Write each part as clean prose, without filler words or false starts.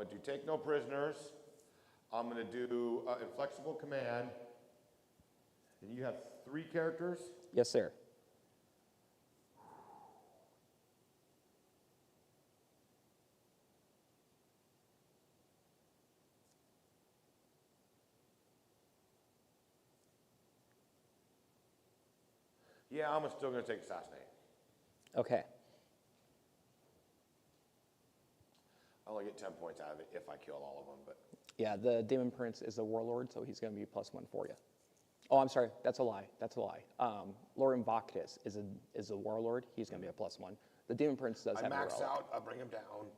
going to take no prisoners. I'm going to do inflexible command. And you have 3 characters? Yes, sir. Yeah, I'm still going to take assassinate. Okay. I only get 10 points out of it if I kill all of them, but... Yeah, the Demon Prince is a warlord, so he's going to be +1 for you. Oh, I'm sorry. That's a lie. That's a lie. Lord Invoctus is a warlord. He's going to be a +1. The Demon Prince does have a max relic. out. I'll bring him down.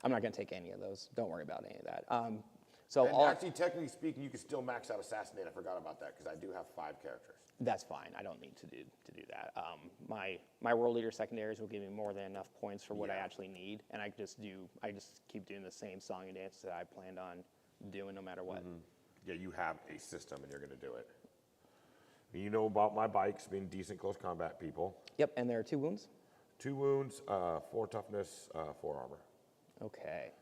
I'm not going to take any of those. Don't worry about any of that. And actually, technically speaking, you can still max out assassinate. I forgot about that because I do have 5 characters. That's fine. I don't need to do that. My world leader secondaries will give me more than enough points for what I actually need, and I just keep doing the same song and dance that I planned on doing no matter what. Mm-hmm. Yeah, you have a system and you're going to do it. You know about my bikes being decent close combat people. Yep, and there are 2 wounds? 2 wounds, 4 toughness, 4 armor. Okay.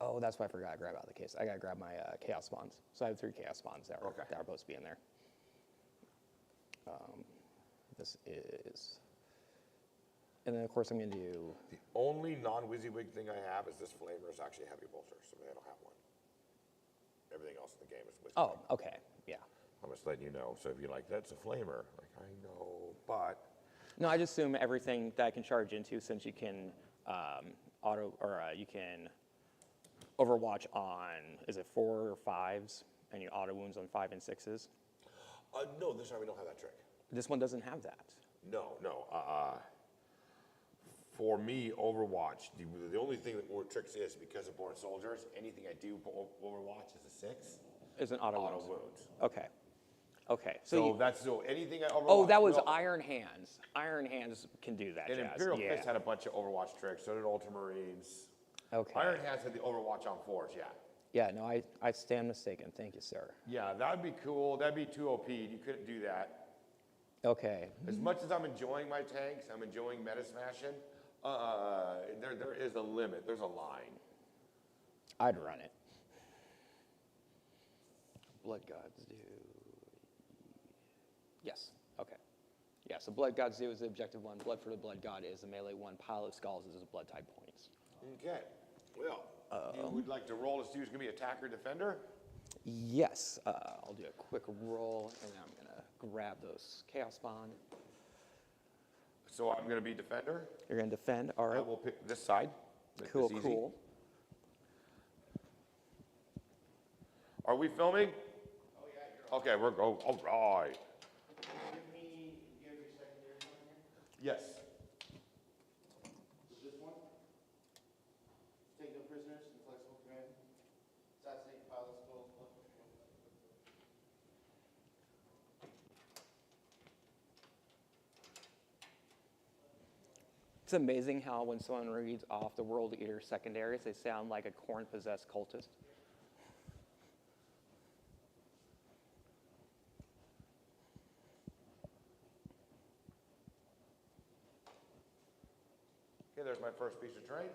Oh, that's why I forgot to grab out of the case. I got to grab my chaos spawns. So I have 3 chaos spawns that are supposed to be in there. This is... And then, of course, I'm going to do... The only non-WYSIWYG thing I have is this flamer is actually heavy bolter, so I don't have one. Everything else in the game is WYSIWYG. Oh, okay, yeah. I'm just letting you know. So if you're like, that's a flamer, like, I know, but... No, I just assume everything that I can charge into, since you can you can overwatch on, is it 4 or 5s, and you auto wounds on 5 and 6s? No, this time we don't have that trick. This one doesn't have that. No. For me, Overwatch, the only thing that more tricks is because of Born Soldiers, anything I do Overwatch is a 6. Is an auto wounds. Okay. So anything I Overwatch. Oh, that was Iron Hands. Iron Hands can do that. And jazz. Imperial Fist had a bunch of Overwatch tricks. So did Ultramarines. Okay. Iron Hands had the Overwatch on 4s. Yeah. Yeah. No, I stand mistaken. Thank you, sir. Yeah, that'd be cool. That'd be too OP. You couldn't do that. Okay. As much as I'm enjoying my tanks, I'm enjoying meta smashing. There is a limit. There's a line. I'd run it. Blood Gods do. Yes. Okay. Yeah, so Blood Gods do is the objective 1. Blood for the Blood God is the melee 1. Pile of Skulls is the blood type points. Okay. Well, you would like to roll to see who's going to be attacker defender? Yes. I'll do a quick roll, and I'm going to grab those Chaos Spawn. So I'm going to be defender. You're going to defend. All right. I will pick this side. Cool. Are we filming? Oh, yeah. Okay, we're go. All right. Do you have your secondary one here? Yes. This one? Take no prisoners, inflexible command. Assassinate, pile of skulls. It's amazing how when someone reads off the World Eater secondaries, they sound like a corn-possessed cultist. Okay, there's my first piece of terrain.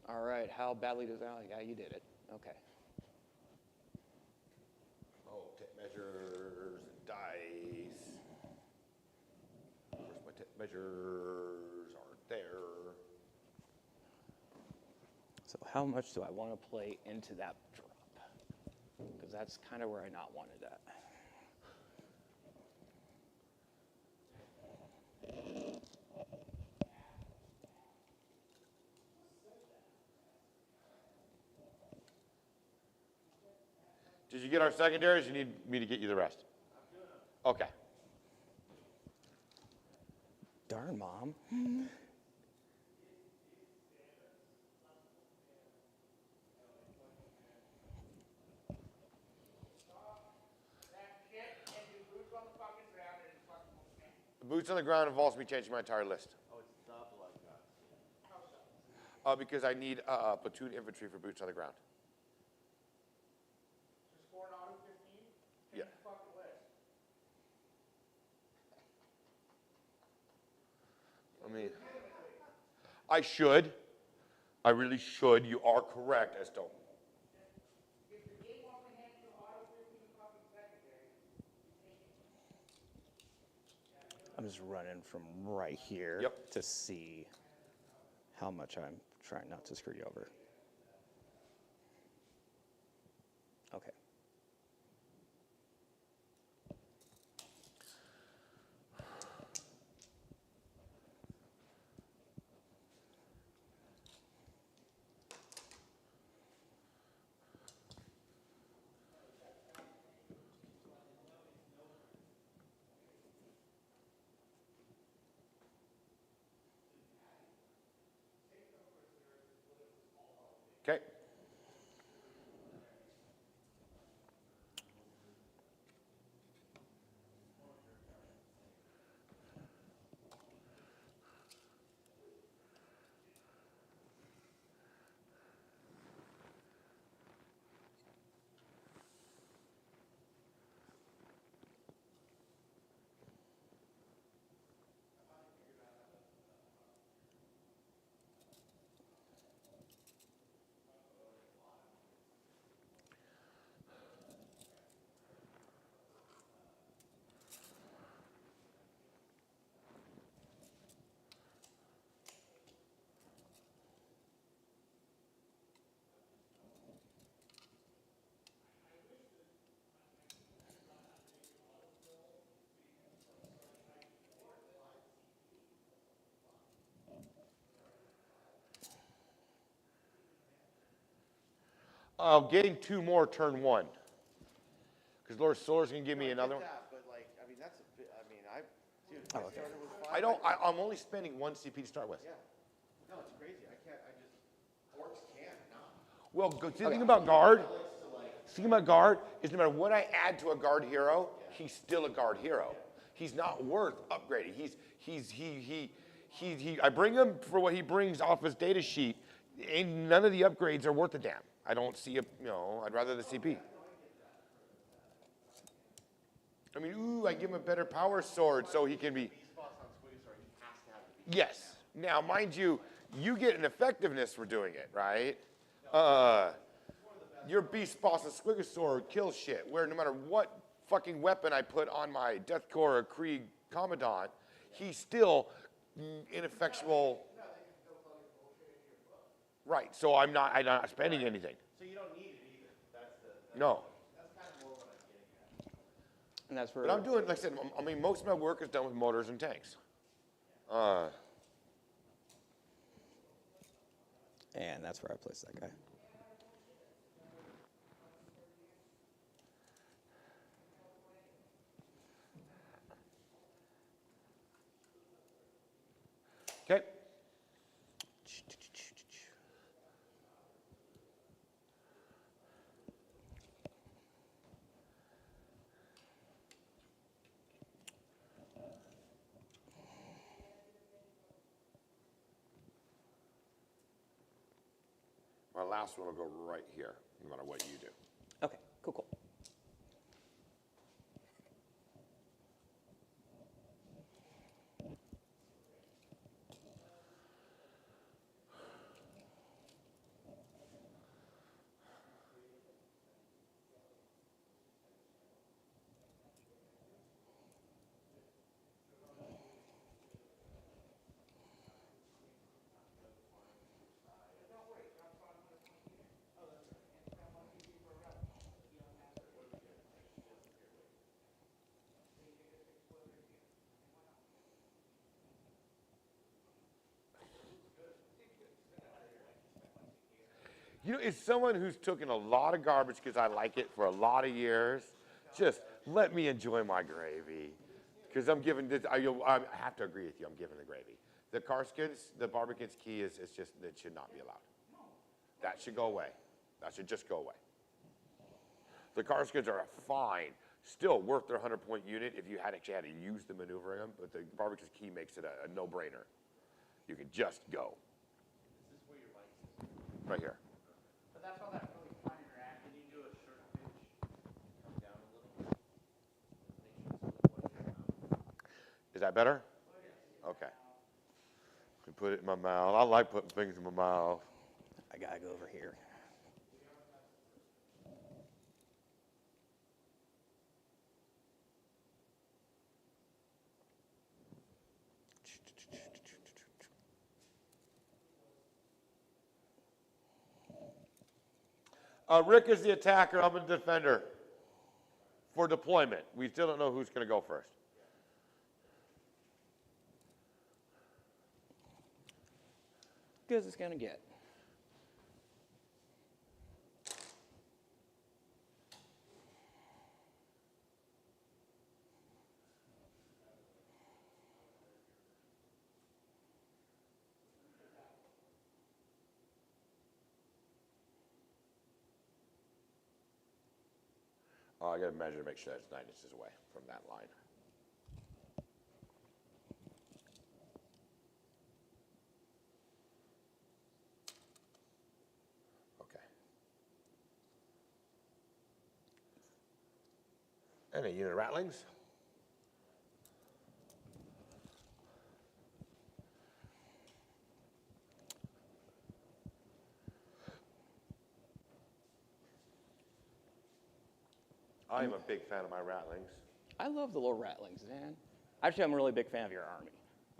All right, how badly does that? Yeah, you did it. Okay. Oh, tape measures, dice. Where's my tape measures? Aren't there. So how much do I want to play into that drop? Because that's kind of where I not wanted that. Did you get our secondaries? You need me to get you the rest? Okay. Darn, Mom. Boots on the ground involves me changing my entire list. Oh, it's the Blood Gods. Because I need platoon infantry for boots on the ground. Just 4 and auto 15? Yeah. Fucking list. I mean, I should. I really should. You are correct, Esto. I'm just running from right here Yep. to see how much I'm trying not to screw you over. Okay. Okay. Getting 2 more turn 1. Because Lord Solar's going to give me another one. That, but like, I mean, that's a bit, I mean, dude, Oh, I okay. started with 5. I don't, I'm only spending 1 CP to start with. Yeah. No, it's crazy. I can't, orcs can't not. Well, the thing about guard, is no matter what I add to a guard hero, he's still a guard hero. He's not worth upgrading. I bring him for what he brings off his data sheet. And none of the upgrades are worth a damn. I don't see I'd rather the CP. I mean, ooh, I give him a better power sword so he can be. Yes. Now, mind you, you get an effectiveness for doing it, right? Your Beast Boss and Squigger sword kills shit, where no matter what fucking weapon I put on my Deathcore or Krieg Commandant, he's still ineffectual. Right, so I'm not spending anything. So you don't need it either. No. That's kind of more what I'm getting at. And that's where. But I'm doing, like I said, I mean, most of my work is done with motors and tanks. And that's where I place that guy. Okay. My last one will go right here, no matter what you do. Okay, cool. You know, as someone who's taken a lot of garbage because I like it for a lot of years, just let me enjoy my gravy. Because I'm giving this, I have to agree with you, I'm giving the gravy. The Karskins, the Barbican's key is just, it should not be allowed. That should go away. That should just go away. The Karskins are fine, still worth their 100-point unit if you actually had to use the maneuvering them, but the Barbican's key makes it a no-brainer. You can just go. Is this where your lights is? Right here. But that's all that really fine interact. Can you do a short pitch? Come down a little. Make sure it's really what you're Is that better? Okay. put it in my mouth. I like putting things in my mouth. I gotta go over here. Rick is the attacker. I'm the defender for deployment. We still don't know who's going to go first. Good as it's gonna get. Oh, I got to measure to make sure that's 9 inches away from that line. Okay. And a unit of rattlings. I am a big fan of my rattlings. I love the little rattlings, man. Actually, I'm a really big fan of your army.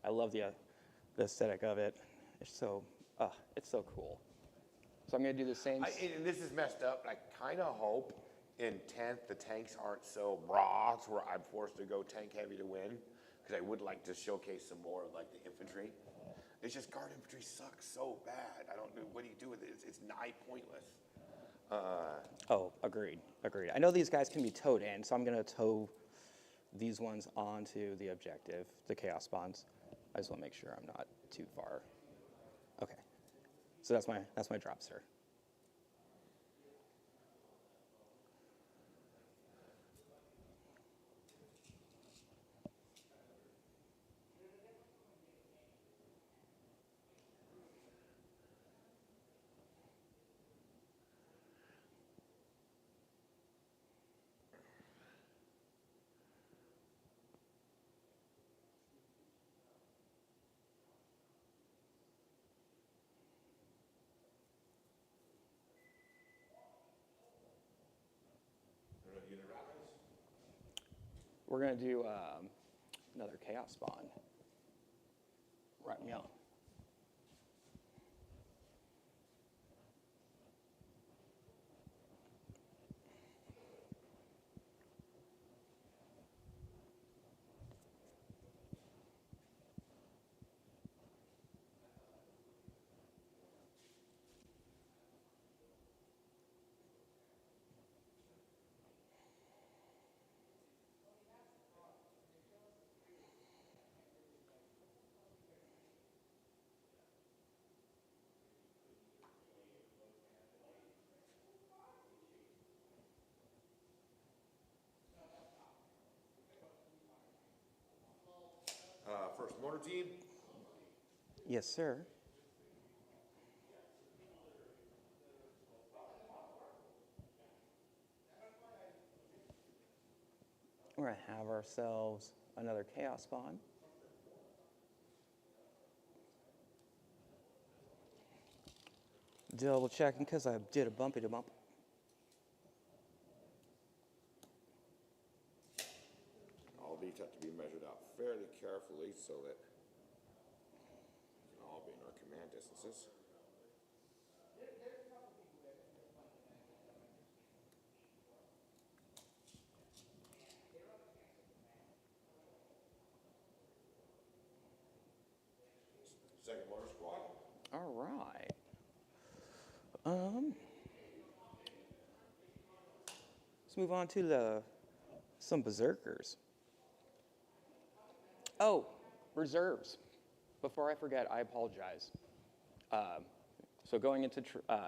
I love the aesthetic of it. It's so cool. So I'm gonna do the same. And this is messed up. I kind of hope in 10th the tanks aren't so raw to where I'm forced to go tank heavy to win, because I would like to showcase some more of like the infantry. It's just guard infantry sucks so bad. I don't know, what do you do with it? It's nigh pointless. Agreed. I know these guys can be towed in, so I'm gonna tow these ones onto the objective, the chaos spawns. I just want to make sure I'm not too far. Okay, so that's my drop, sir. We're gonna do another chaos spawn. Right now. First mortar team. Yes, sir. We're gonna have ourselves another chaos spawn. Double checking because I did a bumpy to bump. All these have to be measured out fairly carefully so that we can all be in our command distances. Second mortar squad. All right. Let's move on to some berserkers. Oh, reserves. Before I forget, I apologize. So going into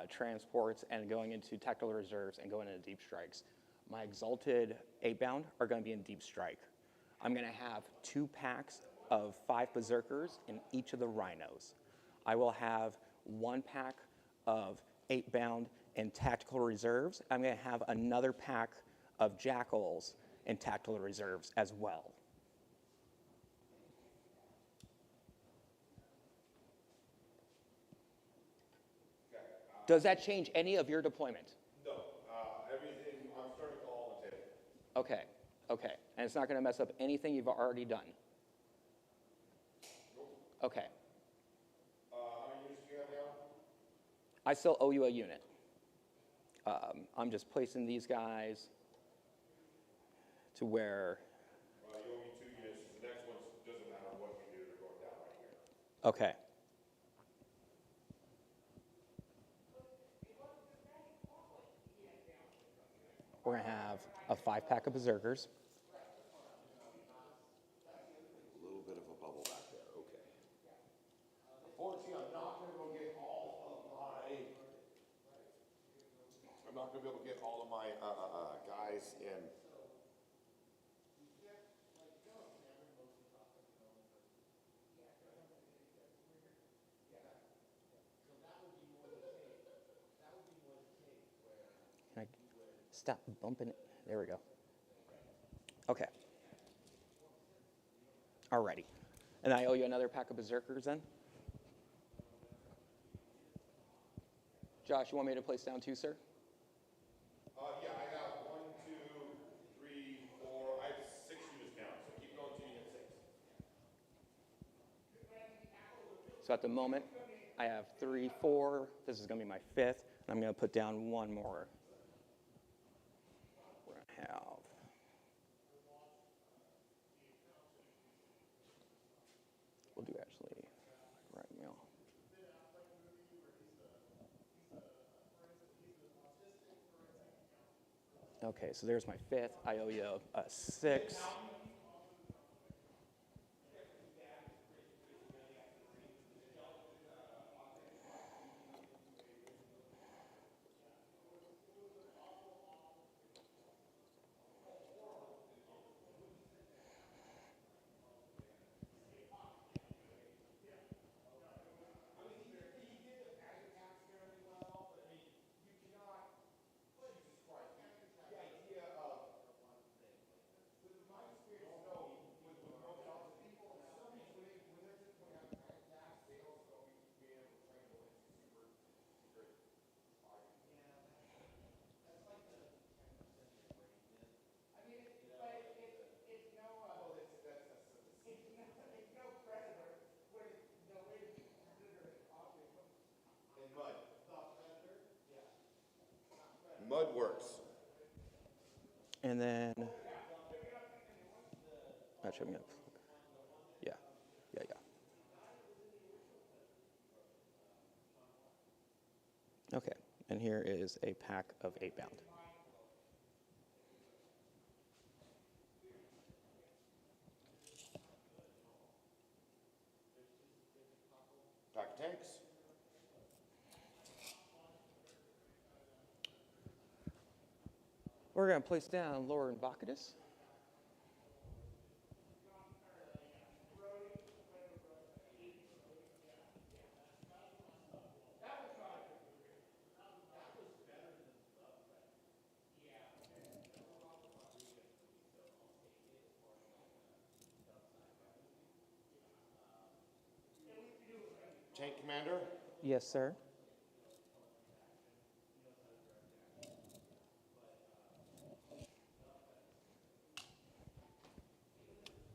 transports and going into tactical reserves and going into deep strikes, my exalted 8-bound are going to be in deep strike. I'm going to have 2 packs of 5 berserkers in each of the rhinos. I will have 1 pack of 8-bound in tactical reserves. I'm going to have another pack of jackals in tactical reserves as well. Does that change any of your deployment? No, everything, I'm starting to all on the table. Okay, okay. And it's not going to mess up anything you've already done? Okay. How many units do you have now? I still owe you a unit. I'm just placing these guys to where, You owe me 2 units. The next ones, doesn't matter what you do, they're going down right here. okay. We're going to have a 5-pack of Berserkers. A little bit of a bubble back there, okay. Unfortunately, I'm not gonna go get all of my, I'm not gonna be able to get all of my, guys in. Can I stop bumping it? There we go. Okay. Alrighty. And I owe you another pack of Berserkers then? Josh, you want me to place down 2, sir? Yeah, I have 1, 2, 3, 4, I have 6 units now, so keep going till you hit 6. So at the moment, I have 3, 4. This is going to be my 5th. And I'm going to put down 1 more. We're going to have... We'll do actually right now. Okay, so there's my 5th. I owe you a 6. Mud works. And then... Actually, I'm going to... Yeah. Okay, and here is a pack of 8-bound. Pack of tanks. We're going to place down Lord Invocadus. Tank commander. Yes, sir.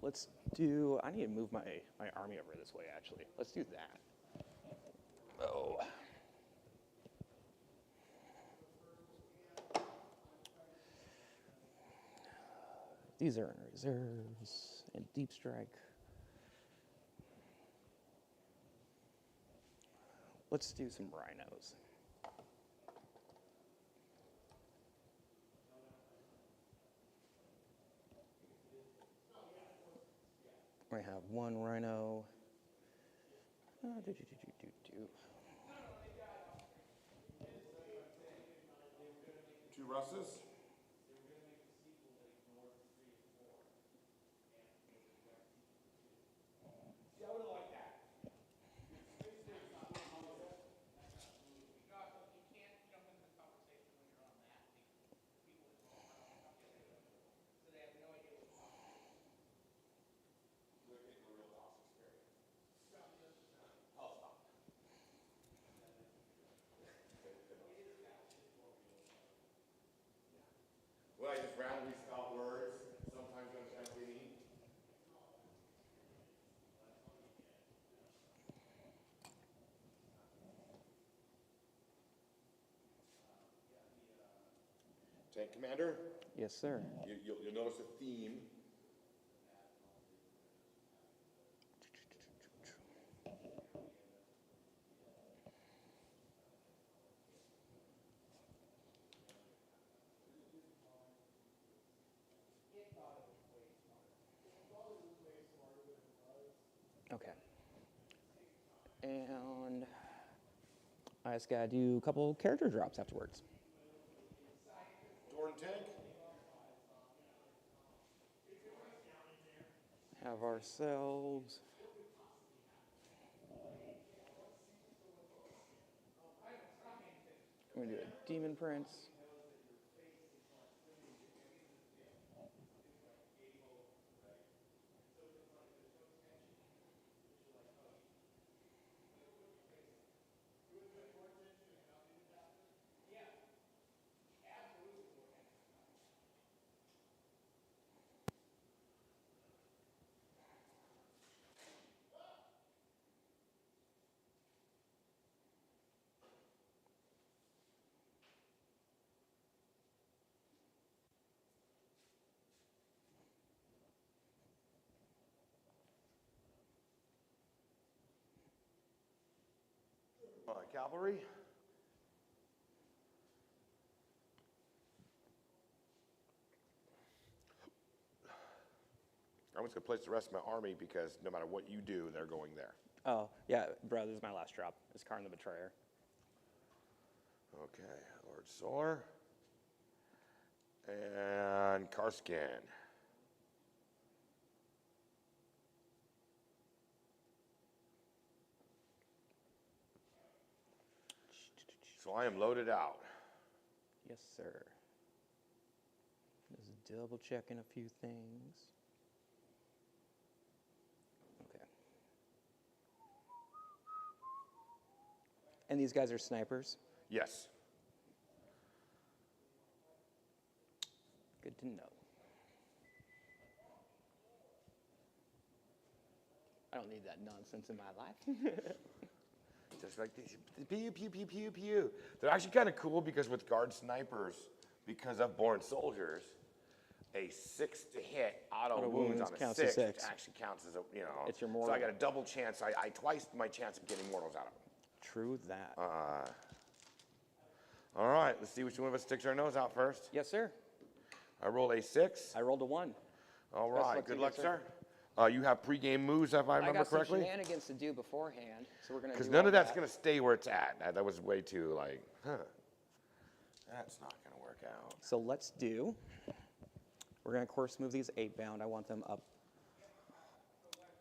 Let's do, I need to move my army over this way, actually. Let's do that. Oh. These are in reserves and deep strike. Let's do some rhinos. I have 1 rhino. 2 Russes. Tank Commander, Yes, sir. you'll notice a theme. Okay. And I just gotta do a couple character drops afterwards. Dorn Tank. Have ourselves. We're gonna do a Demon Prince. Cavalry. I'm just gonna place the rest of my army because no matter what you do, they're going there. Oh, yeah, bro, this is my last drop. It's Karn the Betrayer. Okay, Lord Solar. And Karskan. So I am loaded out. Yes, sir. Just double checking a few things. Okay. And these guys are snipers? Yes. Good to know. I don't need that nonsense in my life. Just like these. Pew, pew, pew, pew, pew. They're actually kind of cool because with guard snipers, because of born soldiers, a 6 to hit auto wounds on a counts as 6 6. actually counts as a, It's your So mortal. I got a double chance. I twice my chance of getting mortals out of them. True that. All right, let's see which one of us sticks our nose out first. Yes, sir. I roll a 6. I rolled a 1. All Best right, luck to good you, luck, sir. sir. You have pregame moves, if I I remember got some correctly. shenanigans to do beforehand, so we're gonna. Because do none all of that's that. going to stay where it's at. That was way too like, that's not going to work out. So let's do. We're gonna course move these 8 bound. I want them up.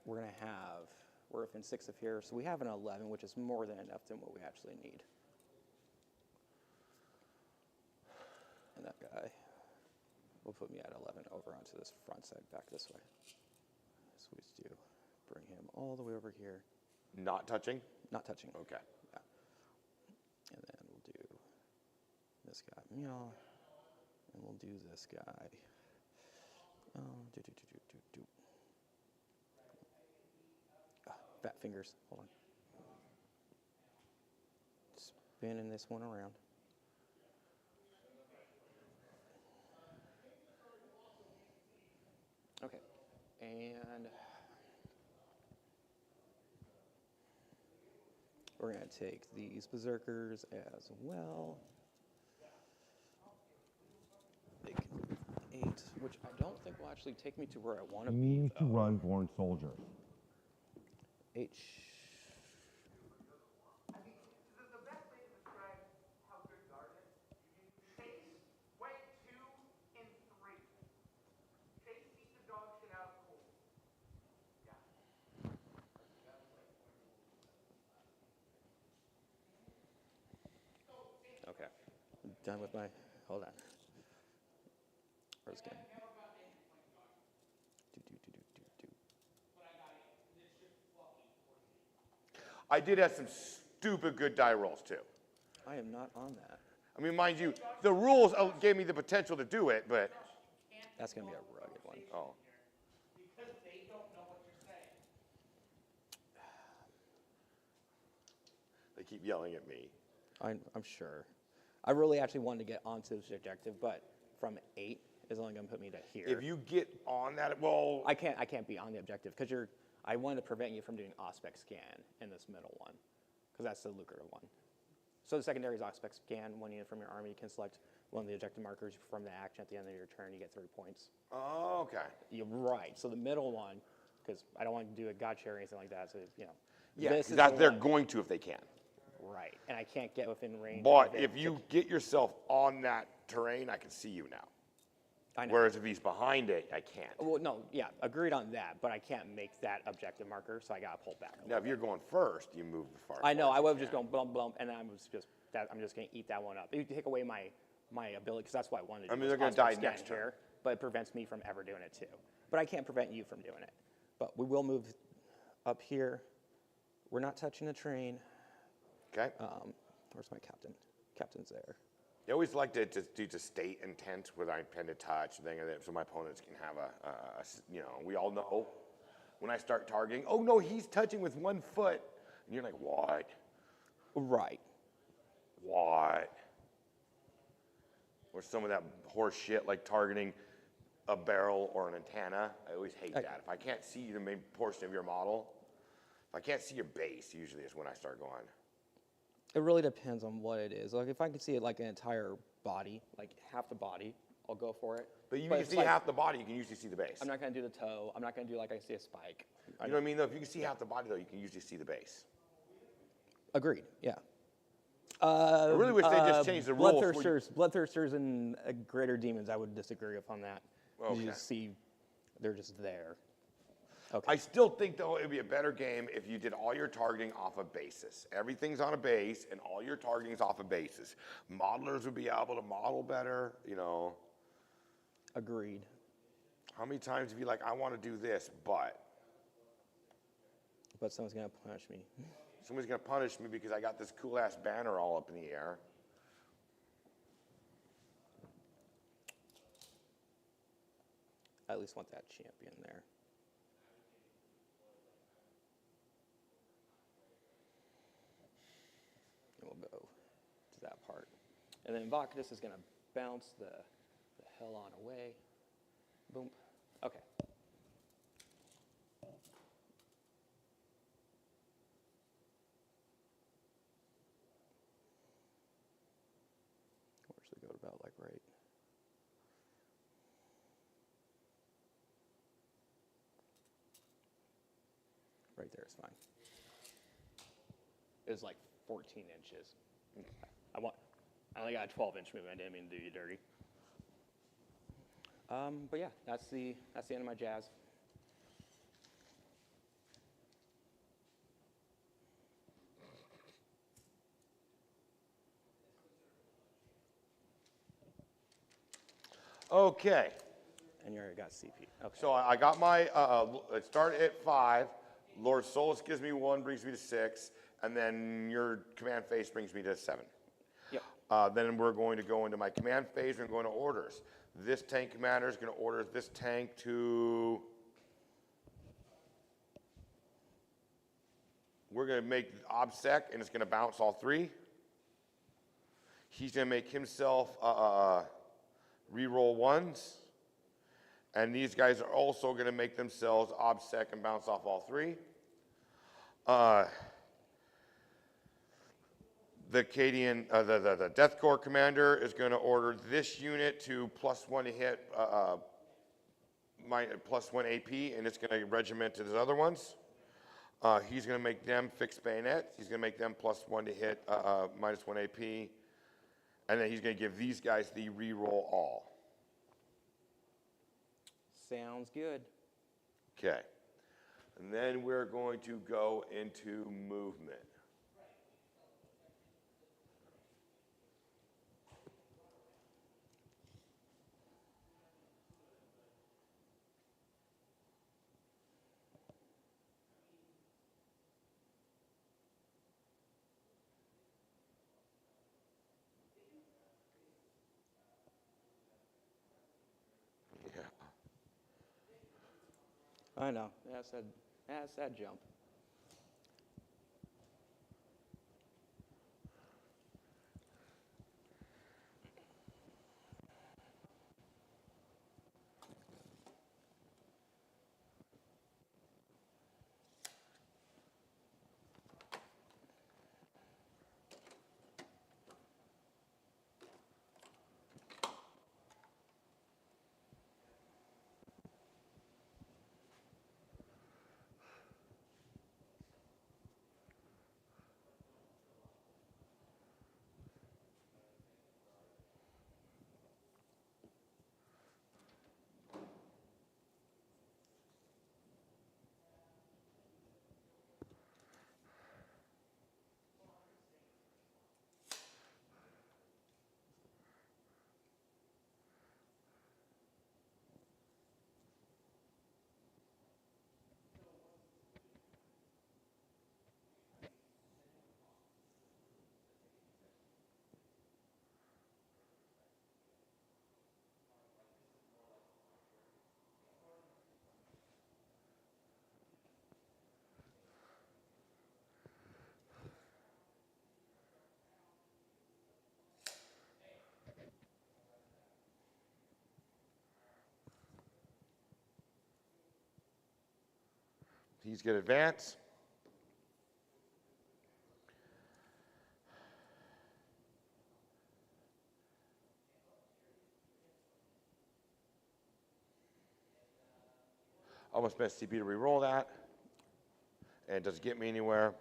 We're gonna have. We're within 6 of here, so we have an 11, which is more than enough than what we actually need. And that guy will put me at 11 over onto this front side, back this way. So we just do bring him all the way over here, Not touching? not touching. Okay. Yeah. And then we'll do this guy, meow, and we'll do this guy. Do. Fat fingers. Hold on. Spinning this one around. Okay, and we're going to take these berserkers as well. They can move 8, which I don't think will actually take me to where I want to be. Means to run born soldiers. 8. I mean, the best way to describe how good guard is, Chase went 2 and 3. Chase beat the dog shit out of Cole. Yeah. Okay. I'm done with my. Hold on. Where's game? Do. I did have some stupid good die rolls too. I am not on that. I mean, mind you, the rules gave me the potential to do it, but That's going to be a rugged one. oh, Because they don't know what you're saying. they keep yelling at me. I'm sure. I really actually wanted to get onto this objective, but from 8 is only going to put me to here. If you get on that, well, I can't be on the objective because I wanted to prevent you from doing Auspex scan in this middle one because that's the lucrative one. So the secondary is Auspex scan. One unit from your army, you can select one of the objective markers, you perform the action at the end of your turn, you get 3 points. oh, okay. You're right. So the middle one, because I don't want to do a gotcha or anything like that. So Yeah, this because is that the they're one- going to if they can. right, and I can't get within range. But of it if you get yourself on that terrain, I can see you now. I know. Whereas if he's behind it, I can't. Well, no, yeah, agreed on that, but I can't make that objective marker, so I got to pull back. Now, if you're going first, you move the far. I know. far as I you would have just can. gone blum blum, and I'm just going to eat that one up. You take away my ability, because that's what I wanted to do. I mean, was they're gonna Auspex die scan next turn. here, but it prevents me from ever doing it too. But I can't prevent you from doing it. But we will move up here. We're not touching the train. Okay. Where's my captain? Captain's there. I always like to do to state intent where I intend to touch, so my opponents can have we all know when I start targeting, oh no, he's touching with 1 foot. And you're like, what? Right. What? Or some of that horse shit like targeting a barrel or an antenna. I always hate that. If I can't see the main portion of your model, if I can't see your base, usually is when I start going. It really depends on what it is. Like if I can see it like an entire body, like half the body, I'll go for it. But you can it's see like- half the body, you can usually see the base. I'm not going to do the toe. I'm not going to do like I see a spike. You know what I mean, though? If you can see half the body, though, you can usually see the base. Agreed. Yeah. I really wish they just changed the rules. where you- Bloodthirsters, and greater demons. I would disagree upon that. Okay. You just see, they're just there. Okay. I still think, though, it would be a better game if you did all your targeting off of bases. Everything's on a base, and all your targeting's off of bases. Modelers would be able to model better, Agreed. How many times have you like, I want to do this, but But someone's gonna punish me. somebody's going to punish me because I got this cool-ass banner all up in the air. I at least want that champion there. And we'll go to that part. And then Vacadus is gonna bounce the hell on away. Boom. Okay. Where should they go about like right? Right there is fine. It was like 14 inches. I only got a 12-inch movement. I didn't mean to do you dirty. But yeah, that's the end of my jazz. Okay. And you already got CP. Okay. So I got my, it started at 5. Lord Solus gives me 1, brings me to 6. And then your command phase brings me to 7. Yep. Then we're going to go into my command phase. We're going to orders. This tank commander is going to order this tank to. We're going to make OBSEC, and it's going to bounce all 3. He's going to make himself reroll 1s. And these guys are also going to make themselves OBSEC and bounce off all 3. The Cadian, the Death Corps commander is going to order this unit to +1 to hit, +1 AP, and it's going to regiment to the other ones. He's going to make them fixed bayonet. He's going to make them +1 to hit, -1 AP, and then he's going to give these guys the reroll all. Sounds good. Okay, and then we're going to go into movement. Yeah. I know. That's that jump. He's going to advance. Almost spent CP to re-roll that. And it doesn't get me anywhere.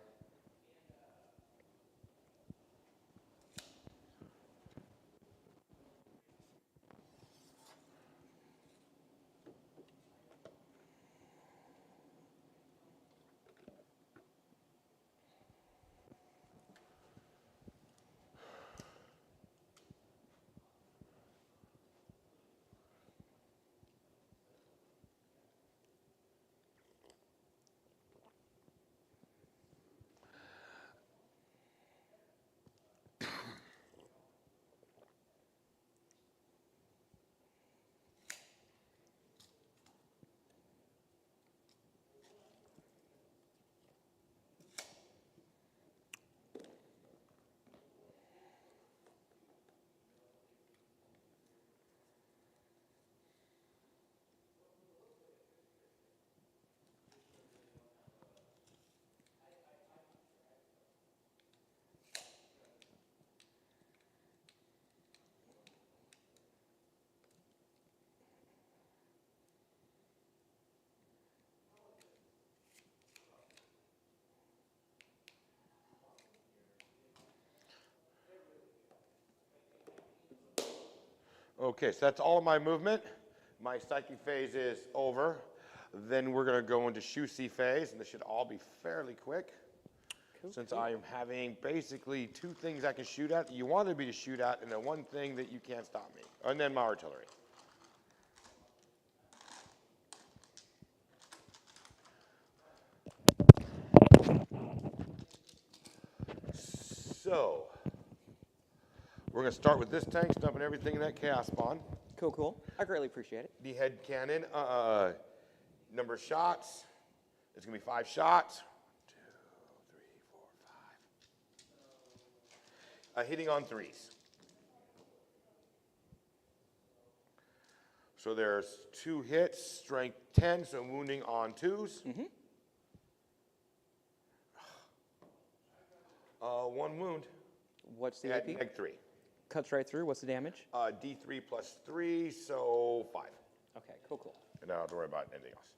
Okay, so that's all of my movement. My psychic phase is over. Then we're going to go into Shusi phase, and this should all be fairly quick. Cool, Since cool. I am having basically 2 things I can shoot at. You wanted me to shoot at, and then 1 thing that you can't stop me. And then my artillery. So, we're going to start with this tank, stumping everything in that chaos spawn. Cool, cool. I greatly appreciate it. The head cannon, number of shots. It's going to be 5 shots. 1, 2, 3, 4, 5. Hitting on 3s. So there's 2 hits, strength 10, so wounding on 2s. 1 wound What's the at AP? -3. Cuts right through. What's the damage? D3 plus 3, so 5. Okay, cool, cool. And I don't have to worry about anything else.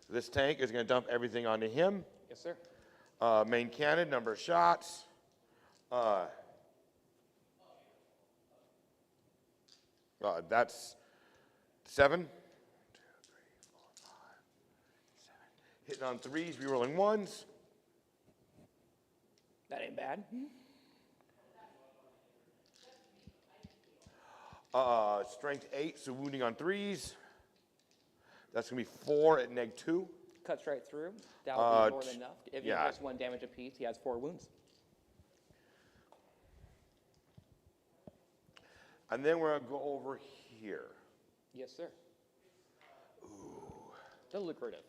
This tank is going to dump everything onto him. Yes, sir. Main cannon, number of shots. That's 7. 1, 2, 3, 4, 5, 7. Hitting on 3s, rerolling 1s. That ain't bad. Strength 8, so wounding on 3s. That's going to be 4 at -2. Cuts right through. That would be more than t- enough. If yeah. he gets 1 damage apiece, he has 4 wounds. And then we're going to go over here. Yes, sir. Ooh. It's lucrative.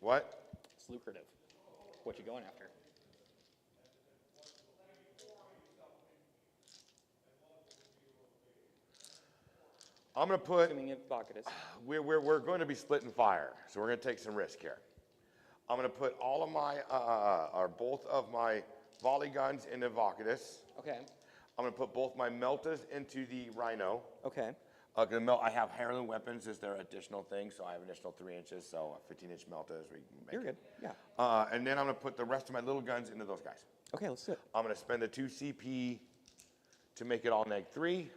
What? It's lucrative. What you going after? I'm going to put, Assuming it's Bacchus. we're going to be splitting fire, so we're going to take some risk here. I'm going to put all of my, or both of my volley guns into Vocatus. Okay. I'm going to put both my meltas into the Rhino. Okay. I have heirloom weapons as their additional thing, so I have additional 3 inches, so 15-inch meltas. We can make You're it. good. Yeah. And then I'm going to put the rest of my little guns into those guys. Okay, let's do it. I'm going to spend a 2 CP to make it all -3.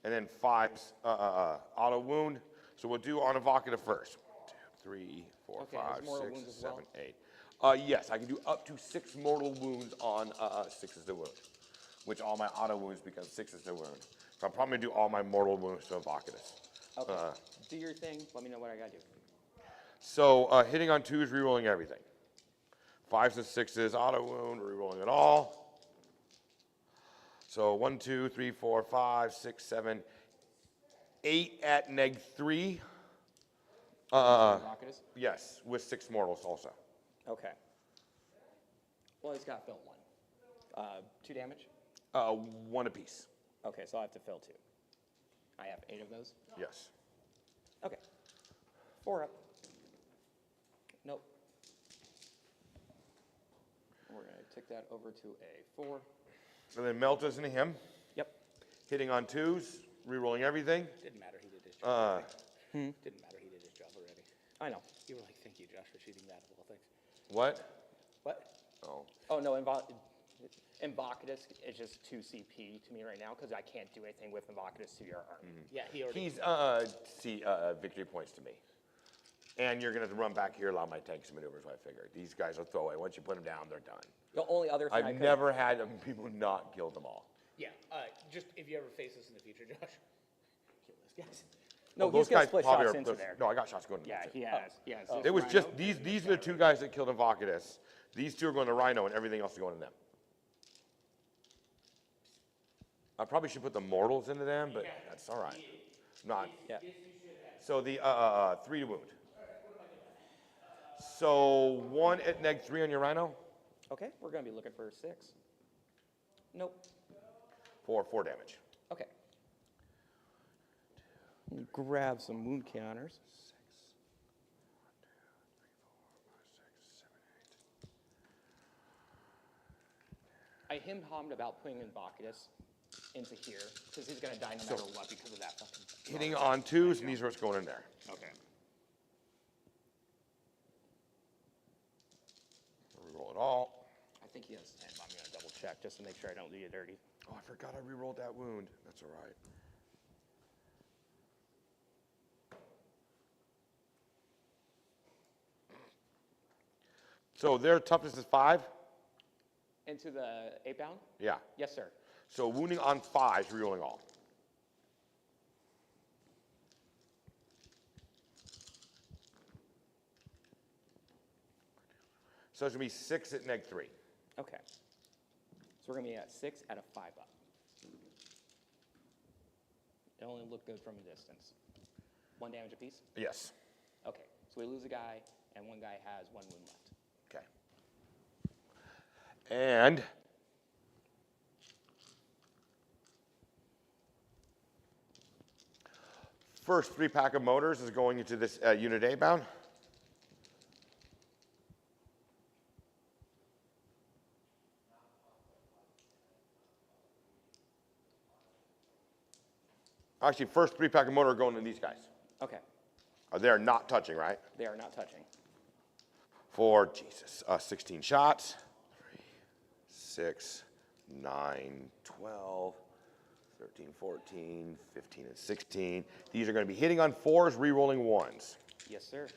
And then 5's auto wound. So we'll do on evocative first. 1, 2, 3, 4, Okay, 5, there's mortal 6, wounds as 7, well? 8. Yes, I can do up to 6 mortal wounds on 6 is the wound, which all my auto wounds become 6 is the wound. So I'm probably gonna do all my mortal wounds to evocatus. Okay. Do your thing. Let me know what I gotta do. So hitting on 2s, rerolling everything. 5s and 6s, auto wound, rerolling it all. So 1, 2, 3, 4, 5, 6, 7, 8 at -3. Bacchus? Yes, with 6 mortals also. Okay. Well, he's got fill 1. 2 damage? 1 apiece. Okay, so I have to fill 2. I I have 8 of those. Yes. Okay. 4 up. Nope. We're going to tick that over to a 4. And then melt us into him. Yep. Hitting on 2s, re-rolling everything. Didn't matter, he did his job. Didn't matter, he did his job already. I know. You were like, thank you, Josh, for shooting that of all things. What? What? Oh. Oh, no, Invocatus is just 2 CP to me right now because I can't do anything with Invocatus to your army. Yeah, he already. He's victory points to me. And you're going to run back here, allow my tanks to maneuver, so I figured. These guys will throw away. Once you put them down, they're done. The only other thing I I've could, never had people not kill them all. Yeah, just if you ever face this in the future, Josh, kill those guys. No, Well, he's going to split probably shots are- into there. No, I got shots going. Yeah, into he it. has. Yes. It was just these are the 2 guys that killed Invocatus. These 2 are going to Rhino, and everything else is going to them. I probably should put the mortals into them, but that's all right. Not. Yeah. So the 3 to wound. So 1 at -3 on your Rhino. Okay, we're going to be looking for 6. Nope. For 4 damage. Okay. Grab some wound counters. 6, 1, 2, 3, 4, 5, 6, 7, 8. I him-hommed about putting Invocatus into here because he's going to die no matter what because of that fucking. Hitting on 2s, and these are what's going in there. Okay. Reroll it all. I think he has 10, but I'm going to double check just to make sure I don't do you dirty. Oh, I forgot I rerolled that wound. That's all right. So their toughness is 5? Into the 8 bound? Yeah. Yes, sir. So wounding on 5s, rerolling all. So it's going to be 6 at -3. Okay. So we're going to be at 6 at a 5 up. It only looked good from a distance. 1 damage apiece? Yes. Okay. So we lose a guy, and 1 guy has 1 wound left. Okay. And first 3-pack of motors is going into this unit A bound. Actually, first 3-pack of motor are going to these guys. Okay. They're not touching, right? They are not touching. For, Jesus, 16 shots. 3, 6, 9, 12, 13, 14, 15, and 16. These are going to be hitting on 4s, re-rolling 1s. Yes, sir.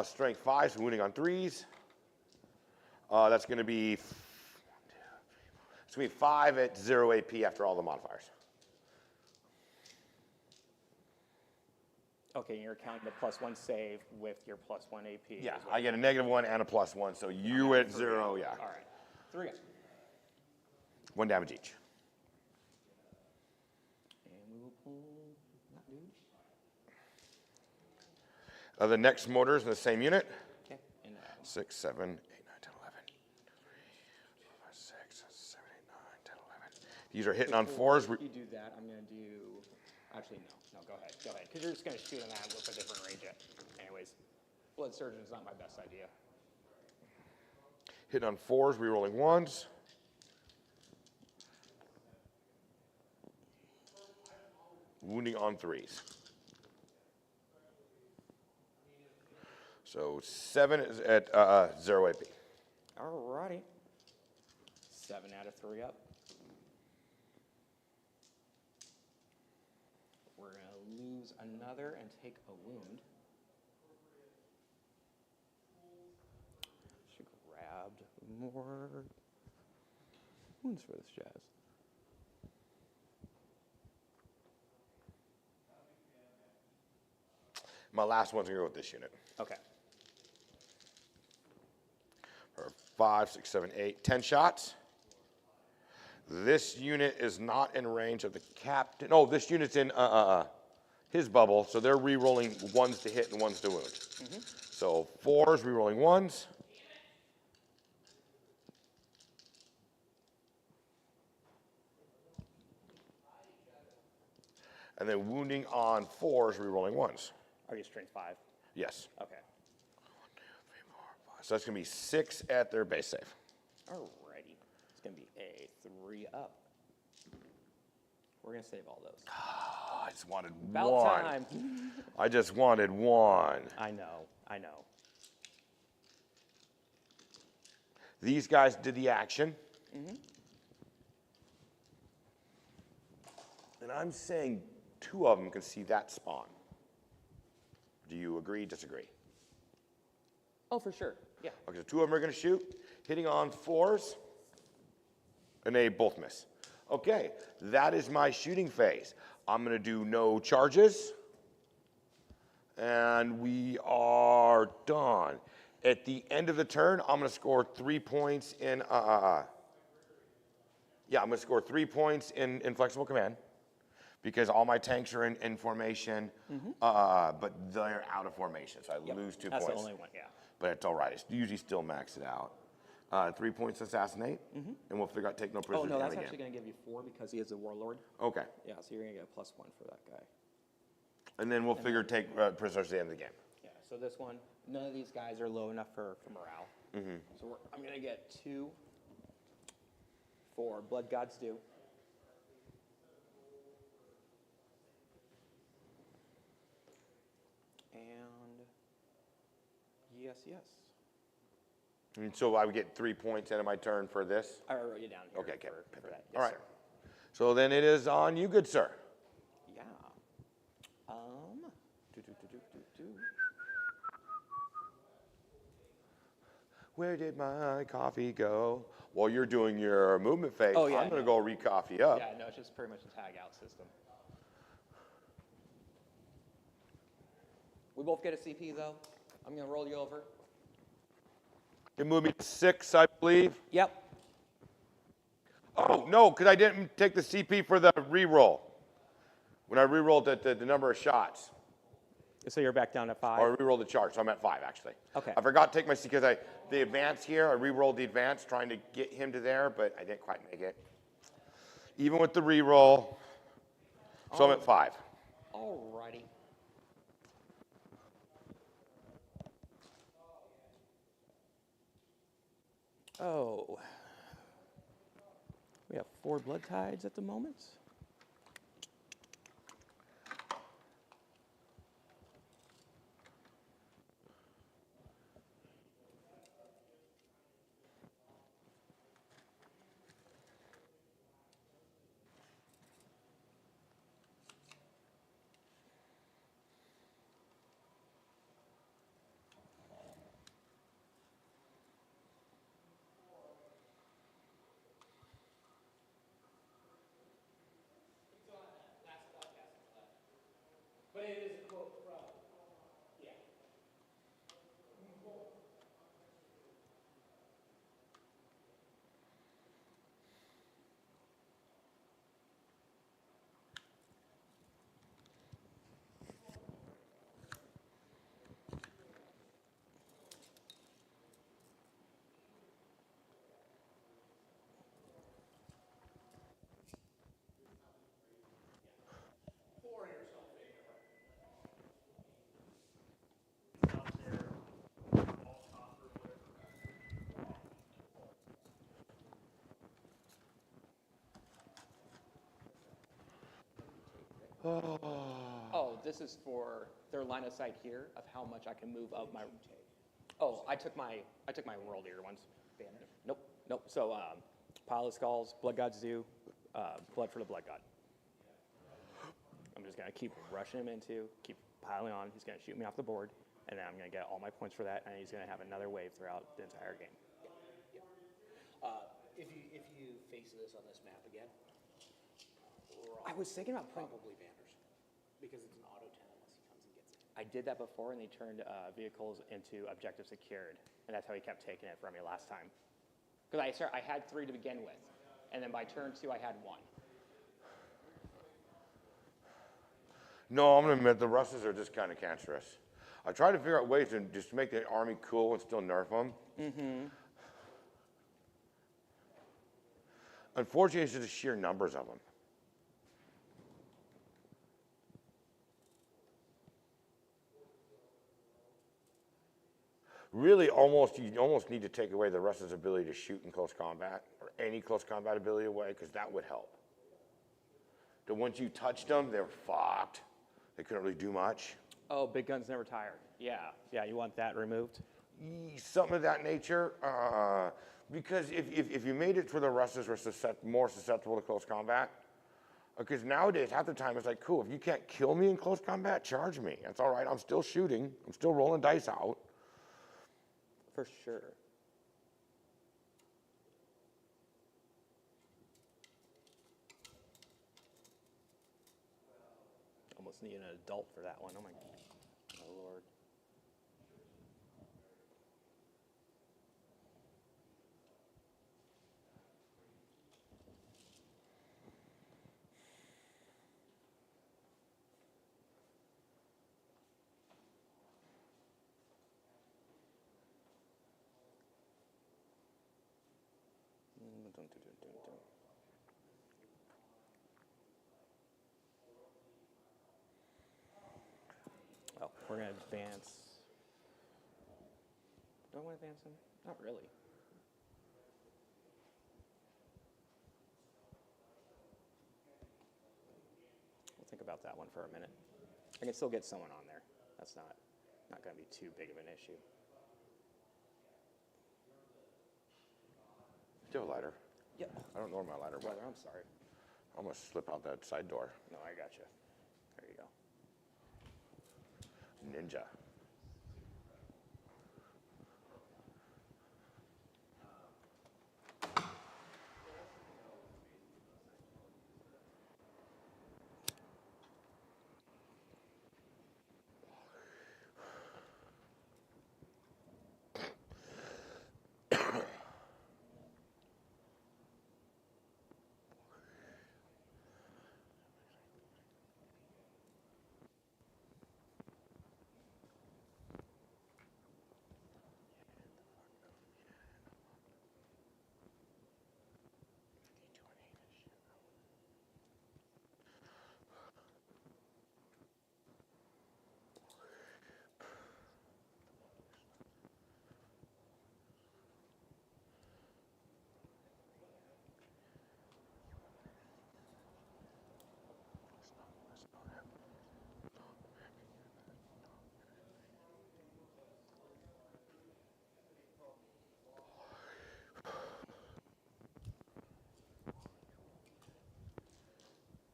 Strength 5s, wounding on 3s. That's going to be, it's going to be 5 at 0 AP after all the modifiers. Okay, you're counting the +1 save with your +1 AP. Yeah, is what- I get a -1 and a +1, so you at 0, yeah. All right. 3 guys. 1 damage each. And we will pull that dude. The next motors in the same unit. Okay. And 6, 7, 8, 9, 10, 11. 5, 6, 7, 8, 9, 10, 11. These are hitting on 4s. Before you do that, I'm going to do. Actually, no. Go ahead. Go ahead. Because you're just going to shoot them at with a different range. Anyways, Blood Surgeon is not my best idea. Hitting on 4s, rerolling 1s. Wounding on 3s. So 7 is at 0 AP. Alrighty. 7 out of 3 up. We're going to lose another and take a wound. Should grab more wounds for this jazz. My last one's going to go with this unit. Okay. For 5, 6, 7, 8, 10 shots. This unit is not in range of the captain. Oh, this unit's in his bubble, so they're re-rolling ones to hit and ones to wound. So 4s, re-rolling 1s. And then wounding on 4s, re-rolling 1s. Are you strength 5? Yes. Okay. So that's going to be 6 at their base save. Alrighty. It's going to be a 3 up. We're going to save all those. Oh, I just wanted About one. time. I just wanted one. I know. These guys did the action. And I'm saying 2 of them can see that spawn. Do you agree, disagree? Oh, for sure. Yeah. Okay, so 2 of them are going to shoot, hitting on 4s, and they both miss. Okay, that is my shooting phase. I'm going to do no charges, and we are done. At the end of the turn, I'm going to score 3 points in, I'm going to score 3 points in flexible command, because all my tanks are in formation, but they're out of formation, so I lose 2 That's points. the only one, yeah. But it's all right. It's usually still maxed it out. 3 points assassinate, and we'll figure out take no Oh, prisoners no, and that's again. actually going to give you 4 because he is a warlord. Okay, Yeah, so you're going to get a +1 for that guy. and then we'll figure take prisoners at the end of the game. Yeah, so this one, none of these guys are low enough for morale. So I'm going to get 2 for Blood God's Due. And yes. And so I would get 3 points into my turn for this. I wrote you down here Okay, okay. for that. Yes, All right. sir. So then it is on you, good sir. Yeah. Do. Where did my coffee go? While you're doing your movement phase, Oh, yeah, I'm going to no. go re-coffee up. Yeah, no, it's just pretty much a tag out system. We both get a CP though. I'm going to roll you over. You move me to 6, I believe. Yep. Oh, no, because I didn't take the CP for the re-roll. When I re-rolled the number of shots. So you're back down to 5? Or I re-rolled the charge, so I'm at 5, actually. Okay. I forgot to take my CP because the advance here, I re-rolled the advance trying to get him to there, but I didn't quite make it. Even with the re-roll, so I'm at 5. Alrighty. Oh. We have 4 blood tides at the moment. Oh, this is for their line of sight here of how much I can move up my. Oh, I took my world eater ones. Nope. So pile of skulls, blood gods do, blood for the blood god. I'm just gonna keep rushing him keep piling on. He's gonna shoot me off the board, and then I'm gonna get all my points for that, and he's gonna have another wave throughout the entire game. If you face this on this map again, I was thinking about putting. probably banners, because it's an auto 10 unless he comes and gets it. I did that before, and they turned vehicles into objective secured, and that's how he kept taking it from me last time. Because I had 3 to begin with, And then by turn 2, I had 1. No, I'm gonna admit the Russes are just kind of cancerous. I tried to figure out ways to just make the army cool and still nerf them. Unfortunately, it's just the sheer numbers of them. Really, you almost need to take away the Russians' ability to shoot in close combat, or any close combat ability away, because that would help. That once you touched them, they're fucked. They couldn't really do much. Oh, big guns never tire. Yeah, yeah, you want that removed? Something of that nature, because if you made it for the Russians were more susceptible to close combat, because nowadays, half the time, it's like, cool, if you can't kill me in close combat, charge me. That's all right, I'm still shooting. I'm still rolling dice out. For sure. Almost need an adult for that one. Oh my lord. Oh, we're gonna advance. Do I want to advance him? Not really. We'll think about that one for a minute. I can still get someone on there. That's not going to be too big of an issue. Do you have a lighter? Yeah. I don't know where my lighter went. Brother, I'm sorry. I'm gonna slip out that side door. No, I got you. There you go. Ninja.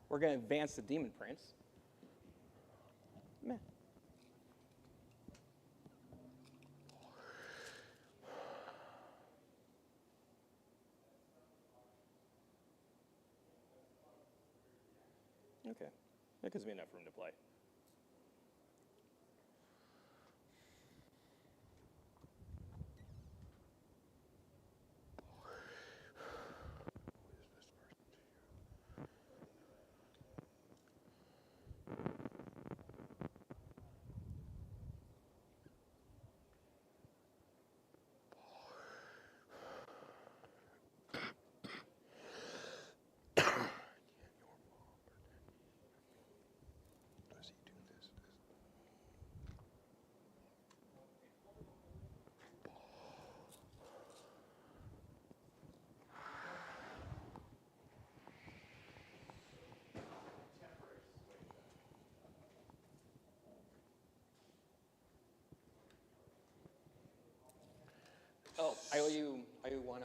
We're going to advance the Demon Prince. Meh. Okay. That gives me enough room to play. Oh, I owe you one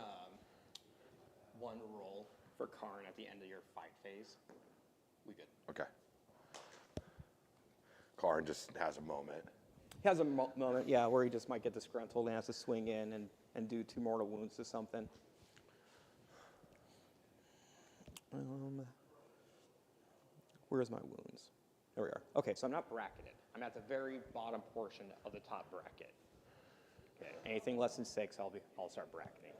roll for Karn at the end of your fight phase. We good. Okay. Karn just has a moment. He has a moment, yeah, where he just might get disgruntled and has to swing in and do 2 mortal wounds to something. Where's my wounds? There we are. Okay, so I'm not bracketed. I'm at the very bottom portion of the top bracket. Okay, anything less than 6, I'll start bracketing.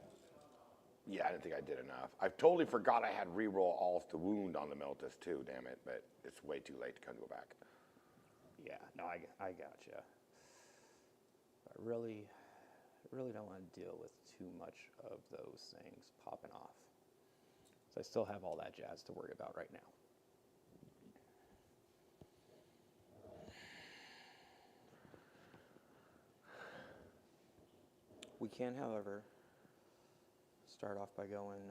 Yeah, I didn't think I did enough. I totally forgot I had reroll alls to wound on the Meltus too, damn it, but it's way too late to come go back. Yeah, no, I gotcha. I really don't want to deal with too much of those things popping off. So I still have all that jazz to worry about right now. We can, however, start off by going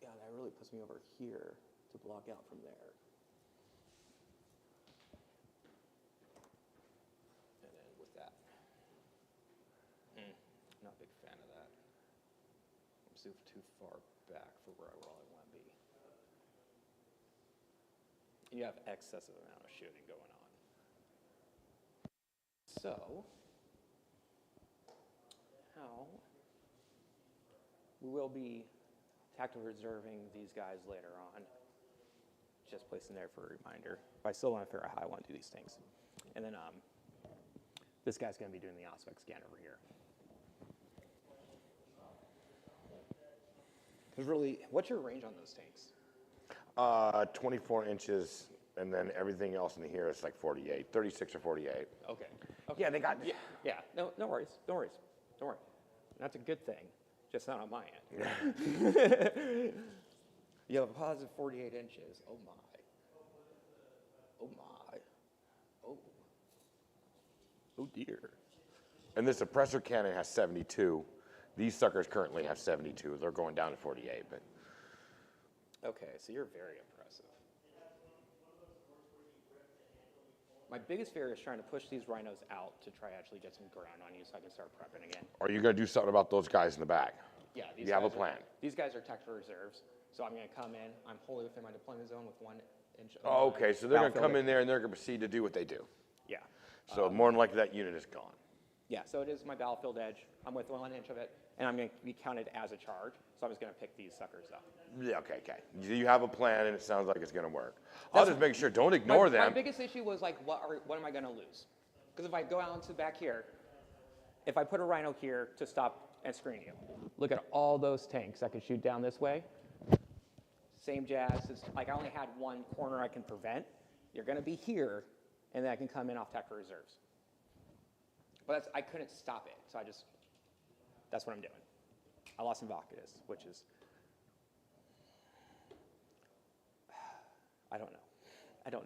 yeah, that really puts me over here to block out from there. And then with that. Not a big fan of that. I'm too far back for where I really want to be. And you have excessive amount of shooting going on. So, how we will be tactically reserving these guys later on. Just placing there for a reminder. But I still want to figure out how I want to do these things. And then this guy's going to be doing the aspect scan over here. Because really, what's your range on those tanks? 24 inches, and then everything else in here is like 48, 36 or 48. Okay. Yeah, they got. Yeah. No worries. Don't worry. That's a good thing. Just not on my end. You have a positive 48 inches. Oh my. Oh dear. And this suppressor cannon has 72. These suckers currently have 72. They're going down to 48, but. Okay, so you're very impressive. My biggest fear is trying to push these rhinos out to try actually get some ground on you so I can start prepping again. Are you going to do something about those guys in the back? Yeah, You have a plan. These guys are tactical reserves, so I'm going to come in. I'm wholly within my deployment zone with 1 inch. Of Oh, okay, so they're going to come battlefield. in there and they're going to proceed to do what they do. Yeah. So more than likely that unit is gone. Yeah, so it is my battlefield edge. I'm with 1 inch of it, and I'm going to be counted as a charge. So I'm just going to pick these suckers up. Yeah, okay. You have a plan, and it sounds like it's going to work. I'll just make sure. Don't ignore them. My biggest issue was like, what am I going to lose? Because if I go out to back here, if I put a rhino here to stop and screen you, look at all those tanks I can shoot down this way. Same jazz. It's like I only had 1 corner I can prevent. You're going to be here, and then I can come in off tactical reserves. But I couldn't stop it, so that's what I'm doing. I lost some Vocatus, which is, I don't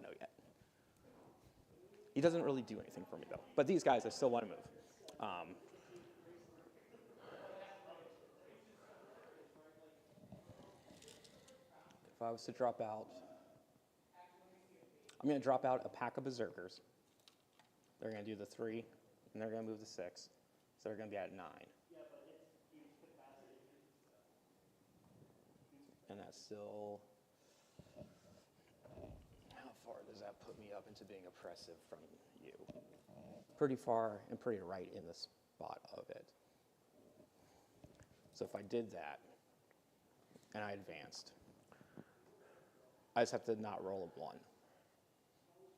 know yet. He doesn't really do anything for me, though. But these guys, I still want to move. If I was to drop out, I'm going to drop out a pack of Berserkers. They're going to do the 3, and they're going to move the 6. So they're going to be at 9. And that's still, how far does that put me up into being oppressive from you? Pretty far and pretty right in the spot of it. So if I did that, and I advanced, I just have to not roll a 1.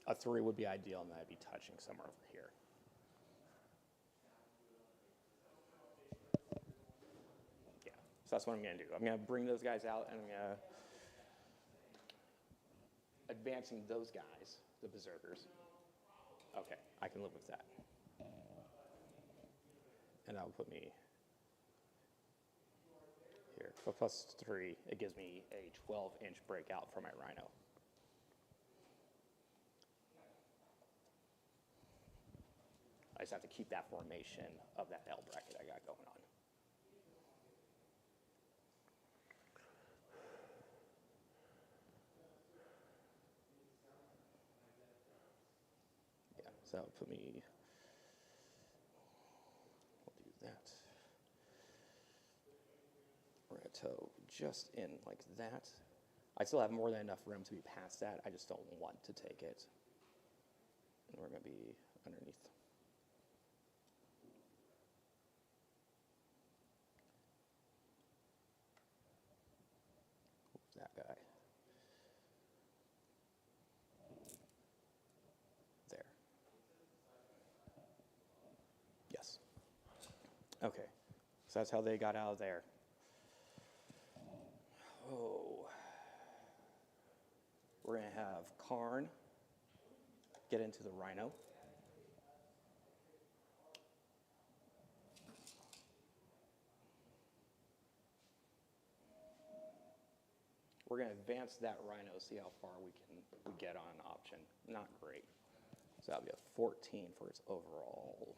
A 3 would be ideal, and then I'd be touching somewhere over here. Yeah, so that's what I'm going to do. I'm going to bring those guys out, and I'm going to advancing those guys, the Berserkers. Okay, I can live with that. And that will put me here. For +3, it gives me a 12-inch breakout for my rhino. I just have to keep that formation of that L bracket I got going on. Yeah, so that would put me, we'll do that. We're going to tow just in like that. I still have more than enough room to be past that. I just don't want to take it. And we're going to be underneath. Okay, so that's how they got out of there. Oh. We're going to have Karn get into the Rhino. We're going to advance that Rhino, see how far we get on an option. Not great. So that'll be a 14 for its overall.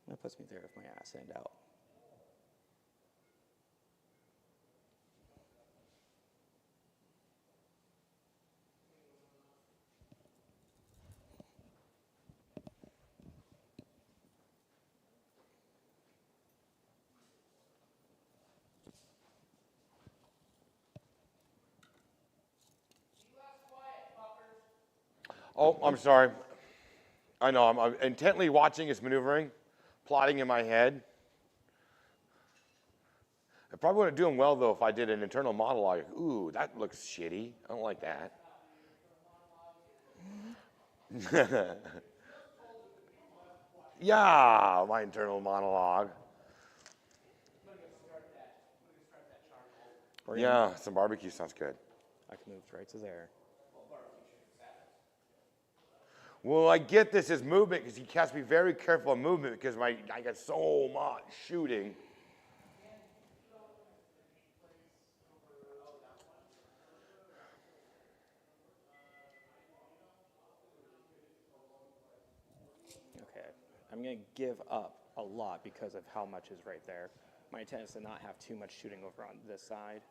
That puts me there if my ass end out. Oh, I'm sorry. I know, I'm intently watching his maneuvering, plotting in my head. I probably wouldn't do him well, though, if I did an internal monologue. Ooh, that looks shitty. I don't like that. Yeah, my internal monologue. Yeah, some barbecue sounds good. I can move right to there. Well, I get this as movement because he has to be very careful of movement because I got so much shooting. Okay, I'm going to give up a lot because of how much is right there. My intent is to not have too much shooting over on this side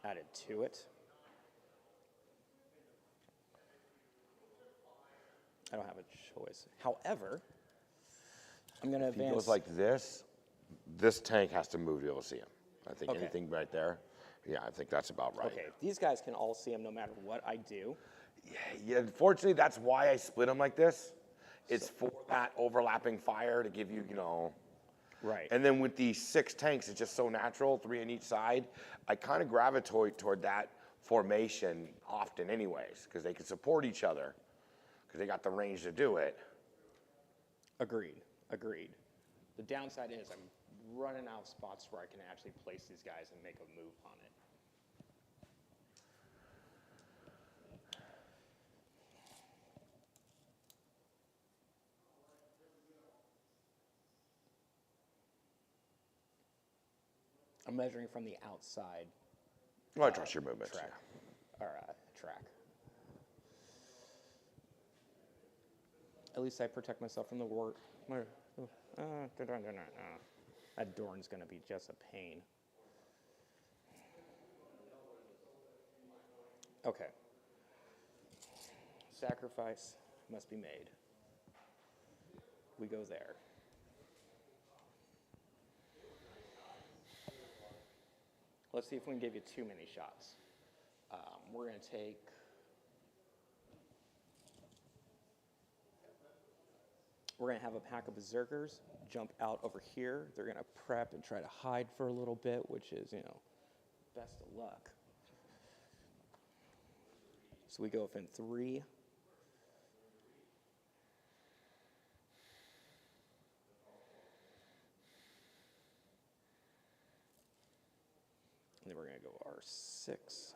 added to it. I don't have a choice. However, I'm going to If he advance. goes like this tank has to move to be able to see him. I think Okay. anything right there, yeah, I think that's about right. Okay, these guys can all see him no matter what I do. Yeah, unfortunately, that's why I split them like this. It's for that overlapping fire to give you, Right. And then with these 6 tanks, it's just so natural, 3 on each side. I kind of gravitate toward that formation often anyways, because they can support each other, because they got the range to do it. Agreed. The downside is I'm running out of spots where I can actually place these guys and make a move on it. I'm measuring from the outside Well, I trust your movements. track. Yeah. Or track. At least I protect myself from the war. That Dorn's going to be just a pain. Okay. Sacrifice must be made. We go there. Let's see if we can give you too many shots. We're going to take... We're going to have a pack of berserkers jump out over here. They're going to prep and try to hide for a little bit, which is, best of luck. So we go up in 3. And then we're going to go R6.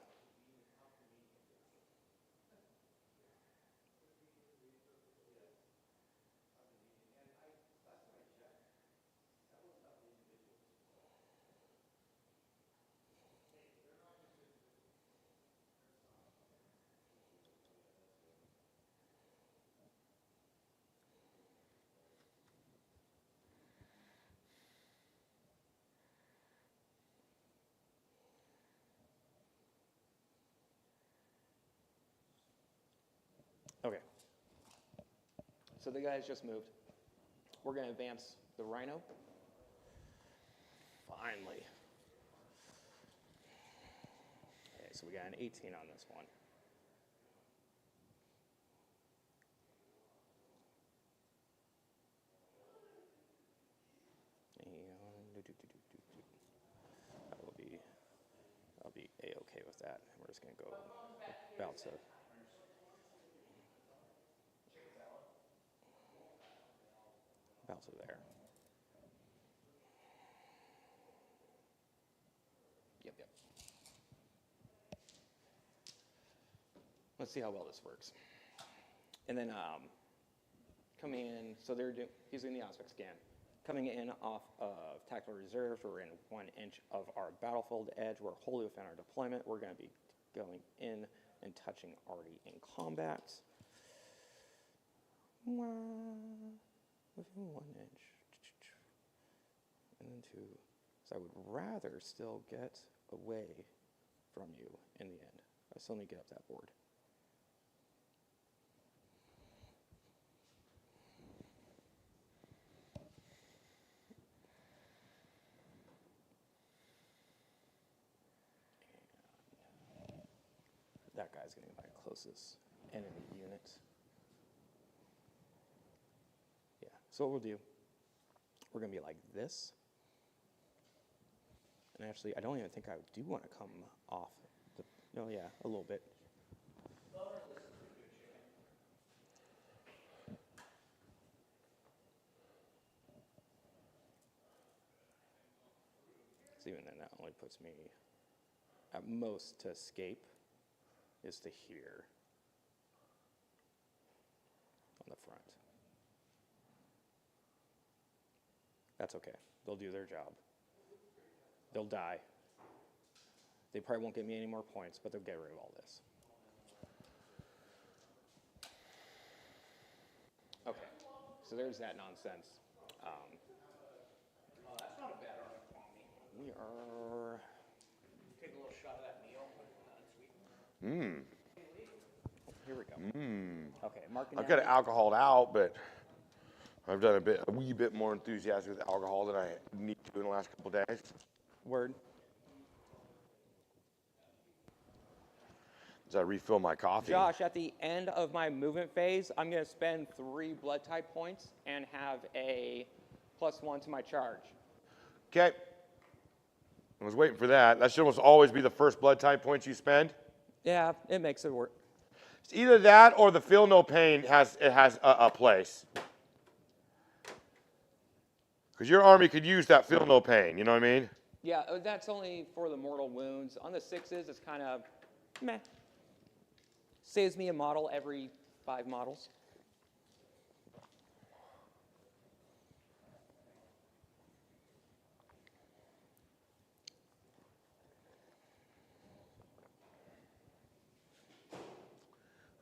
Okay. So the guys just moved. We're going to advance the Rhino. Finally. Okay, so we got an 18 on this one. And okay with that. We're just going to go about to. About to there. Yep. Let's see how well this works. And then coming in, so he's doing the aspect scan. Coming in off of tactical reserves, we're in 1 inch of our battlefield edge. We're wholly within our deployment. We're going to be going in and touching already in combat. Within 1 inch. And then 2. So I would rather still get away from you in the end. I still need to get up that board. That guy's going to be my closest enemy unit. Yeah, so what we'll do, we're going to be like this. And actually, I don't even think I do want to come off the, no, yeah, a little bit. So even then, that only puts me at most to escape is to here on the front. That's okay. They'll do their job. They'll die. They probably won't get me any more points, but they'll get rid of all this. Okay, so there's that nonsense. That's not a bad argument on me. We are... Take a little shot of that meal. Unsweetened. Here we go. Okay, marking I've got it alcoholed out, but I've done a wee bit more enthusiastic with alcohol than I need to in the last couple of days. Word. As I refill my coffee. Josh, at the end of my movement phase, I'm going to spend 3 blood type points and have a +1 to my charge. Okay. I was waiting for that. That should almost always be the first blood type points you spend. Yeah, it makes it work. It's either that or the feel no pain has a place. Because your army could use that feel no pain, you know what I mean? Yeah, that's only for the mortal wounds. On the 6s, it's kind of meh. Saves me a model every 5 models.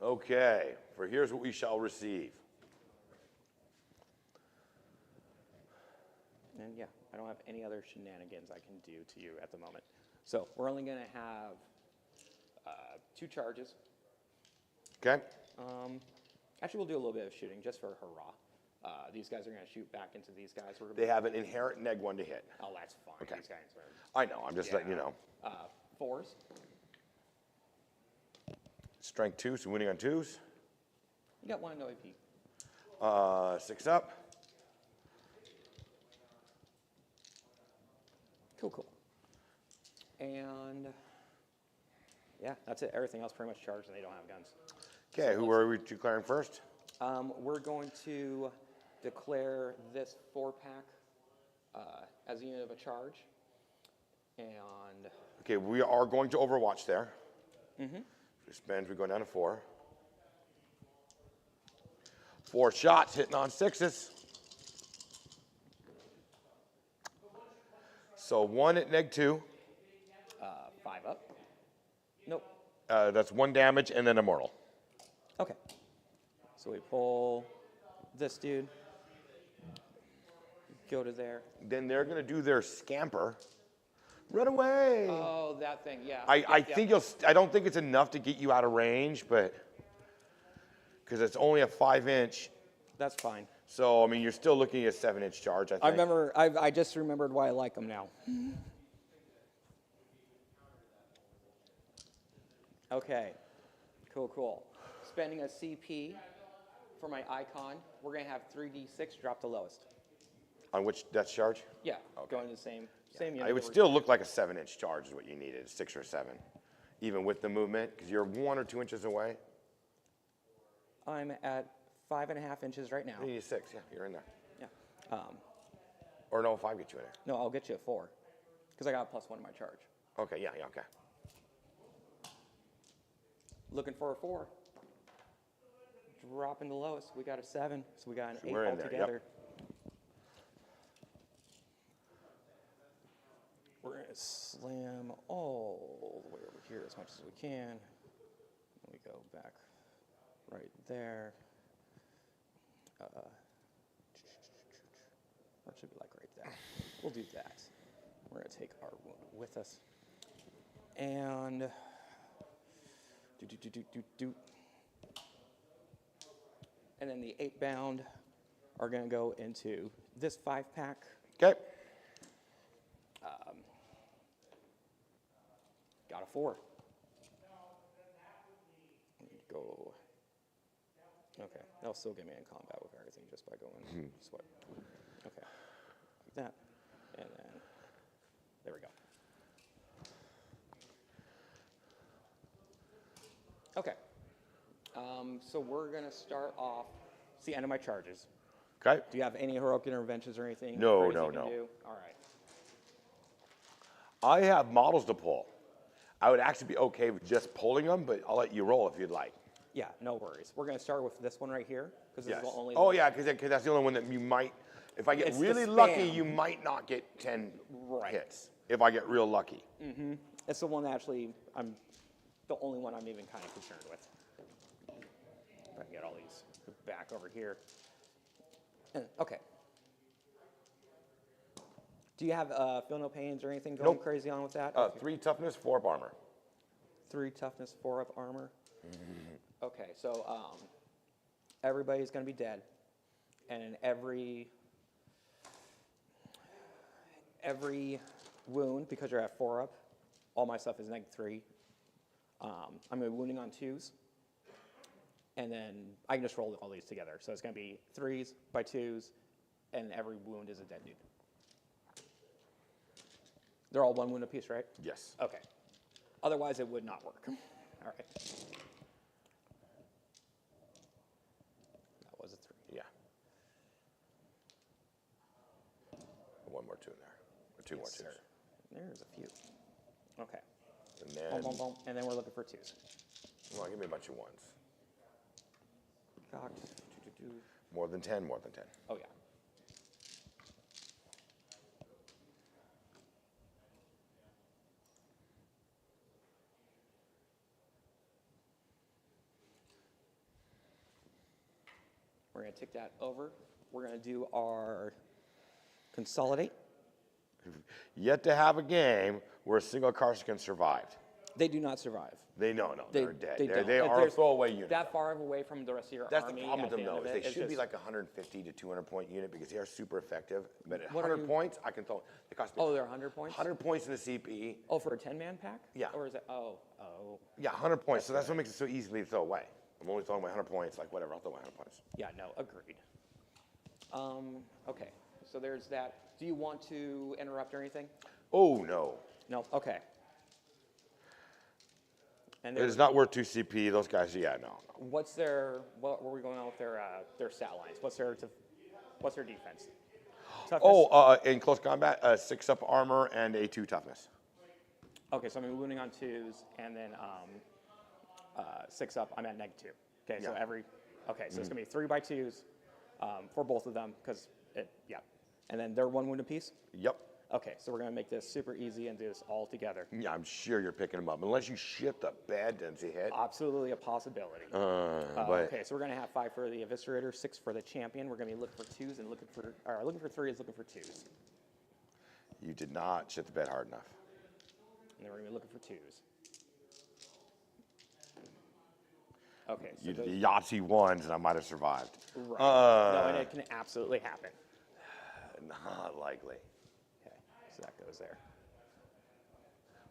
Okay, for here's what we shall receive. And yeah, I don't have any other shenanigans I can do to you at the moment. So we're only going to have 2 charges. Okay? Actually, we'll do a little bit of shooting just for hurrah. These guys are going to shoot back into these guys. We're gonna They have an inherent neg 1 to hit. Oh, that's fine. Okay. These guys are... I know, I'm just letting you know. 4s. Strength 2, so winning on 2s. You got 1 no AP. 6 up. Cool. And yeah, that's it. Everything else pretty much charged, and they don't have guns. Okay, who are we declaring first? We're going to declare this 4-pack as a unit of a charge. And Okay, we are going to Overwatch there. Mm-hmm. Spend, we're going down to 4. 4 shots hitting on 6s. So 1 at neg 2. 5 up. Nope. That's 1 damage and then immortal. Okay. So we pull this dude. Go to there. Then they're going to do their scamper. Run away. Oh, that thing, yeah. I think I don't think it's enough to get you out of range, but because it's only a 5-inch. That's fine. So I mean, you're still looking at a 7-inch charge. I think. I just remembered why I like them now. Okay. Cool. Spending a CP for my icon. We're gonna have 3d6 drop the lowest. On which death charge? Yeah. Okay. Going to the same unit. It would that we're- still look like a 7-inch charge is what you needed, 6 or 7. even with the movement? Because you're 1 or 2 inches away. I'm at 5.5 inches right now. You need 6, yeah, you're in there. Yeah. Or no, 5 get you in there. No, I'll get you at 4, because I got a +1 in my charge. Okay, yeah, okay. Looking for a 4. Dropping the lowest. We got a 7, so we got an 8 we're in there, altogether. We're gonna slam all the way over here as much as we can. And we go back right there. That should be like right there. We'll do that. We're gonna take our wound with us. And and then the 8 bound are gonna go into this 5-pack. Okay. Got a 4. Go. Okay, they'll still get me in combat with everything just by going sweat. Okay, like that, and then there we go. Okay, so we're gonna start off. It's the end of my charges. Okay. Do you have any heroic interventions or anything? No, crazy no, you can no. do? All right. I have models to pull. I would actually be okay with just pulling them, but I'll let you roll if you'd like. Yeah, no worries. We're gonna start with this one right here because this Yes. is the only. Oh, one. yeah, because that's the only one that you might, if I get It's the really lucky, spam. you might not get 10 Right. hits. If I get real lucky. It's the one that actually I'm the only one I'm even kind of concerned with. If I can get all these back over here. Okay. Do you have feel no pains or anything going Nope. crazy on with that? 3 toughness, 4 up armor. 3 toughness, 4 up armor. Okay, so everybody's gonna be dead, and every wound, because you're at 4 up, all my stuff is -3. I'm gonna be wounding on 2s, and then I can just roll all these together. So it's gonna be 3s by 2s, and every wound is a dead dude. They're all 1 wound apiece, right? Yes. Okay. Otherwise, it would not work. All right. That was a 3. Yeah. 1 more 2 in there. Or 2 more 2s. Sir. There's a few. Okay. And Boom, then, boom, boom. And then we're looking for 2s. well, give me a bunch of 1s. Cocked. More than 10, more than 10. Oh, yeah. We're going to take that over. We're going to do our consolidate. Yet to have a game where a single Karsukan survived. They do not survive. No, they're dead. They don't. They If are a there's throwaway unit. That far away from the rest of your That's army. the problem with at them, the though, end of is it, they it's should be just- like a 150 to 200 point unit because they are super effective. But at What are 100 you- points, I can throw. They cost me Oh, they're 100 points? 100 points in the CP. Oh, for a 10-man pack? Yeah. Or is it? Oh. Yeah, 100 points. So that's what makes it so easy to throw away. I'm only throwing away 100 points. Like whatever, I'll throw away 100 points. Yeah, no, agreed. Okay, so there's that. Do you want to interrupt or anything? Oh no, No. Okay. And it there's is not worth 2 CP. Those guys, yeah, no. what's what were we going on with their stat lines? What's their defense? Toughness? Oh, in close combat, 6 up armor and a 2 toughness. Okay, so I'm wounding on 2s, and then 6 up. I'm at -2. Okay, so Yeah. Okay, so it's gonna be 3 by 2s for both of them because yeah, and then they're 1 wound apiece. Yep. Okay, so we're gonna make this super easy and do this all together. Yeah, I'm sure you're picking them up unless you shit the bed Dempsey head. Absolutely a possibility. But Okay, so we're gonna have 5 for the eviscerator, 6 for the champion. We're gonna be looking for 2s and looking for 3s, looking for 2s, you did not shit the bed hard enough. and then we're gonna be looking for 2s. Okay, so You did those, the Yahtzee ones, and I might have survived. right. No, and it can absolutely happen. Not likely. Okay, so that goes there.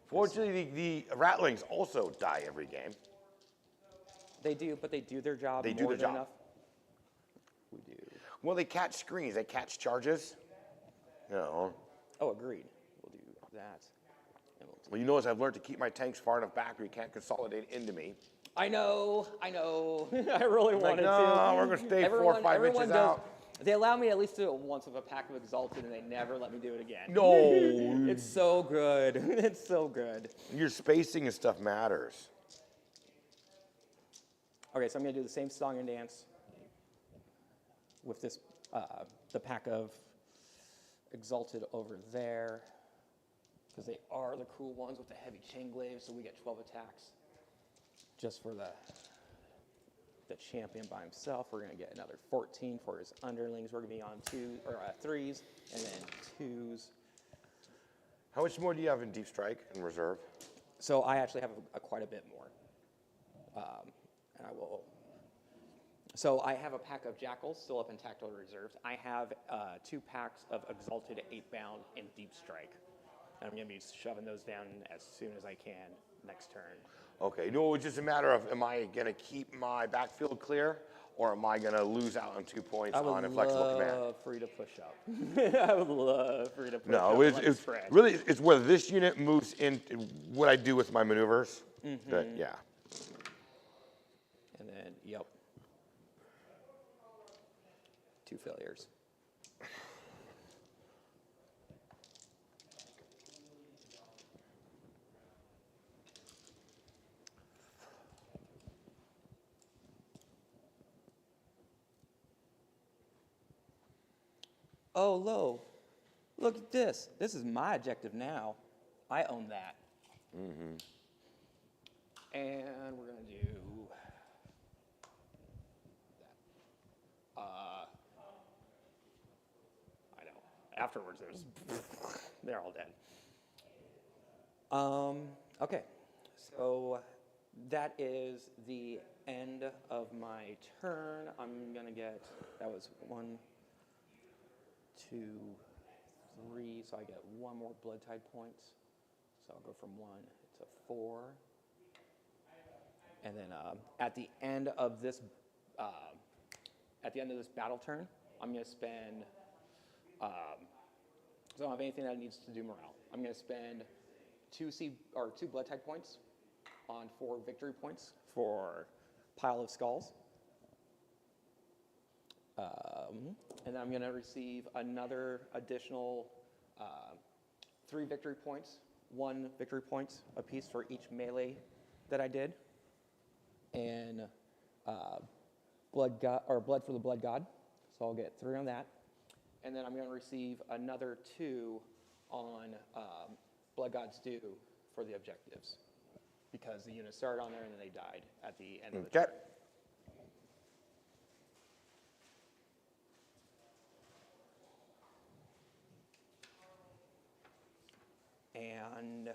Fortunately, the Rattlings also die every game. They do, but they do their job They do more their than job. enough. We do. Well, they catch screens. They catch charges. You know. Oh, agreed. We'll do that, and we'll Well, you notice I've learned to keep my tanks far enough back where you can't consolidate into me. I know. I really Like, wanted no, to. we're gonna stay 4 or 5 everyone inches does, out. They allow me at least to do it once with a pack of Exalted, and they never let me do it again. No. It's so good. It's so good. Your spacing and stuff matters. Okay, so I'm going to do the same song and dance with this, the pack of Exalted over there, because they are the cool ones with the heavy chain glaives, so we get 12 attacks. Just for the champion by himself, we're going to get another 14 for his underlings. We're going to be on 3s and then 2s. How much more do you have in Deep Strike and Reserve? So I actually have quite a bit more. And I will. So I have a pack of Jackals still up in Tactile Reserves. I have 2 packs of Exalted 8-bound in Deep Strike. And I'm going to be shoving those down as soon as I can next turn. Okay, no, it's just a matter of, am I going to keep my backfield clear, or am I going to lose out on 2 points on Inflexible Command? I would love for you to push up. I would love for you to push up. No, and let it it's spread. really, it's whether this unit moves in, what I do with my maneuvers. But, yeah. And then, yep. 2 failures. Oh, Lo, look at this. This is my objective now. I own that. And we're going to do that. I know. Afterwards, they're all dead. Okay. So that is the end of my turn. I'm going to get, that was 1, 2, 3, so I get 1 more blood tide points. So I'll go from 1 to 4. And then at the end of this battle turn, I'm going to spend. So I don't have anything that needs to do morale. I'm going to spend 2 blood tide points on 4 victory points for Pile of Skulls. And then I'm going to receive another additional 3 victory points, 1 victory points apiece for each melee that I did, and blood for the Blood God. So I'll get 3 on that, and then I'm going to receive another 2 on Blood God's Due for the objectives, because the unit started on there and then they died at the end of the turn. And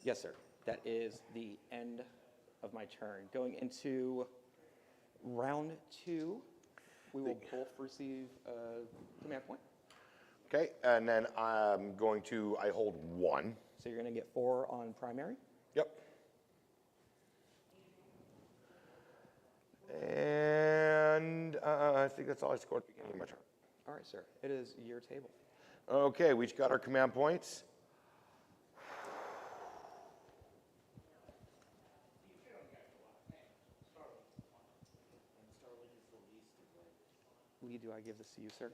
yes, sir, that is the end of my turn. Going into round 2, we will both receive a command point. Okay, and then I'm going to, I hold 1. So you're going to get 4 on primary. Yep. And I think that's all I scored at the beginning of my turn. All right, sir. It is your table. Okay, we each got our command points. Lee, do I give this to you, sir?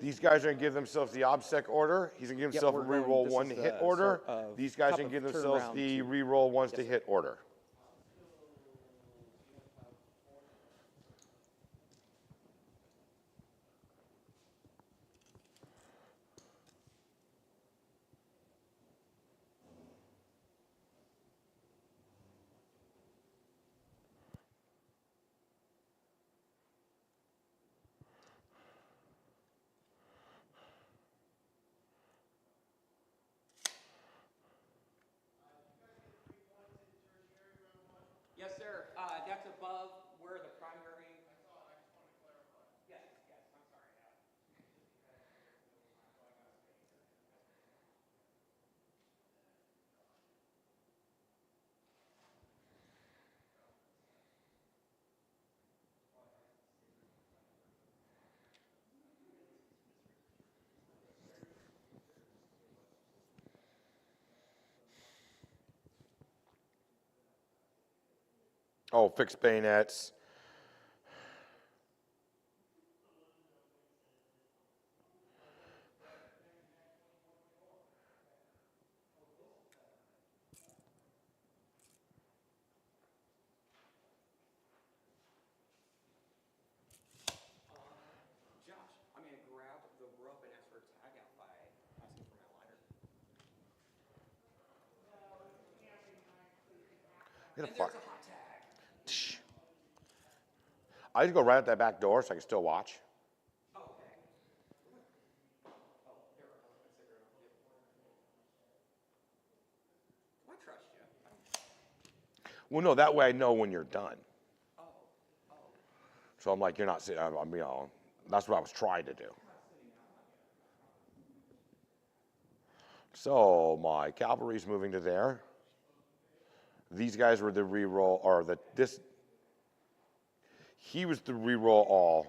These guys are going to give themselves the obsec order. He's going to give himself a reroll 1 to hit order. These guys are going to give themselves the reroll 1s to hit order. Yes, sir. That's above where the primary. Yes, I'm sorry. Oh, fixed bayonets. Josh, I'm gonna grab the rope and ask for a tag out by asking for my lighter. Get a And fuck. there's a hot tag. Shh. I just go right out that back door so I can still watch. Oh, okay. Oh, here, I'll put my cigarette on. Yep. I trust you. Well, no, that way I know when you're done. Oh, oh. So I'm like, you're not sitting. I'm, you know, that's what I was trying to do. So my cavalry's moving to there. These guys were the reroll, or the this. He was the reroll all.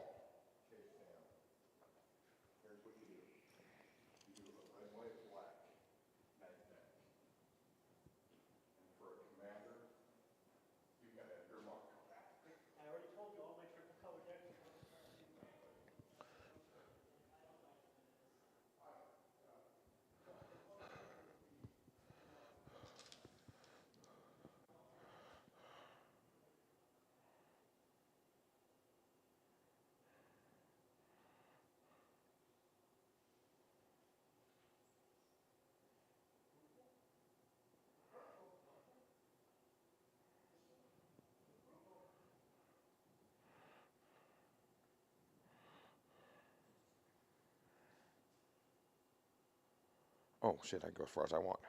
Oh shit! I can go as far as I want.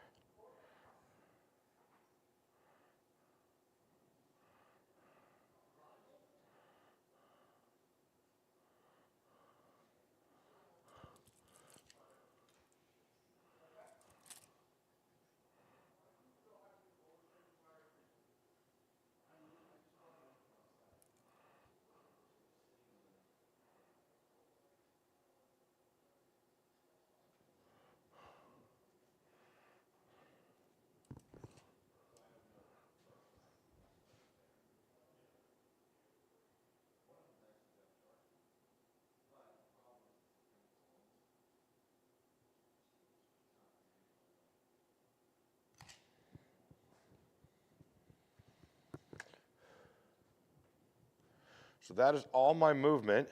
So that is all my movement.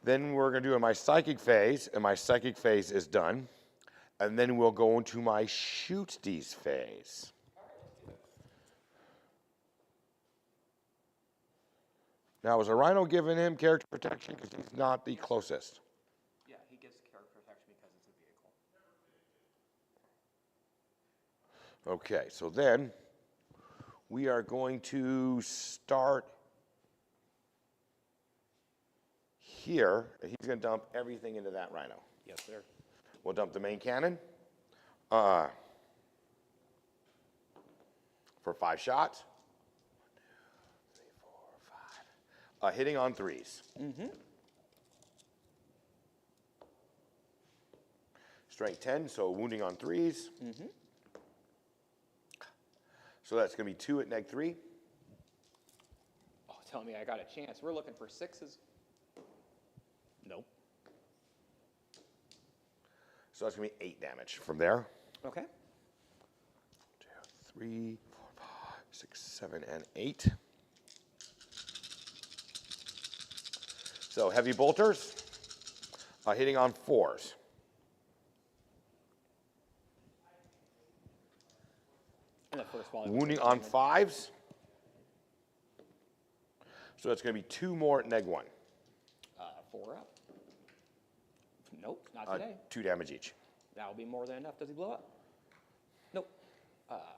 Then we're going to do my psychic phase, and my psychic phase is done. And then we'll go into my shoot these phase. Now, is a rhino giving him character protection because he's not the closest? Yeah, he gets character protection because it's a vehicle. Okay, so then we are going to start here, and he's going to dump everything into that rhino. Yes, sir. We'll dump the main cannon for 5 shots. 1, 2, 3, 4, 5. Hitting on 3s. Strength 10, so wounding on 3s. So that's going to be 2 at neg 3. Oh, tell me I got a chance. We're looking for 6s. Nope. So that's going to be 8 damage from there. Okay. 2, 3, 4, 5, 6, 7, and 8. So heavy bolters, hitting on 4s. And the first volley. Wounding on 5s. So it's going to be 2 more at neg 1. 4 up. Nope, not today. 2 damage each. That'll be more than enough. Does he blow up? Nope.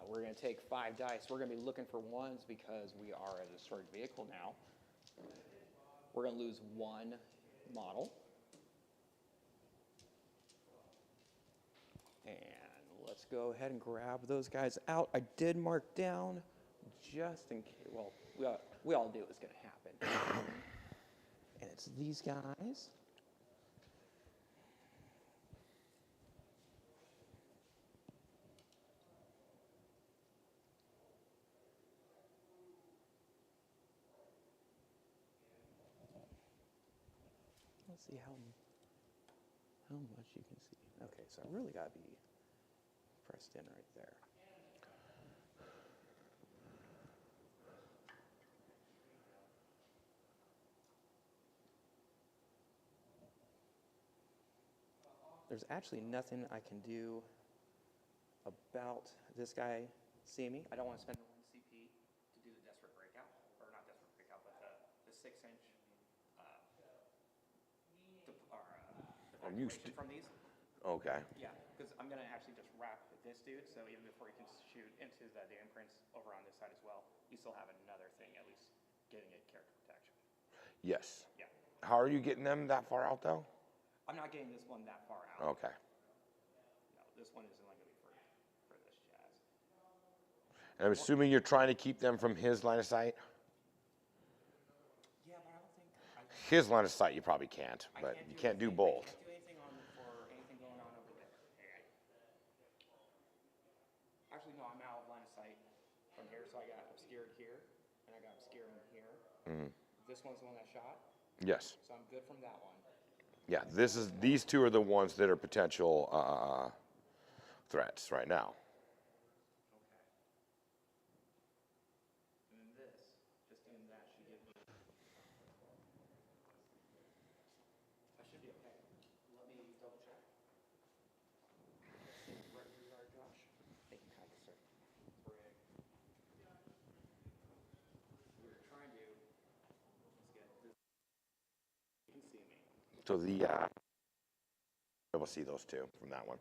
We're going to take 5 dice. We're going to be looking for 1s because we are a destroyed vehicle now. We're going to lose 1 model. And let's go ahead and grab those guys out. I did mark down just in case. Well, we all knew it was going to happen. And it's these guys. Let's see how much you can see. Okay, so I really gotta be pressed in right there. There's actually nothing I can do about this guy seeing me. I don't want to spend the 1 CP to do the desperate breakout, or not desperate breakout, but the 6-inch evacuation from these. Okay. Yeah, because I'm gonna actually just wrap this dude, so even before you can shoot into the imprints over on this side as well, you still have another thing at least getting a character protection. Yes. Yeah. How are you getting them that far out though? I'm not getting this one that far out. Okay. No, this one isn't like gonna be for this jazz. And I'm assuming you're trying to keep them from his line of sight? Yeah, but I don't think His line of sight you probably can't, but you can't do both. I can't do anything for anything going on over there. Okay. Actually, no, I'm out of line of sight from here, so I got obscured here, and I got obscured in here. This one's the one that shot, Yes. so I'm good from that one. Yeah, these two are the ones that are potential threats right now. Okay. And then this, just doing that should give me. That should be okay. Let me double check. Right where you are, Josh. Thank you kindly, sir. Brig. We were trying to. Let's get this. You can see me. So we'll see those two from that one.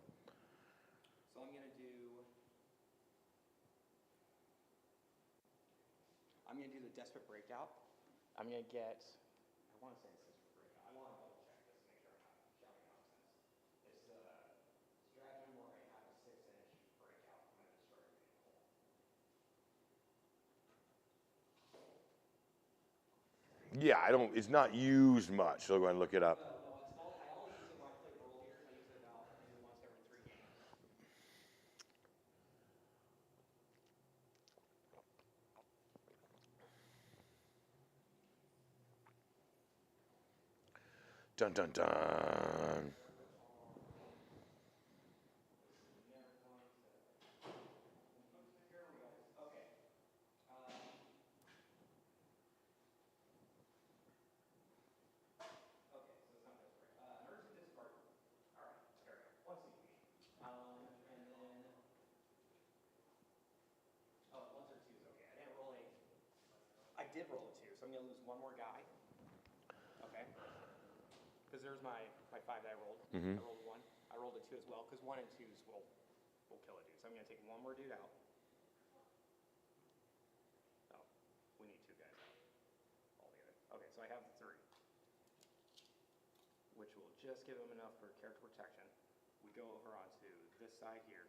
So I'm gonna do the desperate breakout. I'm gonna get, I want to say it's desperate breakout. I want to double check this to make sure I'm not shouting nonsense. It's the stratagem where I have a 6-inch breakout. I'm gonna destroy your vehicle. Yeah, it's not used much, so go ahead and look it up. No, I only use it when I play World here, so I use it about maybe once every 3 games. Dun dun dun. And then, oh, 1s or 2s, okay. I didn't roll a, I did roll a 2, so I'm gonna lose one more guy. Okay. Because there's my 5 that I rolled. I rolled 1. I rolled a 2 as well, because 1 and 2s will kill a dude. So I'm gonna take one more dude out. Oh, we need 2 guys out altogether. Okay, so I have the 3, which will just give him enough for character protection. We go over onto this side here.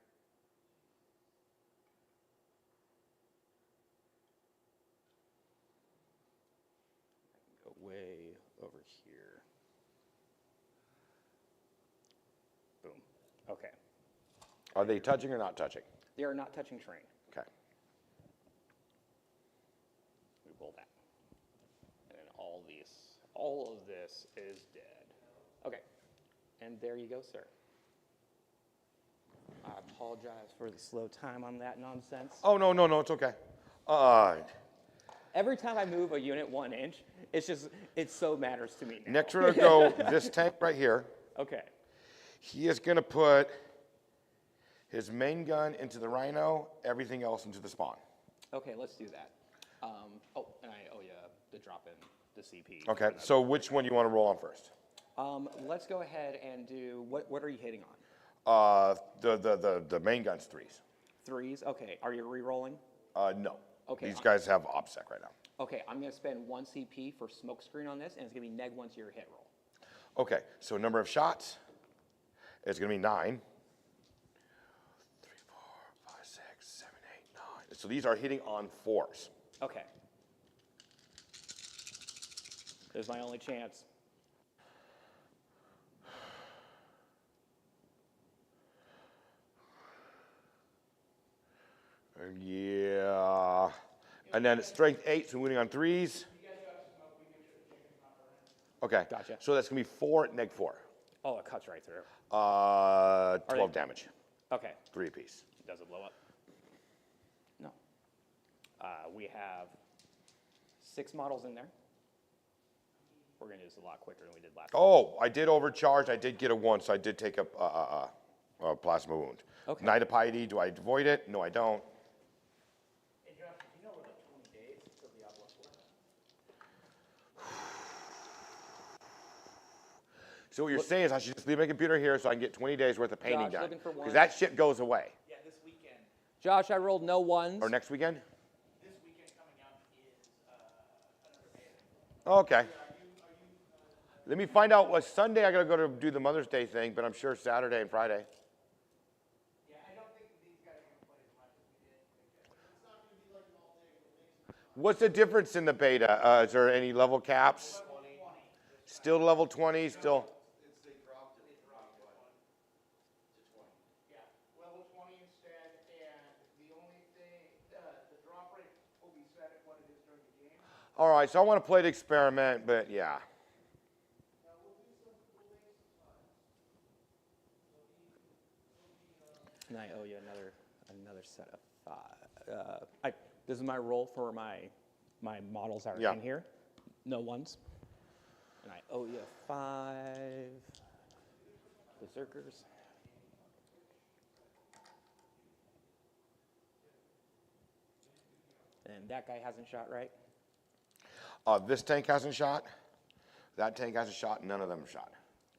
I can go way over here. Boom. Okay. Are they touching or not touching? They are not touching terrain. Okay. We roll that. And then all of this is dead. Okay. And there you go, sir. I apologize for the slow time on that nonsense. Oh, no, it's okay. Every time I move a unit 1 inch, it so matters to me now. Next we're going to go this tank right here. Okay. He is going to put his main gun into the Rhino, everything else into the spawn. Okay, let's do that. Oh, and I owe you the drop in the CP. Okay, so which one do you want to roll on first? Let's go ahead and do, what are you hitting on? The main gun's 3s. 3s? Okay, are you re-rolling? No. Okay. These guys have OPSEC right now. Okay, I'm going to spend 1 CP for smoke screen on this, and it's going to be -1 to your hit roll. Okay, so number of shots is going to be 9. 3, 4, 5, 6, 7, 8, 9. So these are hitting on 4s. Okay. There's my only chance. Yeah. And then it's strength 8, so wounding on 3s. Okay. Gotcha. So that's going to be 4 at -4. Oh, it cuts right through. 12 damage. Okay. 3 apiece. Does it blow up? No. We have 6 models in there. We're going to do this a lot quicker than we did last time. Oh, I did overcharge. I did get a 1, so I did take a plasma wound. Okay. Knight of Piety, do I avoid it? No, I don't. Hey, Josh, do you know we're like 20 days till Diablo 4? So what you're saying is I should just leave my computer here so I can get 20 days worth of painting Josh, done. looking for one. Because that shit goes away. Yeah, this weekend. Josh, I rolled no ones. Or next weekend? This weekend coming up is another day. Okay. Let me find out what Sunday I gotta go to do the Mother's Day thing, but I'm sure Saturday and Friday. Yeah, I don't think these guys are gonna play as much as we did. It's not gonna be like an all-day mix. What's the difference in the beta? Is there any level caps? 20. Still level 20, still? They dropped it to 20. Yeah, level 20 instead, and the only thing, the drop rate will be set at what it is during the game. All right, so I wanna play the experiment, but yeah. And I owe you another set of 5. This is my roll for my models that are Yeah. in here. No ones. And I owe you 5 berserkers. And that guy hasn't shot, right? This tank hasn't shot. That tank hasn't shot. None of them have shot.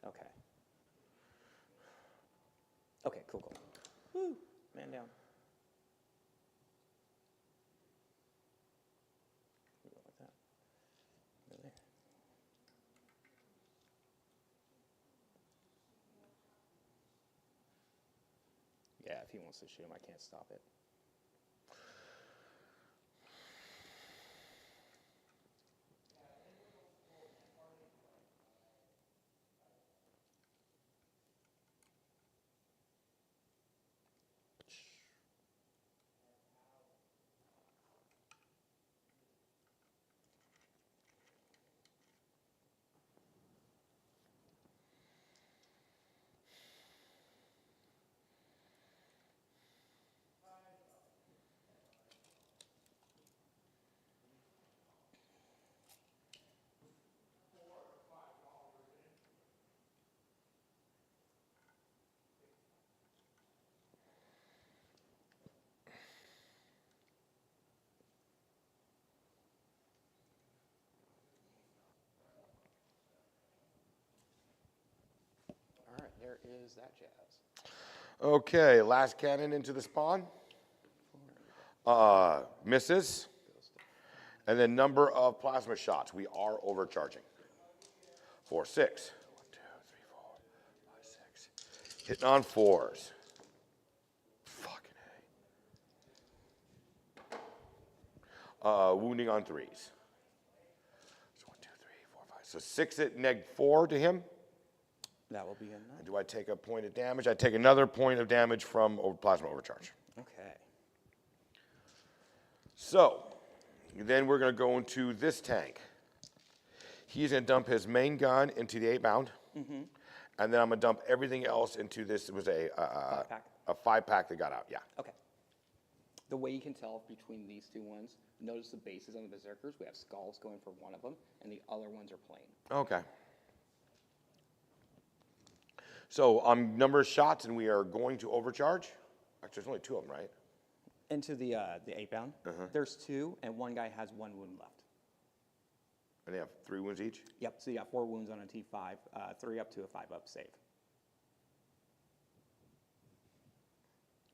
Okay. Okay, cool. Woo, man down. We go like that. Really? Yeah, if he wants to shoot him, I can't stop it. All right, there is that jazz. Okay, last cannon into the spawn. Misses. And then number of plasma shots. We are overcharging. 4, 6. 1, 2, 3, 4, 5, 6. Hitting on 4s. Fucking A. Wounding on 3s. So 1, 2, 3, 4, 5. So 6 at -4 to him. That will be a 9. And do I take a point of damage? I take another point of damage from plasma overcharge. Okay. So, then we're going to go into this tank. He's going to dump his main gun into the 8-pound. And then I'm going to dump everything else into this. It was a 5-pack? a 5-pack that got out, yeah. Okay. The way you can tell between these two ones, notice the bases on the berserkers. We have skulls going for one of them, and the other ones are plain. Okay. So, number of shots, and we are going to overcharge. Actually, there's only 2 of them, right? Into the 8-pound, there's 2, and one guy has 1 wound left. And they have 3 wounds each? Yep, so you got 4 wounds on a T5, 3 up to a 5-up save.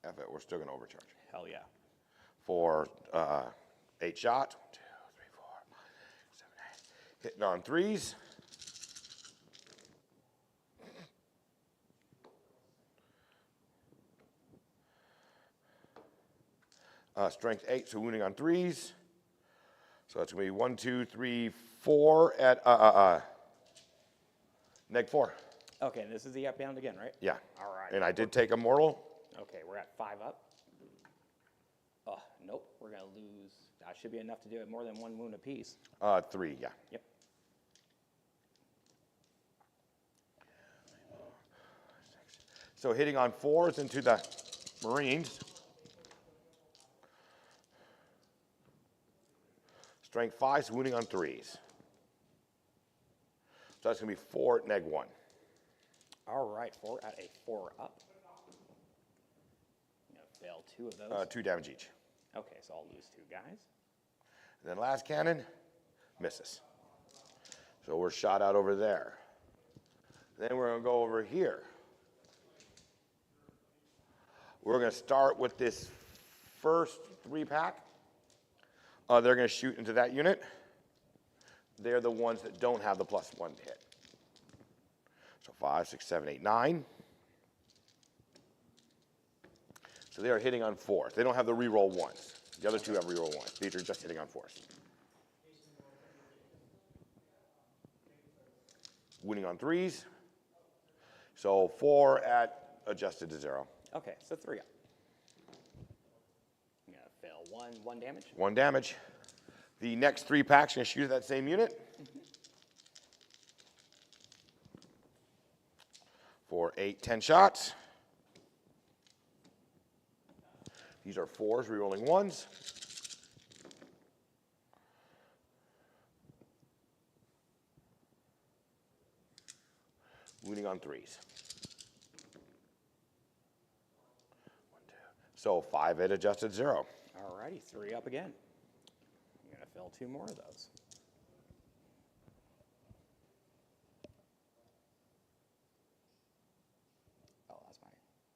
F it, we're still going to overcharge. Hell yeah. For 8 shots. 1, 2, 3, 4, 5, 6, 7, 8. Hitting on 3s. Strength 8, so wounding on 3s. So that's going to be 1, 2, 3, 4 at -4. Okay, and this is the up-bound again, right? Yeah. All right. And I did take a mortal. Okay, we're at 5 up. Oh, nope, we're going to lose. That should be enough to do it more than 1 wound apiece. 3, yeah. Yep. So hitting on 4s into the Marines. Strength 5s, wounding on 3s. So that's going to be 4 at -1. All right, 4 at a 4 up. I'm gonna fail 2 of those. 2 damage each. Okay, so I'll lose 2 guys. And then last cannon, misses. So we're shot out over there. Then we're going to go over here. We're going to start with this first 3-pack. They're going to shoot into that unit. They're the ones that don't have the +1 hit. So 5, 6, 7, 8, 9. So they are hitting on 4s. They don't have the reroll 1s. The other 2 have reroll 1s. These are just hitting on 4s. Wounding on 3s. So 4 at adjusted to 0. Okay, so 3 up. I'm gonna fail 1 damage. 1 damage. The next 3 packs are going to shoot at that same unit. For 8, 10 shots. These are 4s, rerolling 1s. Wounding on 3s. 1, 2. So 5 at adjusted 0. All righty, 3 up again. I'm gonna fail 2 more of those. Oh,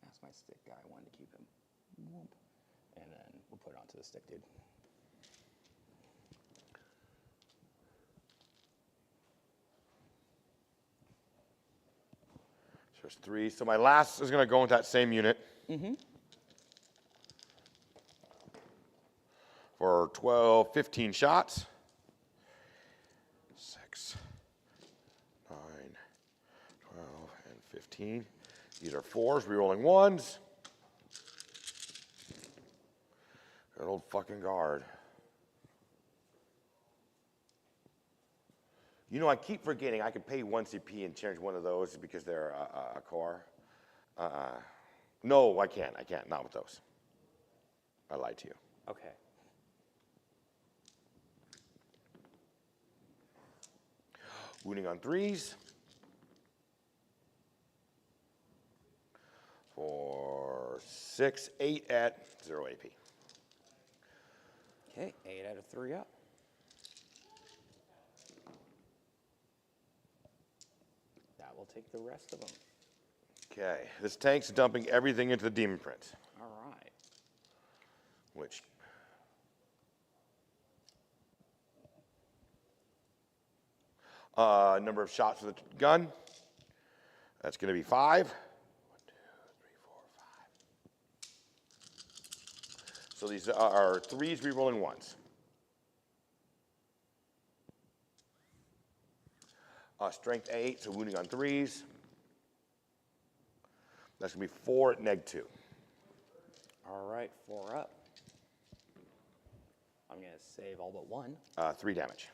that's my stick guy. I wanted to keep him. Whoop. And then we'll put it onto the stick, dude. So there's 3. So my last is going to go into that same unit. For 12, 15 shots. 6, 9, 12, and 15. These are 4s, rerolling 1s. Good old fucking guard. You know, I keep forgetting I could pay 1 CP and change one of those because they're a core. No, I can't. I can't. Not with those. I lied to you. Okay. Wounding on 3s. For 6, 8 at 0 AP. Okay, 8 out of 3 up. That will take the rest of them. Okay, this tank's dumping everything into the demon print, All right. which number of shots with the gun. That's going to be 5. 1, 2, 3, 4, 5. So these are 3s rerolling 1s. Strength 8, so wounding on 3s. That's going to be 4 at -2. All right, 4 up. I'm going to save all but 1. 3 damage.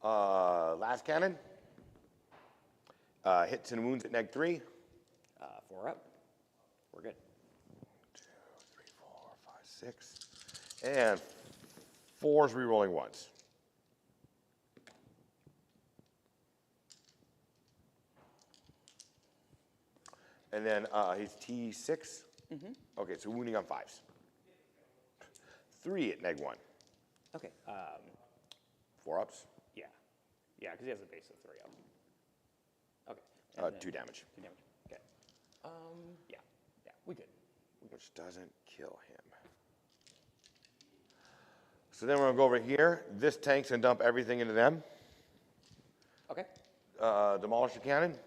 Last cannon. Hits and wounds at -3. 4 up. We're good. 2, 3, 4, 5, 6. And 4s rerolling 1s. And then he's T6. Okay, so wounding on 5s. 3 at -1. Okay. 4 ups. Yeah. Yeah, because he has a base of 3 up. Okay. and then 2 damage. 2 damage. Okay. Yeah. Yeah, we good. Which doesn't kill him. So then we're going to go over here. This tank's going to dump everything into them. Okay. Demolish the cannon.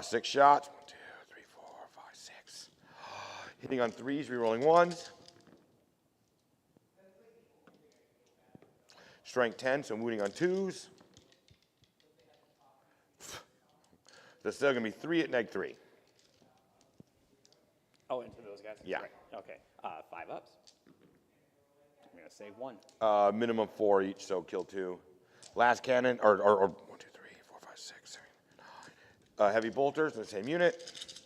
6 shots. 1, 2, 3, 4, 5, 6. Hitting on 3s, rerolling 1s. Strength 10, so wounding on 2s. There's still going to be 3 at -3. Oh, into those guys? Yeah. Right. Okay. 5 ups. I'm going to save 1. Minimum 4 each, so kill 2. Last cannon, or 1, 2, 3, 4, 5, 6, 7. heavy bolters in the same unit.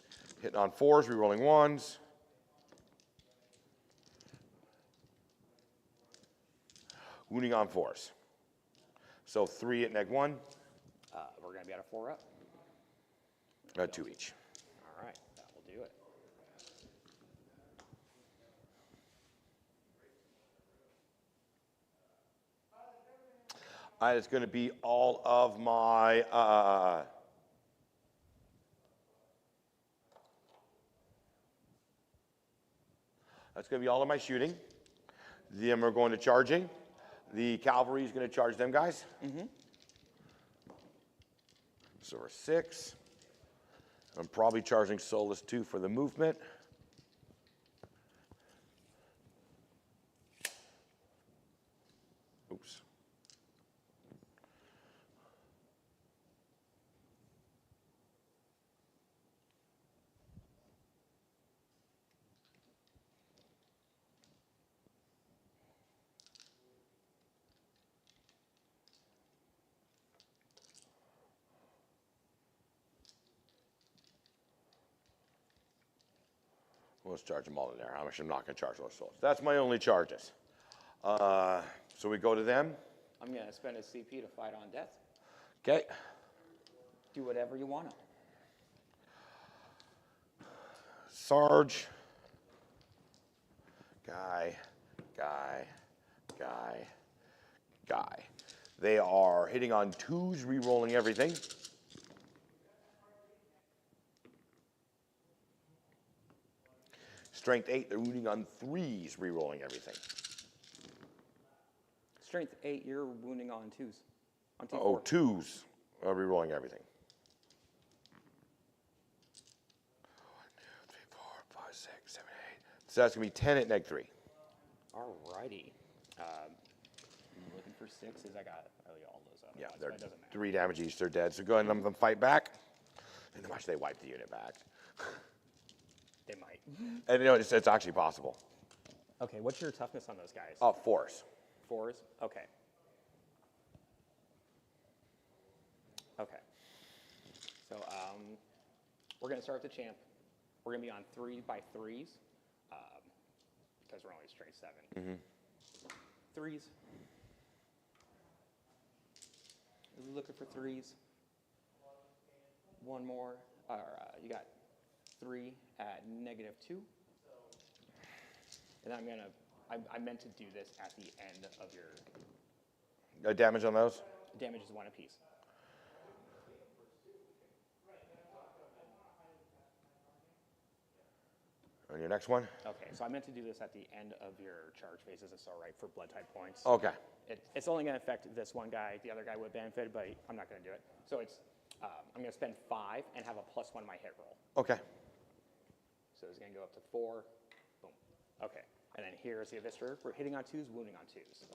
Hitting on 4s, rerolling 1s. Wounding on 4s. So 3 at neg 1, We're going to be at a 4 up. 2 each. All right, that will do it. It's going to be all of my that's going to be all of my shooting. Them are going to charging. The cavalry is going to charge them guys. So we're 6. I'm probably charging Solus 2 for the movement. Oops. Let's charge them all in there. How much I'm not going to charge those souls. That's my only charges. So we go to them. I'm going to spend a CP to fight on death. Okay. Do whatever you want to. Sarge. Guy. Guy. Guy. Guy. They are hitting on 2s, re-rolling everything. Strength 8, they're wounding on 3s, re-rolling everything. Strength 8, you're wounding on 2s. On T4. Oh, 2s, re-rolling everything. 1, 2, 3, 4, 5, 6, 7, 8. So that's going to be 10 at neg 3. Alrighty. Looking for 6s. I got really all those up. Yeah, But they're it doesn't matter. 3 damage each, they're dead. So go ahead and let them fight back. And watch they wipe the unit back. They might. And you know, it's actually possible. Okay, what's your toughness on those guys? 4s. 4s? Okay. Okay. So we're going to start with the champ. We're going to be on 3x3s because we're only straight 7. 3s. Looking for 3s. One more. You got 3 at -2. And I'm going to, I meant to do this at the end of your Damage on those? damage is 1 apiece. On your next one? Okay, so I meant to do this at the end of your charge phases. It's all right for blood type points. Okay. It's only going to affect this one guy. The other guy would benefit, but I'm not going to do it. So it's I'm going to spend 5 and have a +1 my hit roll. Okay. So it's going to go up to 4. Boom. Okay. And then here's the Eviscer. We're hitting on 2s, wounding on 2s.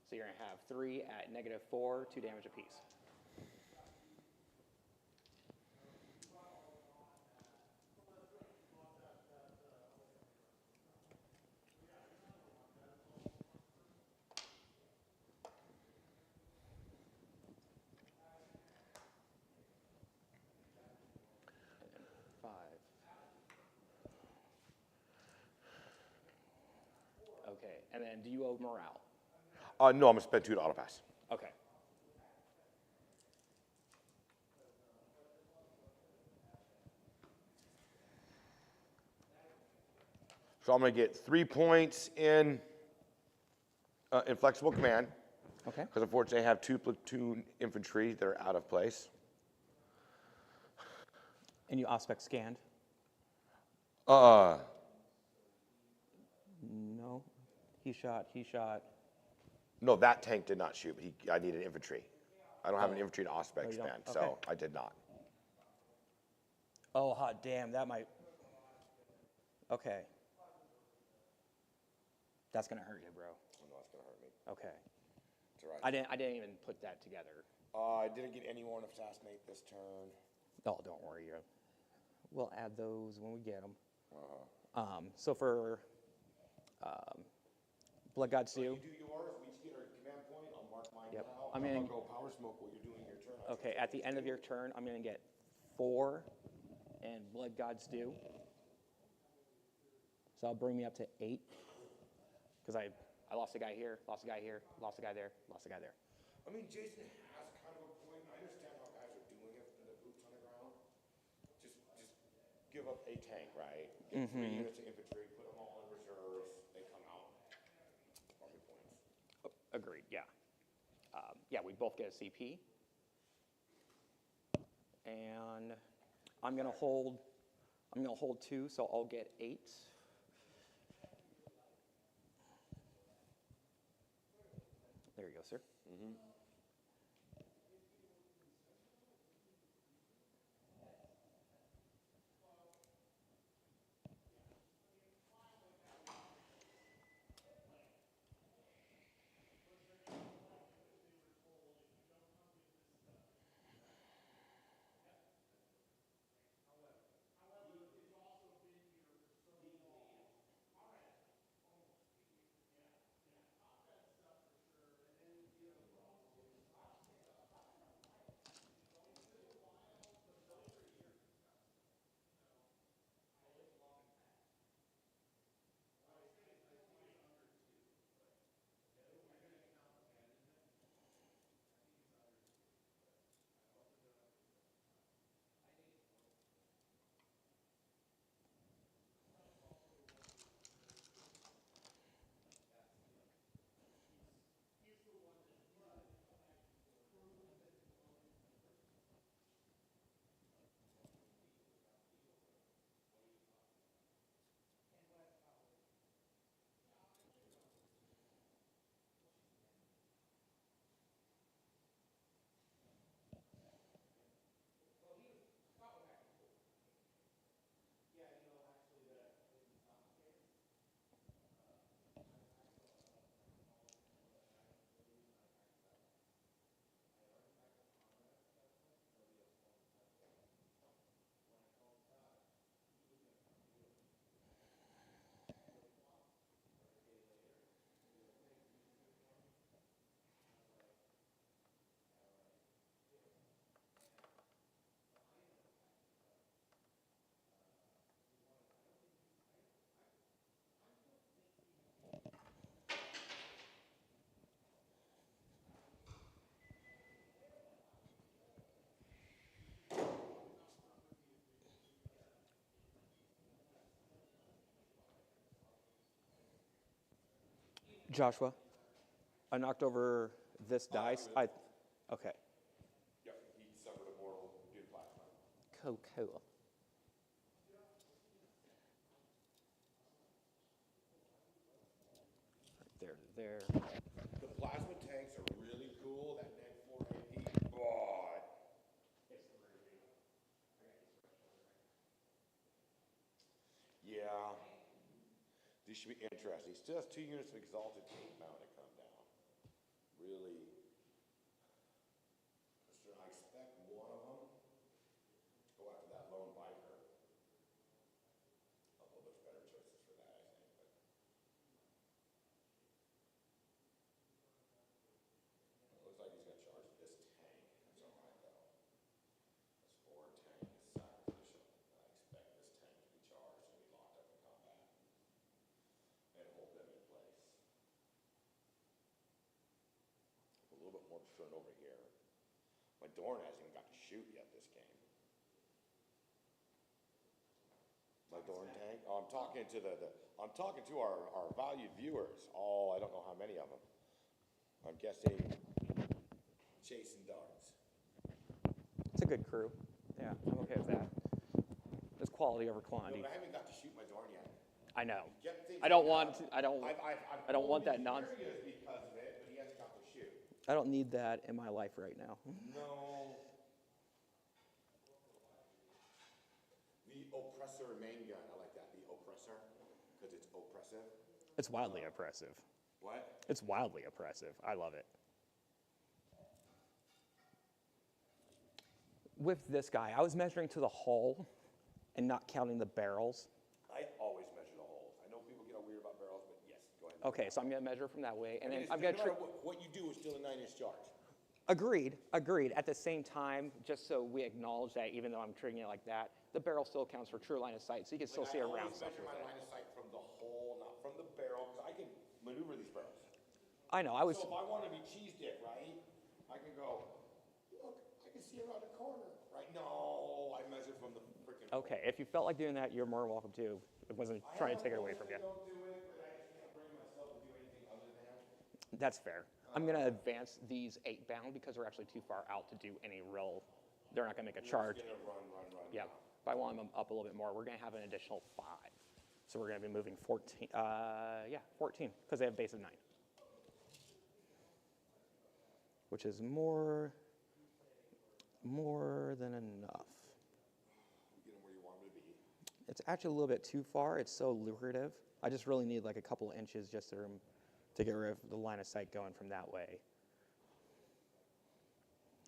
So you're going to have 3 at -4, 2 damage apiece. And then 5. Okay. And then do you owe morale? No, I'm going to spend 2 to auto pass. Okay. So I'm going to get 3 points in flexible command. Okay. Because unfortunately I have 2 platoon infantry that are out of place. And you aspect scanned? Uh, No. He shot. no, that tank did not shoot, but I needed infantry. I don't have an infantry to Oh, aspect you don't? span, Okay. so I did not. Oh, hot damn, that might. Okay. That's gonna hurt you, bro. I know that's going to hurt me. Okay. It's all right. I didn't even put that together. I didn't get any more assassinate this turn. Oh, don't worry. We'll add those when we get them. So for Blood God Stew. You do yours, we each get our command point. I'll mark mine Yep. I'm gonna go power smoke while you're doing your turn. Okay, at the end of your turn, I'm going to get 4 and Blood God's Due. So that'll bring me up to 8. Because I lost a guy here, lost a guy here, lost a guy there, lost a guy there. I mean, Jason has kind of a point. I understand how guys are doing it in the boots on the ground. Just give up a tank, right? Get 3 units of infantry, put them all in reserves. They come out. Army points. Agreed, yeah. Yeah, we both get a CP. And I'm gonna hold 2, so I'll get 8. There you go, sir. Joshua, I knocked over this dice. Okay. Yep, he suffered a mortal due to plasma. Cool. Right there. The plasma tanks are really cool. That neg 4 AP, boy. Yeah. These should be interesting. He still has 2 units of exalted tape bound to come down. Really. I expect one of them to go after that lone biker. Although there's better choices for that, I think. But it looks like he's going to charge this tank. That's all right, though. This 4 tank is sacrificial. I expect this tank to be charged and be locked up in combat and hold them in place. A little bit more turn over here. My Dorn hasn't even got to shoot yet this game. My Dorn tank? Oh, I'm talking to I'm talking to our valued viewers. I don't know how many of them. I'm guessing chasing darts. It's a good crew. Yeah, I'm okay with that. There's quality over No, quantity. but I haven't got to shoot my Dorn yet. I know. Get things I don't like want. that. I don't. I've I don't want pulled that these nonsense. areas because of it, but he hasn't got to shoot. I don't need that in my life right now. No. The oppressor main gun. I like that. The oppressor, because it's oppressive. It's wildly oppressive. What? It's wildly oppressive. I love it. With this guy, I was measuring to the hull and not counting the barrels. I always measure the holes. I know people get all weird about barrels, but yes, go ahead. Okay, so I'm gonna measure from that way, and then I'm No gonna. matter what you do is still a 9-inch charge. Agreed, agreed. At the same time, just so we acknowledge that even though I'm triggering it like that, the barrel still counts for true line of sight, so you can still see around stuff measure with my it. line of sight from the hole, not from the barrel, because I can maneuver these barrels. I know, I was, So if I want to be cheese dick, right, I can go, look, I can see around the corner, right? No, I measured from the freaking. okay, if you felt like doing that, you're more than welcome to. It wasn't trying to take it away from you. Don't do it, but I just can't bring myself to do anything other than. That's fair. I'm gonna advance these 8-bound because they're actually too far out to do any real, they're not gonna make a charge. Gonna run. Yeah, if I want them up a little bit more, we're gonna have an additional 5. So we're gonna be moving 14, 14, because they have base of 9. Which is more than enough. Get them where you want them to be. It's actually a little bit too far. It's so lucrative. I just really need like a couple of inches just to get rid of the line of sight going from that way.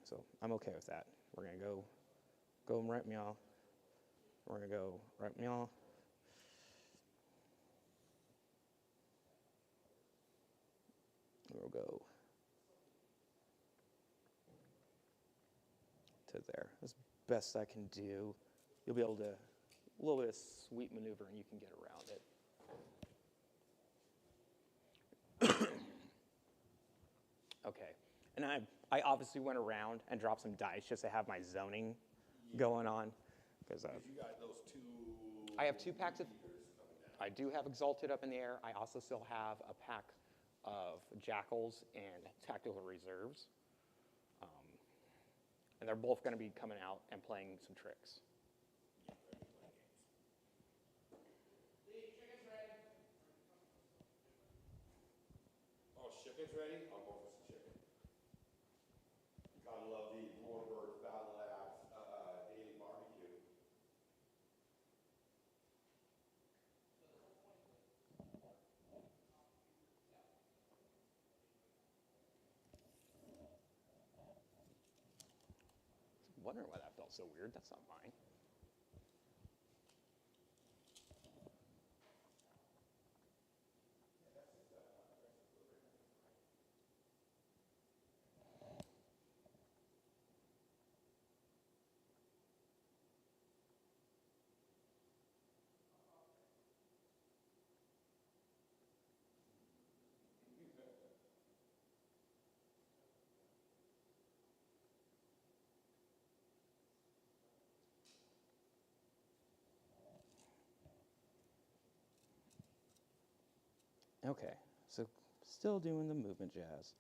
So I'm okay with that. We're gonna go right meow. We're gonna go right meow. We'll go to there. As best I can do. You'll be able to, a little bit of sweep maneuver and you can get around it. Okay, and I obviously went around and dropped some dice just to have my zoning going on. Because You got those two. I have 2 packs of, I do have Exalted up in the air. I also still have a pack of Jackals and Tactical Reserves. And they're both going to be coming out and playing some tricks. Oh, chicken's ready? I'll go for some chicken. Gotta love the Warhammer Battle Labs daily barbecue. I'm wondering why that felt so weird. That's not mine. Okay, so still doing the movement jazz.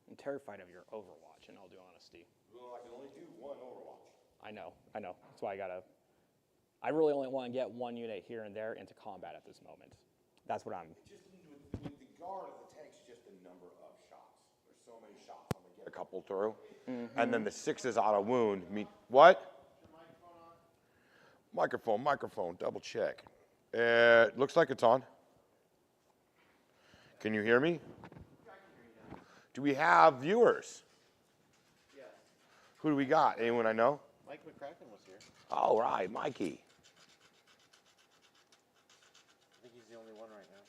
I'm terrified of your Overwatch, in all due honesty. Well, I can only do one Overwatch. I know. That's why I really only want to get one unit here and there into combat at this moment. That's what I'm. Just with the guard of the tanks, just the number of shots. There's so many shots. I'm gonna get a couple through, and then the 6s auto wound. What? Microphone. Double check. Looks like it's on. Can you hear me? Do we have viewers? Yes. Who do we got? Anyone I know? Mike McCracken was here. All right, Mikey. I think he's the only one right now.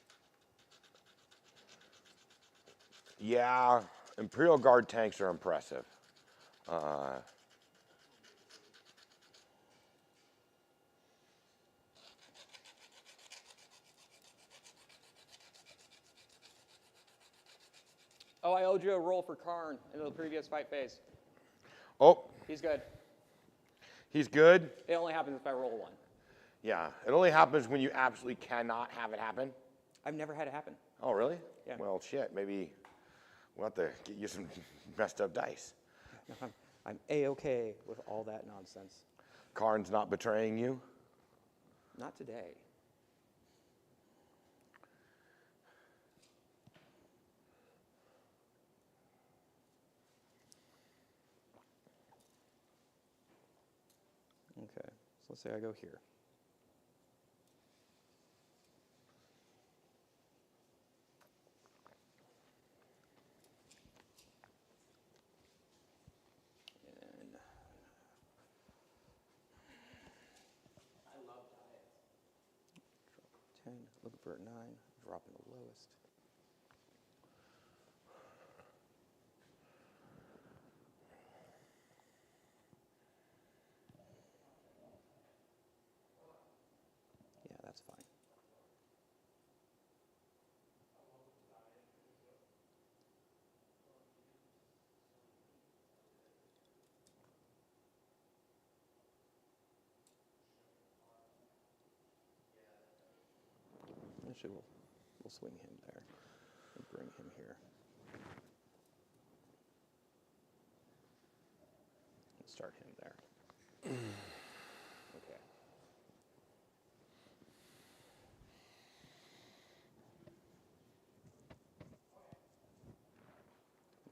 Yeah, Imperial Guard tanks are impressive. Oh, I owed you a roll for Karn in the previous fight phase. Oh, He's good. he's good. It only happens if I roll one. Yeah, it only happens when you absolutely cannot have it happen. I've never had it happen. Oh, really? Yeah. Well, shit, maybe we'll have to get you some messed up dice. I'm A-okay with all that nonsense. Karn's not betraying you? Not today. Okay, so let's say I go here. And I love diets. drop 10, looking for a 9, dropping the lowest. Yeah, that's fine. Actually, we'll swing him there and bring him here. And start him there. Okay.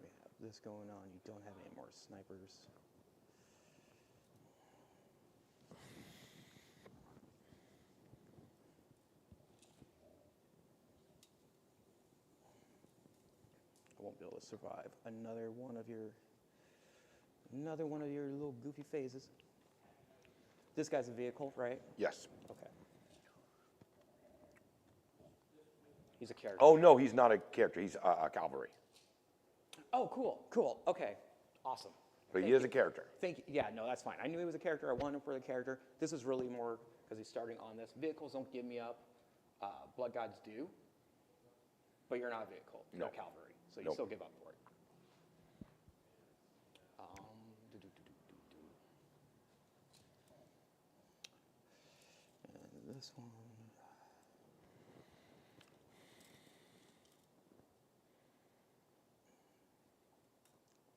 We have this going on. You don't have any more snipers. I won't be able to survive another one of your little goofy phases. This guy's a vehicle, right? Yes. Okay. He's a character. Oh, no, he's not a character. He's a cavalry. Oh, cool. Okay, awesome. But he Thank is a you. character. Thank you. Yeah, no, that's fine. I knew he was a character. I wanted him for the character. This is really more because he's starting on this. Vehicles don't give me up. Blood gods do. But you're not a vehicle. You're No. a cavalry, so you Nope. still give up for it. And this one.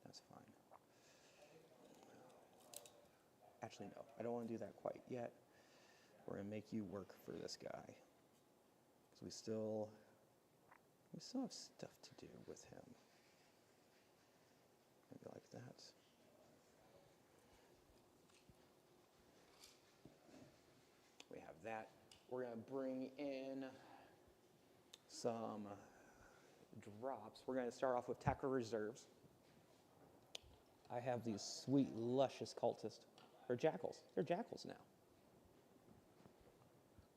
That's fine. Actually, no. I don't want to do that quite yet. We're going to make you work for this guy. Because we still have stuff to do with him. Maybe like that. We have that. We're going to bring in some drops. We're going to start off with Tacker Reserves. I have these sweet, luscious cultists. They're jackals. They're jackals now.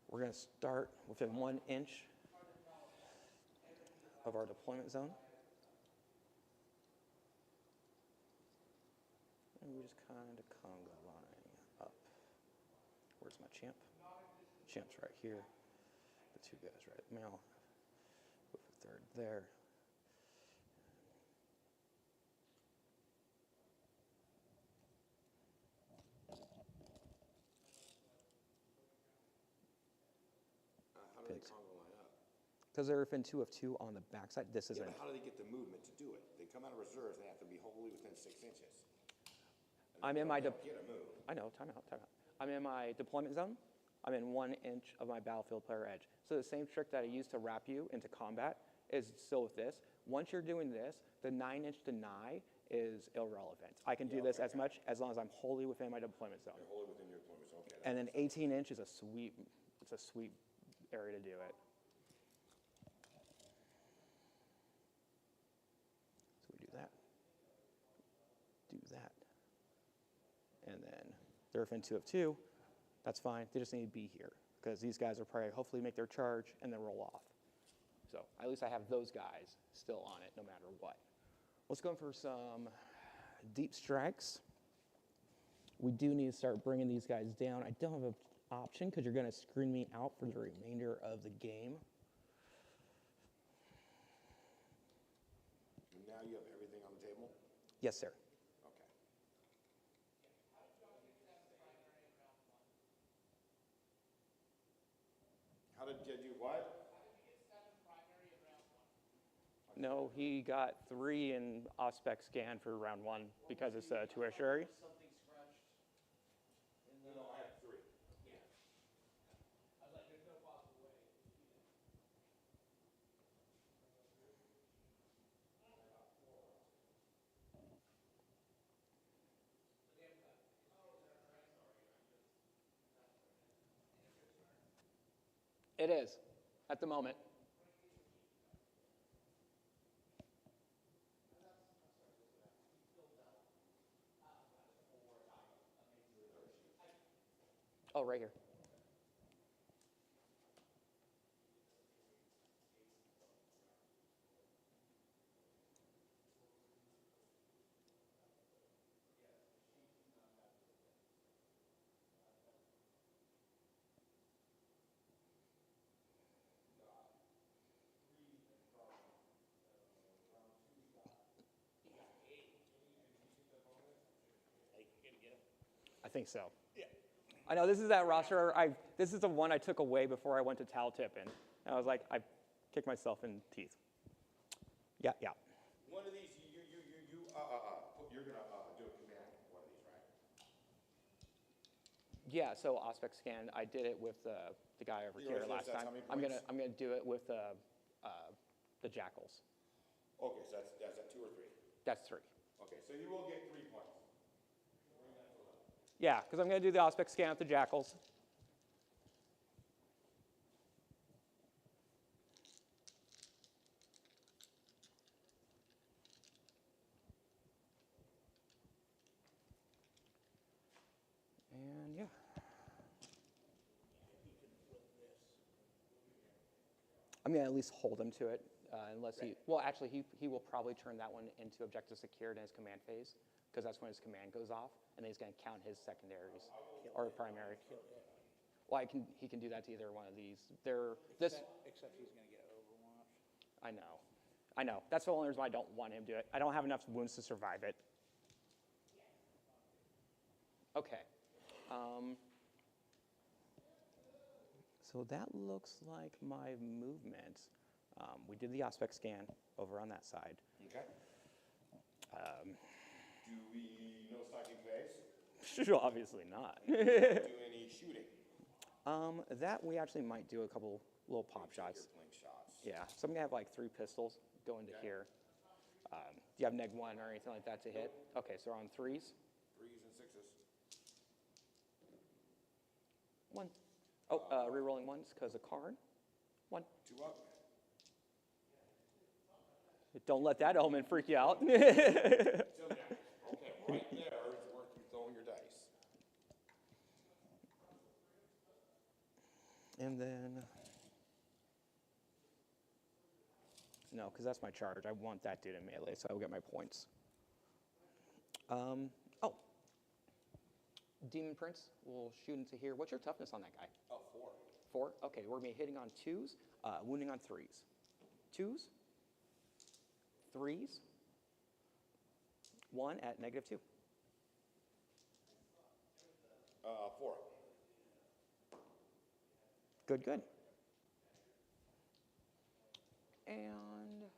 We're going to start within 1 inch of our deployment zone. And we just kind of conga line up. Where's my champ? Champ's right here. The two guys right now. With the third there. How do they conga line up? Because they're within 2 of 2 on the backside. This isn't. How do they get the movement to do it? They come out of reserves, they have to be wholly within 6 inches. I'm in my Get a move. I know, time out. I'm in my deployment zone. I'm in 1 inch of my battlefield player edge. So the same trick that I used to wrap you into combat is still with this. Once you're doing this, the 9-inch deny is irrelevant. I can do this as much as long as I'm wholly within my deployment zone. You're wholly within your deployment zone. Okay. And then 18 inch is a sweet area to do it. So we do that. And then they're within 2 of 2. That's fine. They just need to be here because these guys are probably hopefully make their charge and then roll off. So at least I have those guys still on it no matter what. Let's go for some deep strikes. We do need to start bringing these guys down. I don't have an option because you're going to screen me out for the remainder of the game. Now Yes, sir. Okay. Did you what? No, he got 3 in Ospec scan for round 1 because it's a tertiary. Something scratched in the. No, I have 3. I was like, there's no possible way. It is, at the moment. Oh, right here. I think so. Yeah. I know this is that roster. This is the one I took away before I went to Tal Tippin. And I was like, I kicked myself in the teeth. Yeah, yeah. One of these, you're gonna do a command. One of these, right? Yeah. So Ospec scan. I did it with the guy over You here already last said that's time. how many I'm gonna do it with the jackals. Okay, so that's at 2 or 3. That's 3. Okay, so you will get 3 points. Yeah, because I'm gonna do the Ospec scan with the jackals. And yeah. I'm gonna at least hold him to it, unless well, actually, he will probably turn that one into objective secured in his command phase, because that's when his command goes off, and then he's gonna count his secondaries or primary. Well, he can do that to either one of these. Except he's gonna get overwatch. I know. That's the only reason why I don't want him to do it. I don't have enough wounds to survive it. Okay. So that looks like my movement. We did the Ospec scan over on that side. Okay. Do we know psychic phase? Obviously not. Do any shooting? That we actually might do a couple little pop shots. Blink shots. Yeah, so I'm gonna have like 3 pistols go into here. Do you have neg 1 or anything like that to hit? Okay, so we're on 3s. 3s and 6s. 1. Oh, re-rolling 1s because of Karn. 1. 2 up. Don't let that omen freak you out. So, yeah. Okay, right there is where you throw your dice. And then, no, because that's my charge. I want that dude in melee, so I will get my points. Oh, Demon Prince will shoot into here. What's your toughness on that guy? Oh, 4. 4? Okay, we're going to be hitting on 2s, wounding on 3s. 2s, 3s, 1 at -2. 4. Good, good. And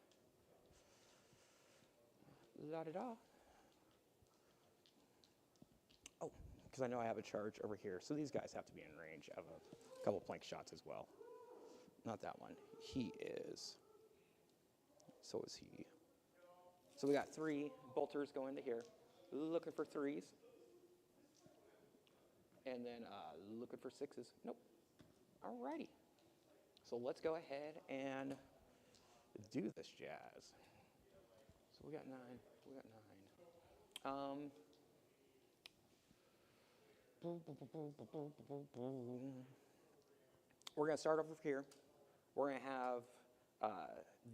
la-da-da. Oh, because I know I have a charge over here, so these guys have to be in range of a couple plank shots as well. Not that one. He is. So is he. So we got 3 bolters going to here, looking for 3s. And then looking for 6s. Nope. Alrighty. So let's go ahead and do this jazz. So we got 9. We got 9. We're going to start over here. We're going to have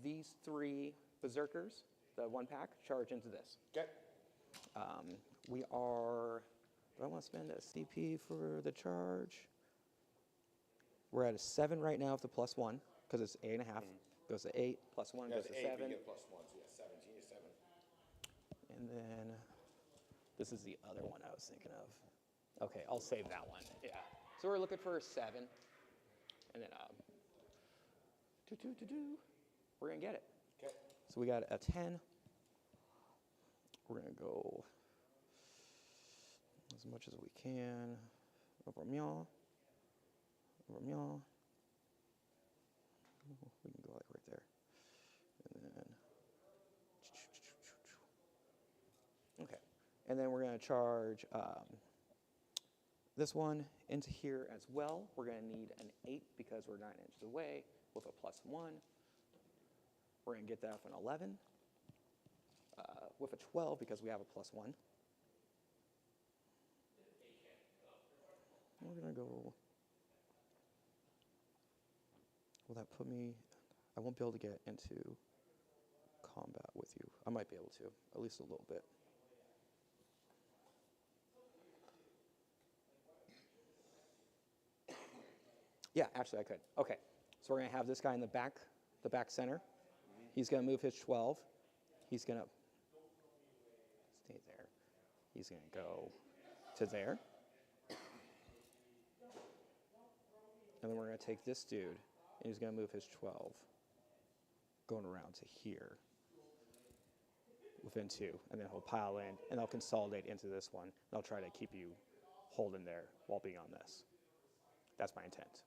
these 3 berserkers, the 1-pack, charge into this. Okay. We are, do I want to spend a CP for the charge? We're at a 7 right now with the +1, because it's 8.5. Goes to 8, +1 goes to 7. You get +1, so yeah, 17 to 7. And And then this is the other one I was thinking of. Okay, I'll save that one. Yeah. So we're looking for a 7. And then we're going to get it. Okay. So we got a 10. We're going to go as much as we can. Over meow. Over meow. We can go like right there. And then. Okay. And then we're going to charge this one into here as well. We're going to need an 8 because we're 9 inches away with a +1. We're going to get that with an 11. With a 12 because we have a +1. We're going to go. Will that put me? I won't be able to get into combat with you. I might be able to, at least a little bit. Yeah, actually I could. Okay, so we're going to have this guy in the back center. He's going to move his 12. He's going to stay there. He's going to go to there. And then we're going to take this dude, and he's going to move his 12, going around to here within 2. And then he'll pile in, and they'll consolidate into this one. They'll try to keep you holding there while being on this. That's my intent.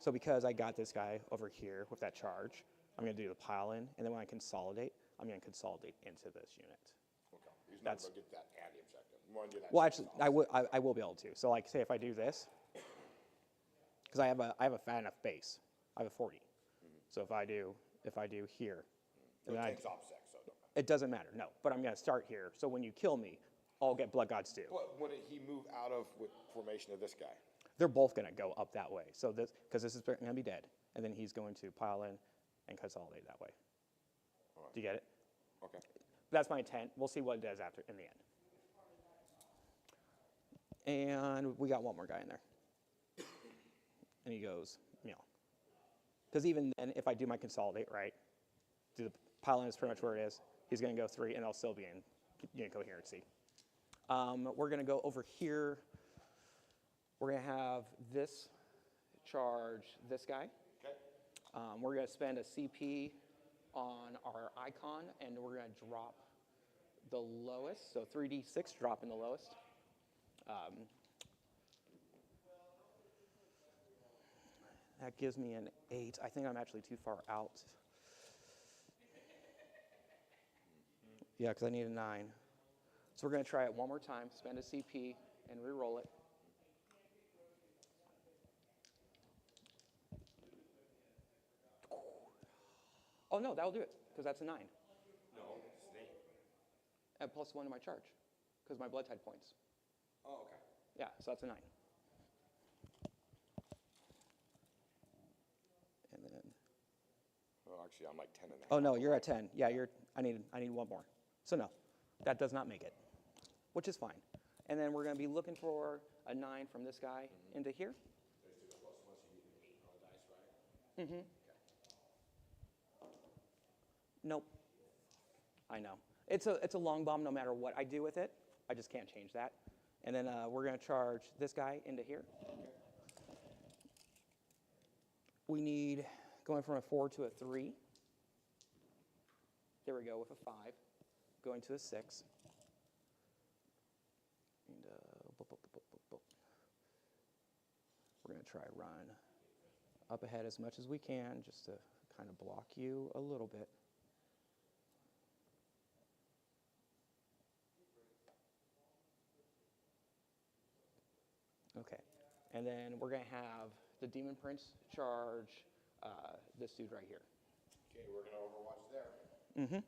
So because I got this guy over here with that charge, I'm going to do the pile in, and then when I consolidate, I'm going to consolidate into this unit. Okay. He's not going to get that and the objective. You want to do that? Well, actually, I will be able to. So, like, say if I do this, because I have a fat enough base, I have a 40. So if I do here, and then Tank's OPSEC, so it don't matter. it doesn't matter. No, but I'm going to start here. So when you kill me, I'll get Blood God's due. But when did he move out of with formation of this guy? They're both going to go up that way. So this, because this is going to be dead, and then he's going to pile in and consolidate that way. All right. Do you get it? Okay. That's my intent. We'll see what it does after in the end. And we got one more guy in there. And he goes, meow. Because even then, if I do my consolidate, right, do the pile in is pretty much where it is. He's going to go 3, and I'll still be in coherency. We're going to go over here. We're going to have this charge this guy. Okay. We're going to spend a CP on our icon, and we're going to drop the lowest. So 3d6, dropping the lowest. That gives me an 8. I think I'm actually too far out. Yeah, because I need a 9. So we're going to try it one more time, spend a CP, and re-roll it. Oh, no, that'll do it, because that's a 9. No, it's an 8. And +1 to my charge, because my blood tide points. Oh, okay. Yeah, so that's a 9. And then, Well, actually, I'm like 10 and a half. oh no, you're at 10. Yeah, I need one more. So no, that does not make it, which is fine. And then we're going to be looking for a 9 from this guy into here. Mm-hmm. Nope. I know. It's a long bomb no matter what I do with it. I just can't change that. And then we're going to charge this guy into here. We need going from a 4 to a 3. There we go with a 5. Going to a 6. And we're going to try run up ahead as much as we can just to kind of block you a little bit. Okay, and then we're going to have the Demon Prince charge this dude right here. Okay, we're going to overwatch there. Mm-hmm.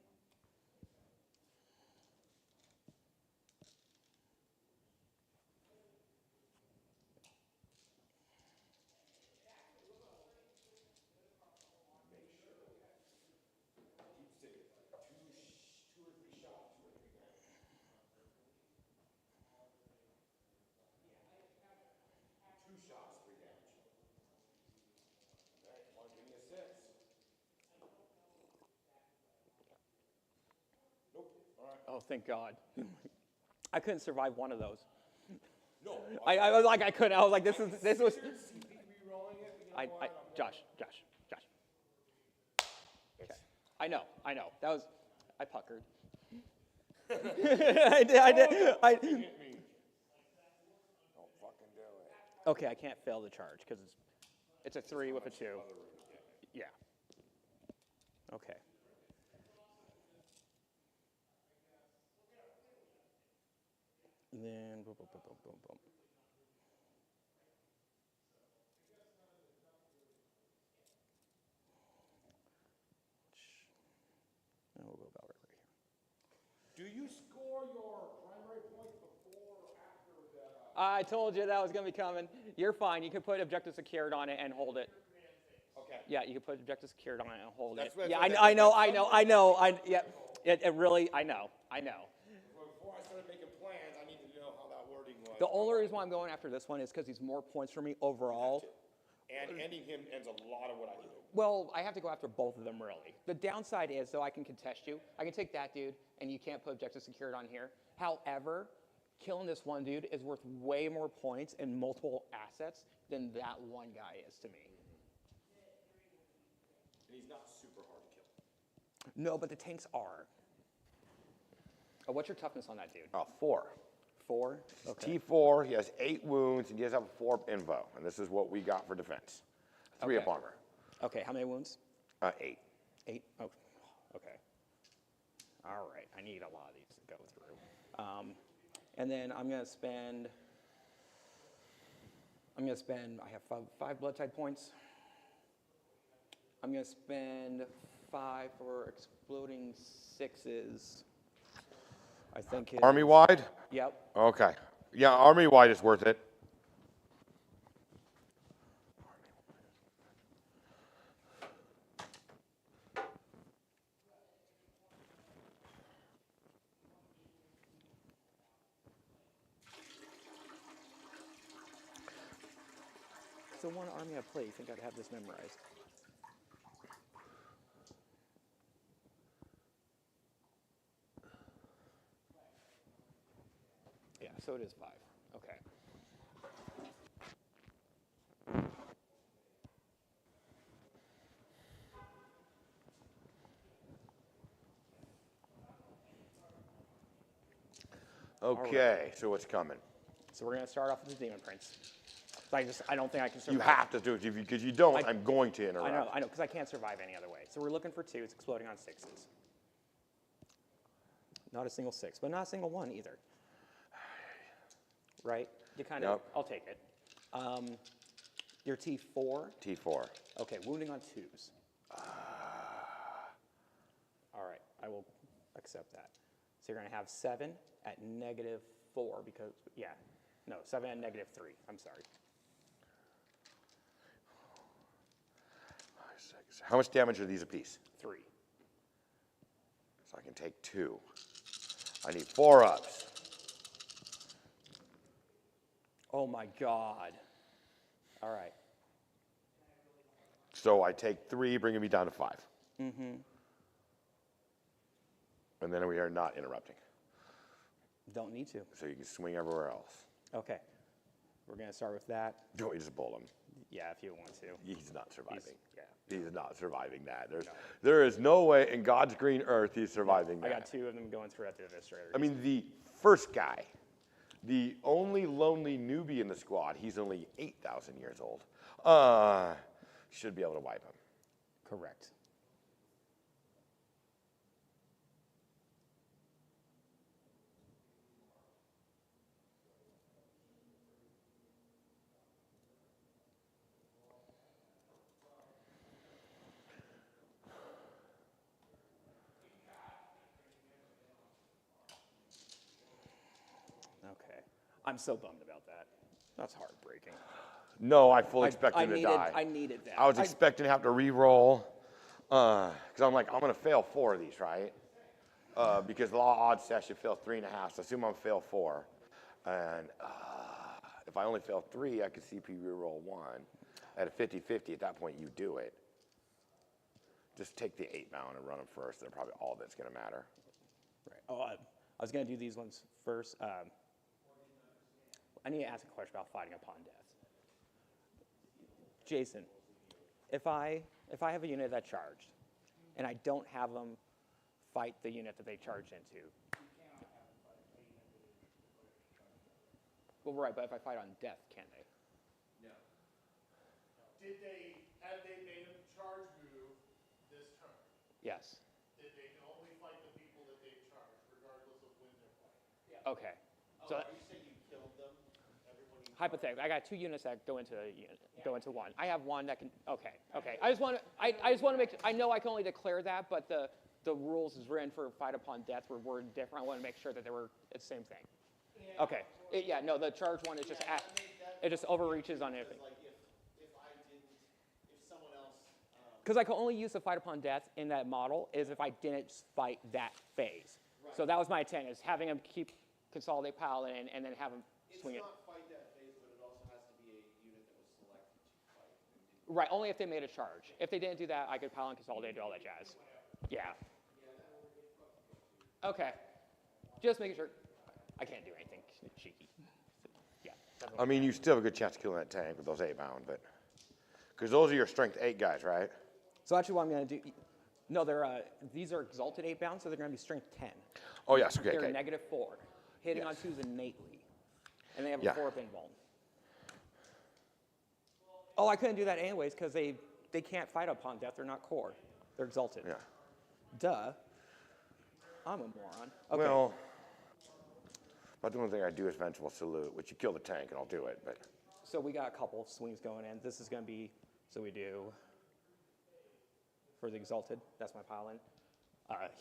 Oh, thank God. I couldn't survive one of those. No. I was like, I couldn't. I was like, this was. Josh. Okay. I know. That was, I puckered. I did. Don't fucking do it. Okay, I can't fail the charge because it's a 3 with a 2. Yeah. Okay. And then boom, boom, boom, boom, boom, boom. And we'll go about right here. Do you score your primary points before or after the... I told you that was going to be coming. You're fine. You can put objective secured on it and hold it. Okay. Yeah, you can put objective secured on it and hold That's it. what- Yeah, that's I know. what- It really, I know. Before I started making plans, I needed to know how that wording was. The only reason why I'm going after this one is because he's more points for me overall. And ending him ends a lot of what I do. Well, I have to go after both of them, really. The downside is, though, I can contest you. I can take that dude, and you can't put objective secured on here. However, killing this one dude is worth way more points and multiple assets than that one guy is to me. And he's not super hard to kill. No, but the tanks are. Oh, what's your toughness on that dude? 4. 4? Okay. T4, he has 8 wounds, and he does have a 4 info. And this is what we got for defense. 3 up Okay. armor. Okay, how many wounds? 8. 8? Oh, okay. All right, I need a lot of these to go through. And then I'm going to spend, I have 5 blood tide points. I'm going to spend 5 for exploding 6s. I think it's... Army-wide? Yep. Okay. Yeah, army-wide is worth it. So one army I play, you think I'd have this memorized? Yeah, so it is 5. Okay. Okay, so what's coming? So we're going to start off with the Demon Prince. So I don't think I can survive. You have to do it. Because you don't, I'm going to interrupt. I know, because I can't survive any other way. So we're looking for 2s, exploding on 6s. Not a single 6, but not a single 1 either. Right? You kind of, Yep. I'll take it. Your T4. T4. Okay, wounding on 2s. All right, I will accept that. So you're going to have 7 at -4 because, yeah. No, 7 at -3. I'm sorry. 5, 6. How much damage are these apiece? 3. So I can take 2. I need 4 ups. Oh my God. All right. So I take 3, bringing me down to 5. Mm-hmm. And then we are not interrupting. Don't need to. So you can swing everywhere else. Okay. We're going to start with that. Don't you just bowl him? Yeah, if you want to. He's not surviving. Yeah. He's not surviving that. No. There is no way in God's green earth he's surviving I that. got 2 of them going through at the Administrator. I mean, the first guy, the only lonely newbie in the squad, he's only 8,000 years old. Should be able to wipe him. Correct. Okay. I'm so bummed about that. That's heartbreaking. No, I fully expected him to die. I needed that. I was expecting to have to re-roll, because I'm like, I'm going to fail 4 of these, right? Because the law odds says I should fail 3.5, so assume I'm fail 4. And if I only fail 3, I could CP re-roll 1. At a 50-50, at that point, you do it. Just take the 8 bound and run them first. They're probably all that's going to matter. Right. Oh, I was going to do these ones first. I need to ask a question about fighting upon death. Jason, if I have a unit that charged, and I don't have them fight the unit that they charged into. Well, right, but if I fight on death, can they? Have they made a charge move this turn? Yes. That they can only fight the people that they've charged, regardless of when they're fighting. Yeah. Okay. So Are you saying you killed them? Everyone you hypothetically, I got 2 units that go into a unit, go into one. I have one that can. Okay. I just want to make. I know I can only declare that, but the rules is written for fight upon death were worded different. I want to make sure that they were the same thing. Okay. No, the charge one is just it just overreaches on everything. Like if I didn't, if someone else. Because I can only use the fight upon death in that model is if I didn't fight that phase. Right. So that was my intent, is having them keep consolidate paladin and then have them swing it. It's not fight that phase, but it also has to be a unit that was selected to fight. Right, only if they made a charge. If they didn't do that, I could paladin consolidate, do all that jazz. Yeah. Okay. Just making sure. I can't do anything cheeky. Yeah. I mean, you still have a good chance of killing that tank with those 8-bound, but because those are your strength 8 guys, right? So actually, what I'm going to do. No, these are exalted 8-bound, so they're going to be strength 10. Oh yes, okay. They're okay. -4, hitting Yes. on 2s innately, and they have Yeah. a 4 invuln. Oh, I couldn't do that anyways because they can't fight upon death. They're not core. They're exalted. Yeah. Duh. I'm a moron. Okay. Well, about the only thing I do is vengeful salute, which you kill the tank and I'll do it, but. So we got a couple of swings going in. This is going to be, so we do, for the exalted, that's my paladin.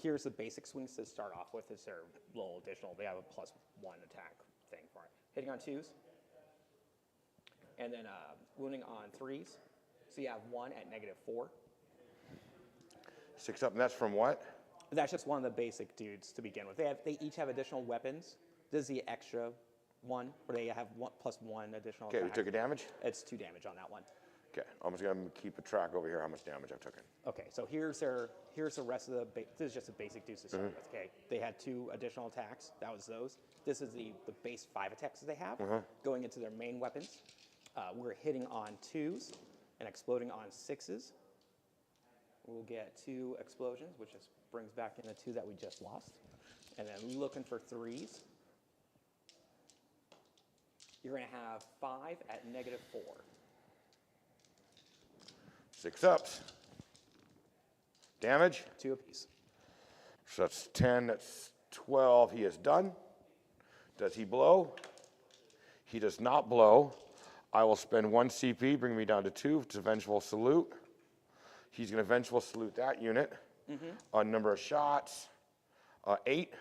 Here's the basic swings to start off with. Is their little additional, they have a +1 attack thing for it. Hitting on 2s. And then wounding on 3s. So you have 1 at -4. 6 up, and that's from what? That's just one of the basic dudes to begin with. They each have additional weapons. This is the extra one, where they have +1 additional Okay, we attack. took a damage? It's 2 damage on that one. Okay, I'm just gonna keep a track over here how much damage I've taken. Okay, so here's the rest of the, this is just a basic deuce to start with, okay? They had 2 additional attacks, that was those. This is the base 5 attacks that they have, going into their main weapons. We're hitting on 2s and exploding on 6s. We'll get 2 explosions, which just brings back in the 2 that we just lost. And then looking for 3s. You're gonna have 5 at -4. 6 ups. Damage? 2 apiece. So that's 10, that's 12. He is done. Does he blow? He does not blow. I will spend 1 CP, bring me down to 2 to vengeful salute. He's going to vengeful salute that unit. On number of shots, 8. 2,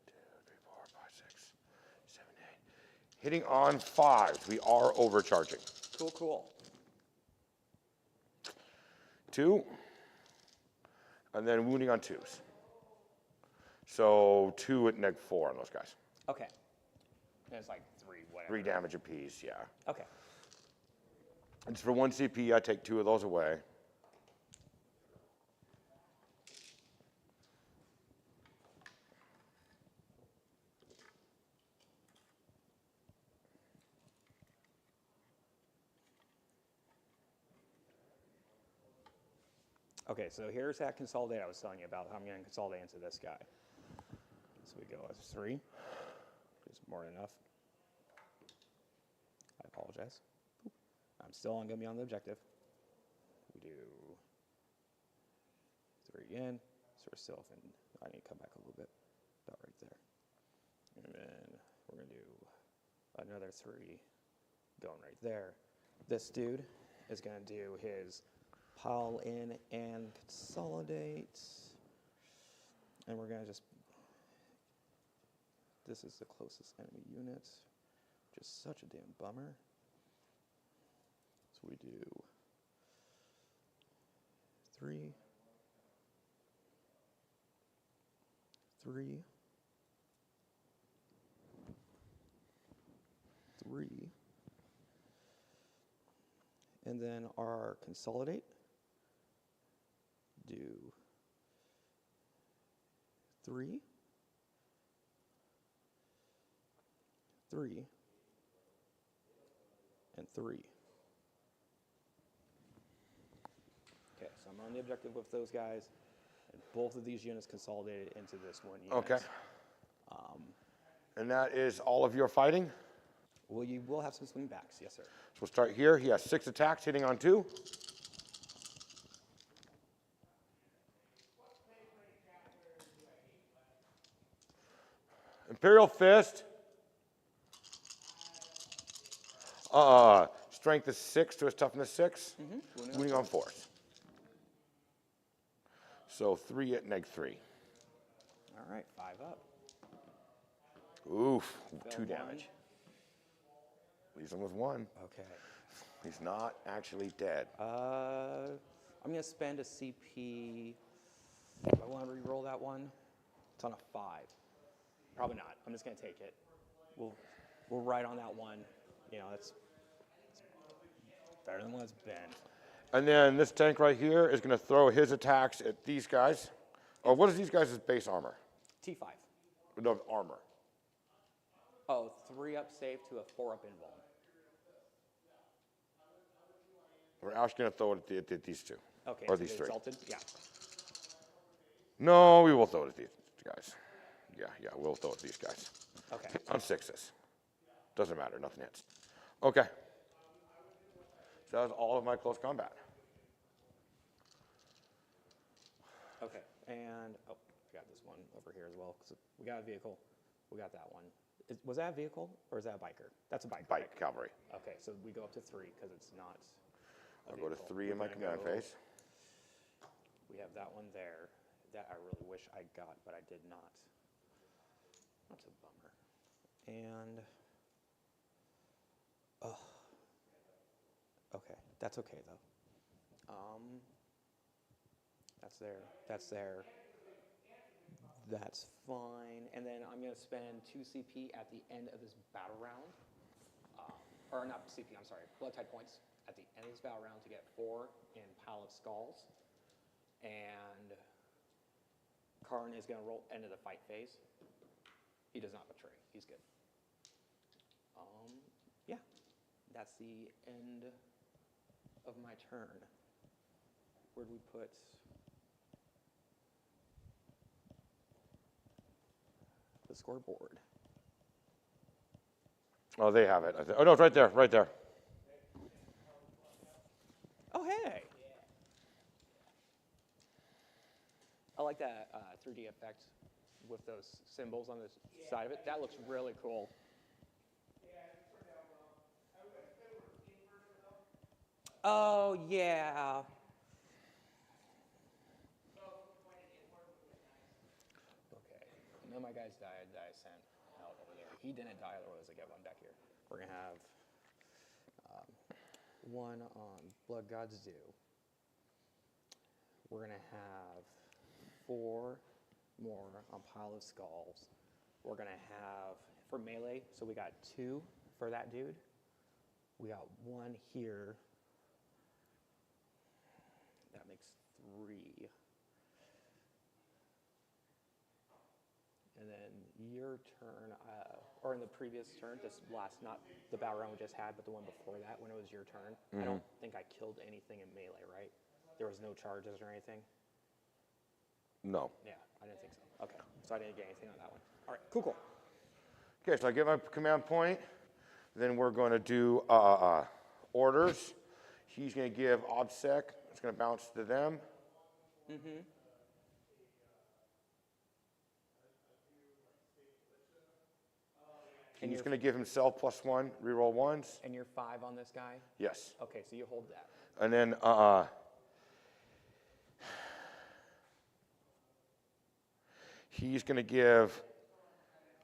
3, 4, 5, 6, 7, 8. Hitting on 5s. We are overcharging. Cool. 2. And then wounding on 2s. So 2 at -4 on those guys. Okay. And it's like 3, whatever. 3 damage apiece, yeah. Okay. And for 1 CP, I take 2 of those away. Okay, so here's that consolidate I was telling you about. How I'm going to consolidate into this guy. So we go as 3. Just more than enough. I apologize. I'm still going to be on the objective. We do 3 again. So we're still in. I need to come back a little bit. About right there. And then we're going to do another 3 going right there. This dude is going to do his pile in and consolidate. And we're going to just, this is the closest enemy unit. Just such a damn bummer. So we do 3, 3, 3, and then our consolidate, do 3, 3, and 3. Okay, so I'm on the objective with those guys, and both of these units consolidated into this one unit. Okay. And that is all of your fighting? Well, you will have some swing backs, yes, sir. So we'll start here. He has 6 attacks, hitting on 2. Imperial Fist. Strength is 6 to his toughness 6. Wounding on 4s. So 3 at -3. All right, 5 up. Oof, Failed 2 one. damage. Leaves him with 1. Okay. He's not actually dead. I'm going to spend a CP. Do I want to re-roll that one? It's on a 5. Probably not. I'm just going to take it. We'll ride on that one. You know, it's better than what it's been. And then this tank right here is going to throw his attacks at these guys. Or what is these guys' base armor? T5. No, armor. Oh, 3 up save to a 4 up invuln. We're actually going to throw it at these 2. Okay, Or so these they 3. exalted? Yeah. No, we will throw it at these guys. Yeah, we'll throw it at these guys. Okay. On 6s. Doesn't matter, nothing hits. Okay. So that was all of my close combat. Okay, and, oh, I got this one over here as well, 'cause we got a vehicle. We got that one. Was that a vehicle, or is that a biker? That's a biker. Bite right? cavalry. Okay, so we go up to 3, because it's not a I'll go to vehicle. 3 in my We're gonna command go- phase. We have that one there. That I really wish I got, but I did not. That's a bummer. And, okay, that's okay though. That's there. That's there. That's fine. And then I'm going to spend 2 CP at the end of this battle round. Or not CP, I'm sorry, blood type points at the end of this battle round to get 4 in Pile of Skulls. And Karn is going to roll end of the fight phase. He does not betray. He's good. Yeah, that's the end of my turn. Where do we put? The scoreboard. Oh, they have it. Oh, no, it's right there, right there. Oh, hey. I like that 3D effect with those symbols on the side of it. That looks really cool. Oh, yeah. Okay. None of my guys died that I sent out over there. He didn't die, otherwise I get one back here. We're going to have 1 on Blood God's Due. We're going to have 4 more on Pile of Skulls. We're going to have, for melee, so we got 2 for that dude. We got 1 here. That makes 3. And then your turn, or in the previous turn, not the battle round we just had, but the one before that, when it was your turn, I don't think I killed anything in melee, right? There was no charges or anything? No. Yeah, I didn't think so. Okay, so I didn't get anything on that one. All right, cool. Okay, so I get my command point. Then we're going to do orders. He's going to give OBSEC. It's going to bounce to them. He's going to give himself +1, reroll 1s. And you're 5 on this guy? Yes. Okay, so you hold that. And then he's going to give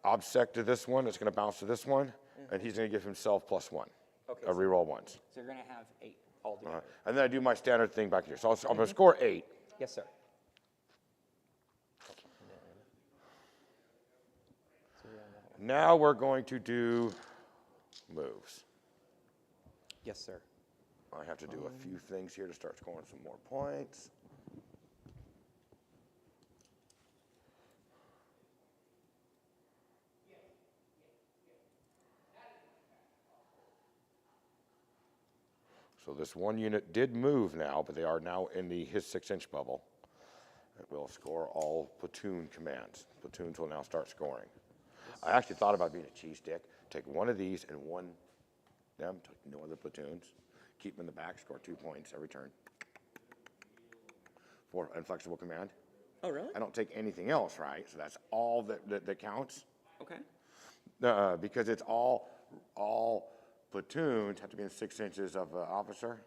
OBSEC to this one. It's going to bounce to this one. And he's going to give himself +1. Okay, A reroll 1s. So you're going to have 8 altogether. And then I do my standard thing back here. So I'm going to score 8. Yes, sir. Now we're going to do moves. Yes, sir. I have to do a few things here to start scoring some more points. So this one unit did move now, but they are now in his 6-inch bubble. It will score all platoon commands. Platoons will now start scoring. I actually thought about being a cheese stick. Take one of these and one them, no other platoons. Keep them in the back, score 2 points every turn. For inflexible command. Oh, really? I don't take anything else, right? So that's all that counts. Okay. Because it's all platoons have to be in 6 inches of officer.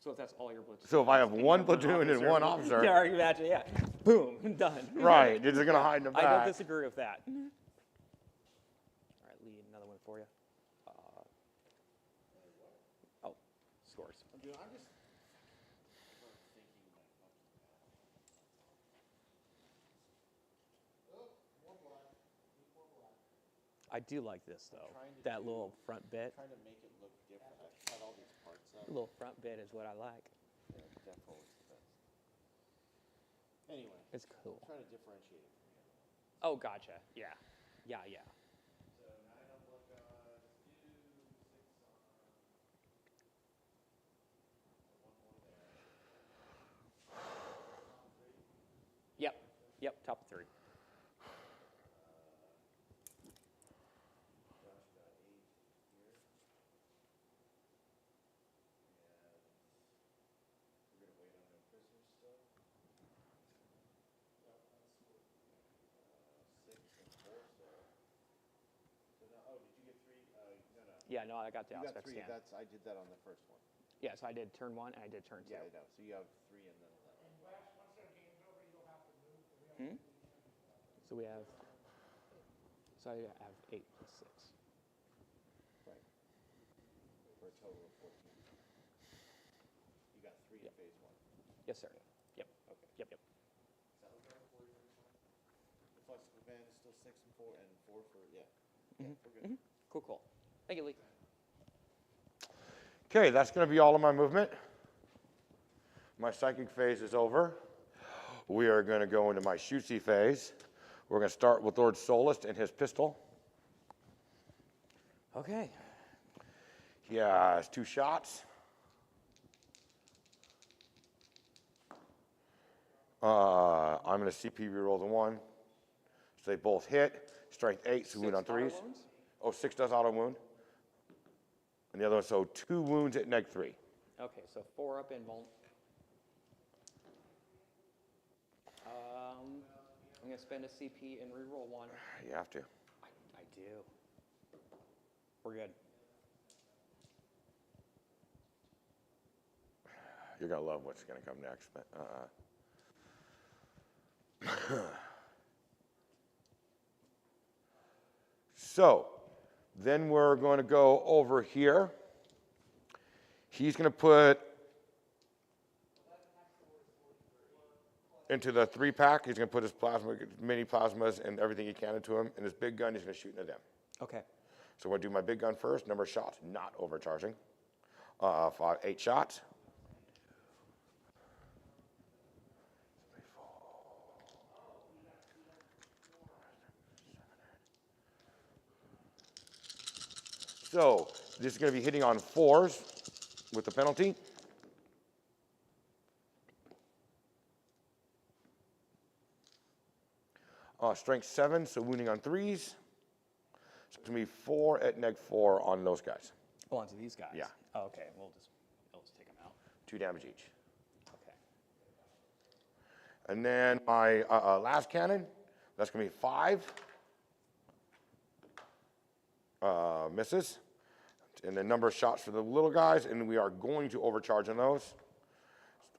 So if that's all your platoon. So if I have one platoon and one officer. Yeah, you imagine, yeah. Boom, done. Right, you're just gonna hide in the back. I don't disagree with that. All right, Lee, another one for you. Oh, scores. Dude, I'm just thinking I do like this though. That little front bit. trying to make it look different. I cut all these parts out. The little front bit is what I like. Yeah, definitely the best. Anyway, It's cool. trying to differentiate it from the other one. Oh, gotcha. Yeah. Yeah, yeah. So 9 on one gun, 2, 6 on. One more there. Yep. Yep. Top 3. Josh got 8 here. And we're gonna wait on no prisoners still. 6 and 4 still. So now, oh, did you get 3? No. Yeah. No, I got the You got aspect 3. scan. I did that on the first one. Yeah. So I did turn 1 and I did turn 2. Yeah, I know. So you have 3 and then that. So we have. So I have 8 plus 6. Right. For a total of 14. You got 3 in phase 1. Yes, sir. Yep. Okay. Yep. Yep. Is that okay for you? The flexible band is still 6 and 4 and 4 for, yeah. Yeah, we're good. Cool. Cool. Thank you, Lee. Okay, that's gonna be all of my movement. My psychic phase is over. We are gonna go into my shootsy phase. We're gonna start with Lord Solist and his pistol. Okay. He has 2 shots. I'm gonna CP reroll the 1. So they both hit. Strength 8, so wound on 3s. wounds? Oh, 6 does auto wound. And the other one, so 2 wounds at neg 3. Okay, so 4 up invuln. I'm gonna spend a CP and reroll 1. You have to. I do. We're good. You're gonna love what's gonna come next, but So, then we're going to go over here. He's going to put into the 3-pack. He's going to put his plasma, mini plasmas, and everything he can into him. And his big gun, he's going to shoot into them. Okay. So we're going to do my big gun first. Number of shots, not overcharging. 8 shots. So this is going to be hitting on 4s with the penalty. Strength 7, so wounding on 3s. So it's going to be 4 at neg 4 on those guys. Oh, onto these guys? Yeah. Oh, okay, we'll just take them out. 2 damage each. Okay. And then my last cannon, that's going to be 5. Misses. And the number of shots for the little guys, and we are going to overcharge on those.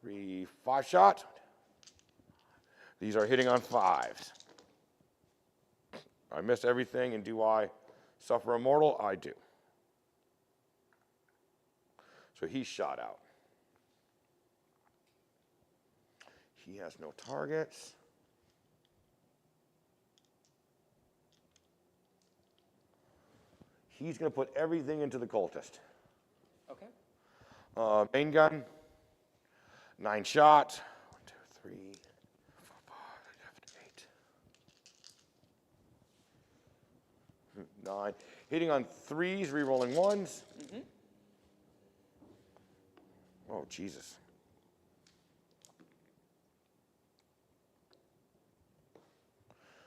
3, 5 shots. These are hitting on 5s. I miss everything, and do I suffer a mortal? I do. So he's shot out. He has no targets. He's going to put everything into the cultist. Okay. Main gun, 9 shots. 1, 2, 3, 4, 5, 7, 8. 9. Hitting on 3s, re-rolling 1s. Oh, Jesus.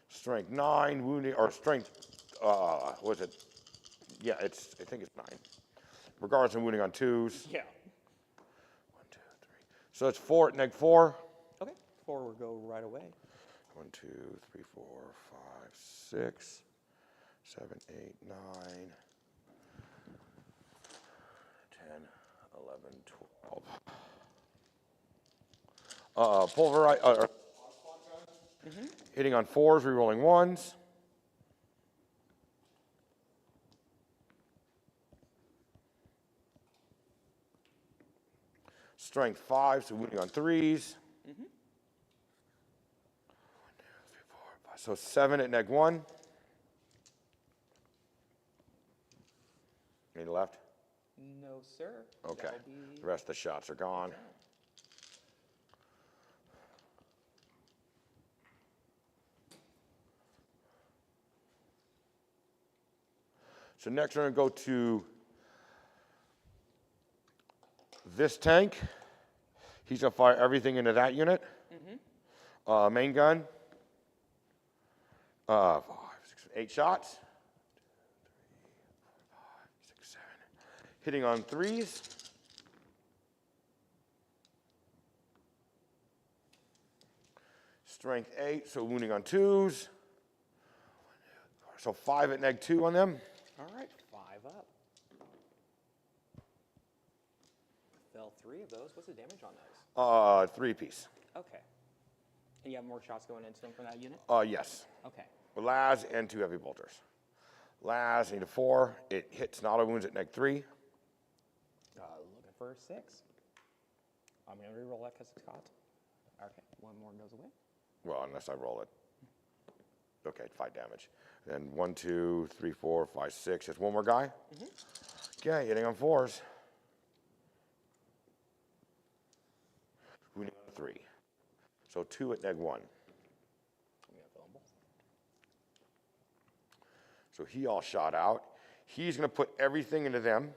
Strength 9, wounding, or strength, was it? Yeah, I think it's 9. Regardless of wounding on 2s. Yeah. 1, 2, 3. So it's 4 at neg 4. Okay. 4 will go right away. 1, 2, 3, 4, 5, 6, 7, 8, 9, 10, 11, 12. Pulverize, hitting on 4s, rerolling 1s. Strength 5, so wounding on 3s. 1, 2, 3, 4, 5. So 7 at neg 1. Any left? No, sir. Okay. That'll be- The rest of the shots are gone. So next we're going to go to this tank. He's going to fire everything into that unit. Main gun. 5, 6, 8 shots. 2, 3, 4, 5, 6, 7. Hitting on 3s. Strength 8, so wounding on 2s. So 5 at neg 2 on them. All right, 5 up. Fell 3 of those. What's the damage on those? 3 apiece. Okay. And you have more shots going into them from that unit? Yes. Okay. Laz and 2 heavy bolters. Laz, need a 4. It hits auto wounds at neg 3. Looking for a 6. I'm going to reroll that because it's caught. Okay, 1 more goes away. Well, unless I roll it. Okay, 5 damage. Then 1, 2, 3, 4, 5, 6. Just 1 more guy. Okay, hitting on 4s. Wounding on 3. So 2 at neg 1. I'm going to fill them both. So he all shot out. He's going to put everything into them.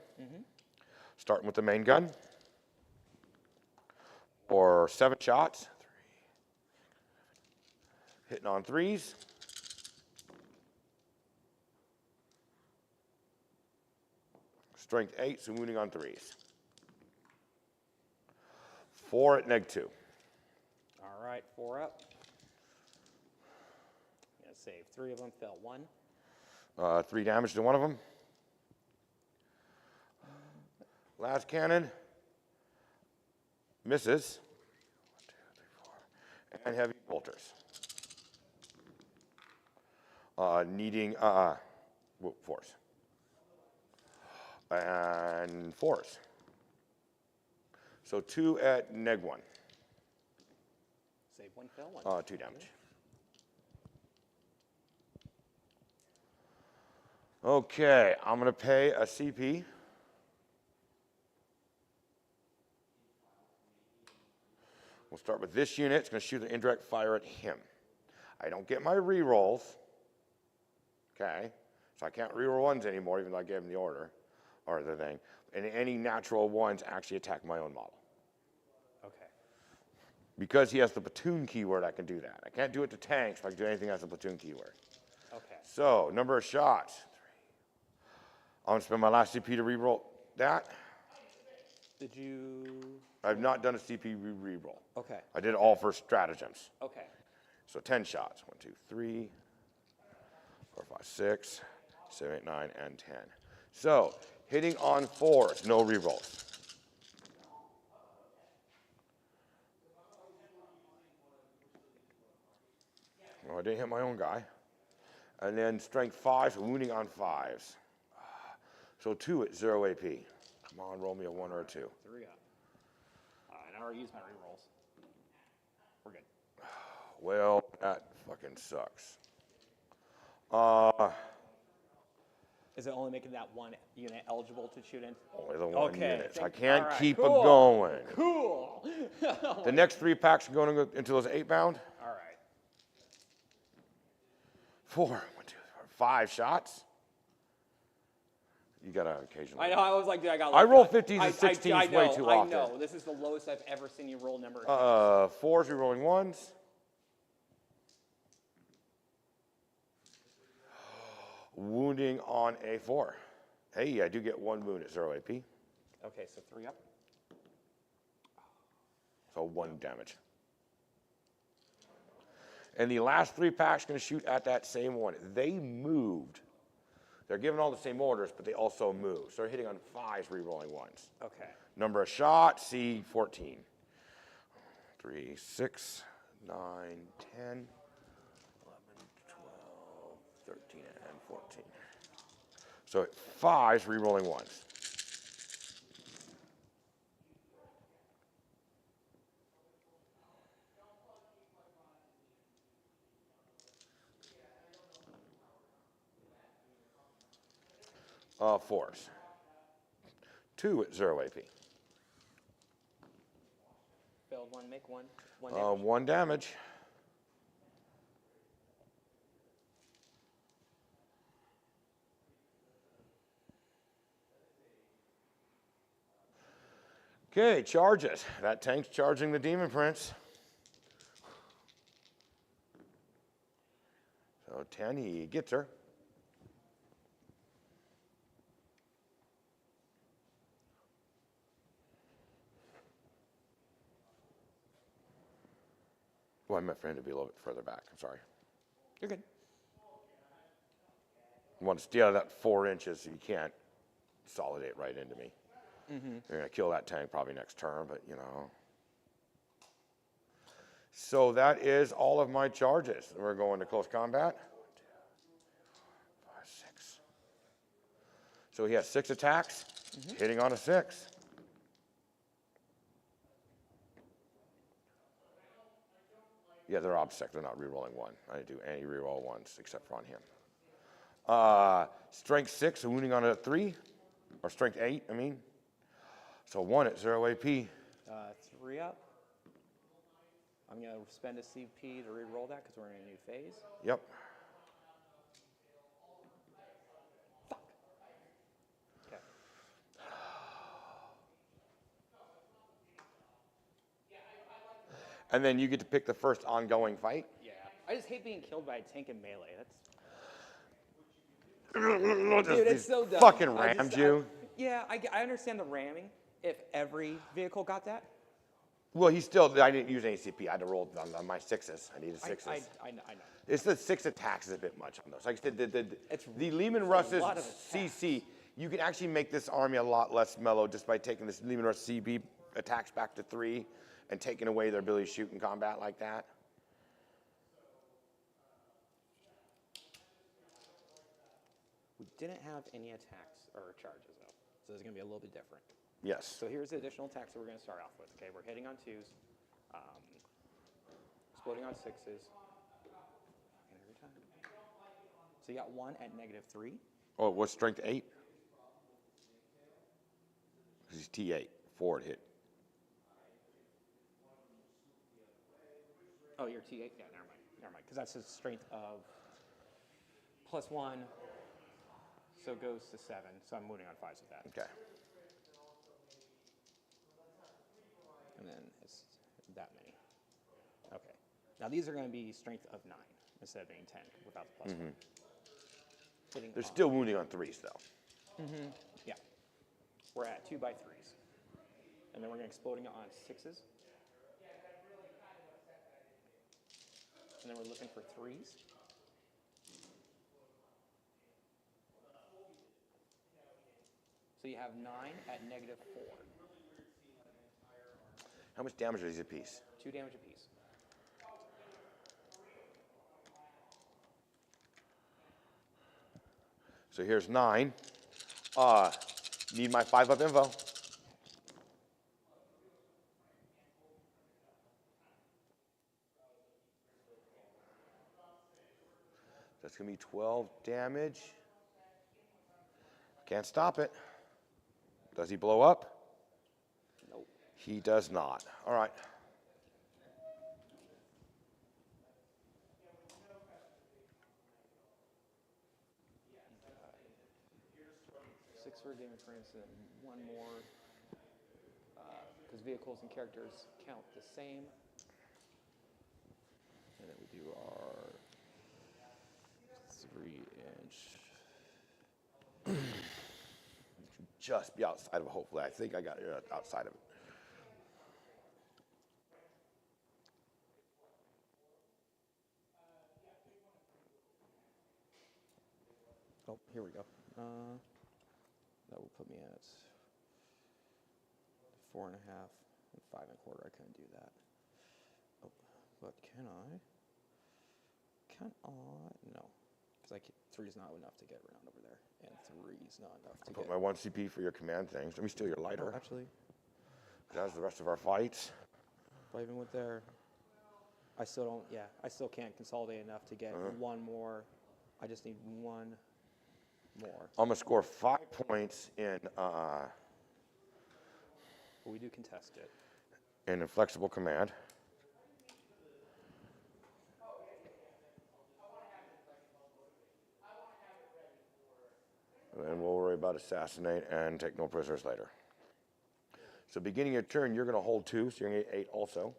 Starting with the main gun. For 7 shots. Hitting on 3s. Strength 8, so wounding on 3s. 4 at neg 2. All right, 4 up. I'm going to save 3 of them, fell 1. 3 damage to one of them. Last cannon. Misses. 1, 2, 3, 4. And heavy bolters. Needing 4s. And 4s. So 2 at neg 1. Save 1, fell 1. 2 damage. Okay, I'm going to pay a CP. We'll start with this unit. It's going to shoot an indirect fire at him. I don't get my rerolls. Okay, so I can't reroll 1s anymore, even though I gave him the order or the thing. And any natural 1s actually attack my own model. Okay. Because he has the platoon keyword, I can do that. I can't do it to tanks, but I can do anything that has a platoon keyword. Okay. So, number of shots. 3. I'm going to spend my last CP to reroll that. Did you? I've not done a CP reroll. Okay. I did it all for stratagems. Okay. So 10 shots. 1, 2, 3, 4, 5, 6, 7, 8, 9, and 10. So, hitting on 4s, no rerolls. Well, I didn't hit my own guy. And then strength 5, so wounding on 5s. So 2 at 0 AP. Come on, roll me a 1 or a 2. 3 up. And I already used my rerolls. We're good. Well, that fucking sucks. Is it only making that 1 unit eligible to shoot in? Only the 1 Okay, unit. So I thank- can't all right, keep cool. it going. Cool. The next 3 packs are going to go into those 8-pound. All right. 4, 1, 2, 3, 4, 5 shots. You gotta occasionally. I know. I was like, dude, I got. I roll lucky. 50s and 16s way too often. I know. This is the lowest I've ever seen you roll number. 4s, re-rolling 1s. Wounding on a 4. Hey, I do get 1 wound at 0 AP. Okay, so 3 up. So 1 damage. And the last 3 packs going to shoot at that same one. They moved. They're given all the same orders, but they also move. So they're hitting on 5s, re-rolling 1s. Okay. Number of shot, C 14. 3, 6, 9, 10, 11, 12, 13, and 14. So 5s, re-rolling 1s. Fours. 2 at 0 AP. Failed 1, make 1. 1 damage. 1 damage. Okay, charges. That tank's charging the Demon Prince. So 10, he gets her. Well, I meant for him to be a little bit further back. I'm sorry. You're good. I want to stay out of that 4 inches so you can't consolidate right into me. You're going to kill that tank probably next turn, but you know. So that is all of my charges. We're going to close combat. 1, 2, 5, 6. So he has 6 attacks, hitting on a 6. Yeah, they're obsec. They're not re-rolling 1. I do any re-roll 1s except for on him. Strength 6, wounding on a 3. Or strength 8, I mean. So 1 at 0 AP. 3 up. I'm going to spend a CP to re-roll that because we're in a new phase. Yep. Fuck. Okay. And then you get to pick the first ongoing fight. Yeah. I just hate being killed by a tank in melee. That's. Dude, Dude, it's so dumb. Fucking rammed you. I understand the ramming if every vehicle got that. Well, I didn't use any CP. I had to roll on my 6s. I needed 6s. I know. It's the 6 attacks is a bit much on those. Like I said, It's the Lehman a Russ's lot of attacks. CC, you can actually make this army a lot less mellow just by taking this Lehman Russ CB attacks back to 3 and taking away their ability to shoot in combat like that. We didn't have any attacks or charges though, so it's going to be a little bit different. Yes. So here's the additional attacks that we're going to start off with. Okay, we're hitting on 2s, exploding on 6s. Every time. So you got 1 at -3. Oh, what's strength 8? He's T8. 4 hit. Oh, you're T8. Yeah, never mind. Because that's a strength of +1, so it goes to 7. So I'm moving on 5s with that. Okay. And then it's that many. Okay. Now these are going to be strength of 9 instead of being 10 without the +1. Hitting They're on- still wounding on 3s though. Yeah. We're at 2x3s. And then we're going to exploding it on 6s. And then we're looking for 3s. So you have 9 at -4. How much damage are these apiece? 2 damage apiece. So here's 9. Need my 5-up info. That's going to be 12 damage. Can't stop it. Does he blow up? Nope. He does not. All right. extra game frames and one more, because vehicles and characters count the same. And then we do our 3-inch. Just be outside of it, hopefully. I think I got it outside of it. Oh, here we go. That will put me at 4.5 and 5.25. I couldn't do that. Oh, but can I? Can I? No, because 3 is not enough to get around over there, and 3 is not enough to Put get. my 1 CP for your command things. Let me steal your lighter. Oh, actually, That's the rest of our fights. but even with there, I still don't. Yeah, I still can't consolidate enough to get one more. I just need one more. I'm gonna score 5 points in But we do contest it. inflexible command. And we'll worry about assassinate and take no prisoners later. So beginning your turn, you're gonna hold 2, so you're gonna get 8 also.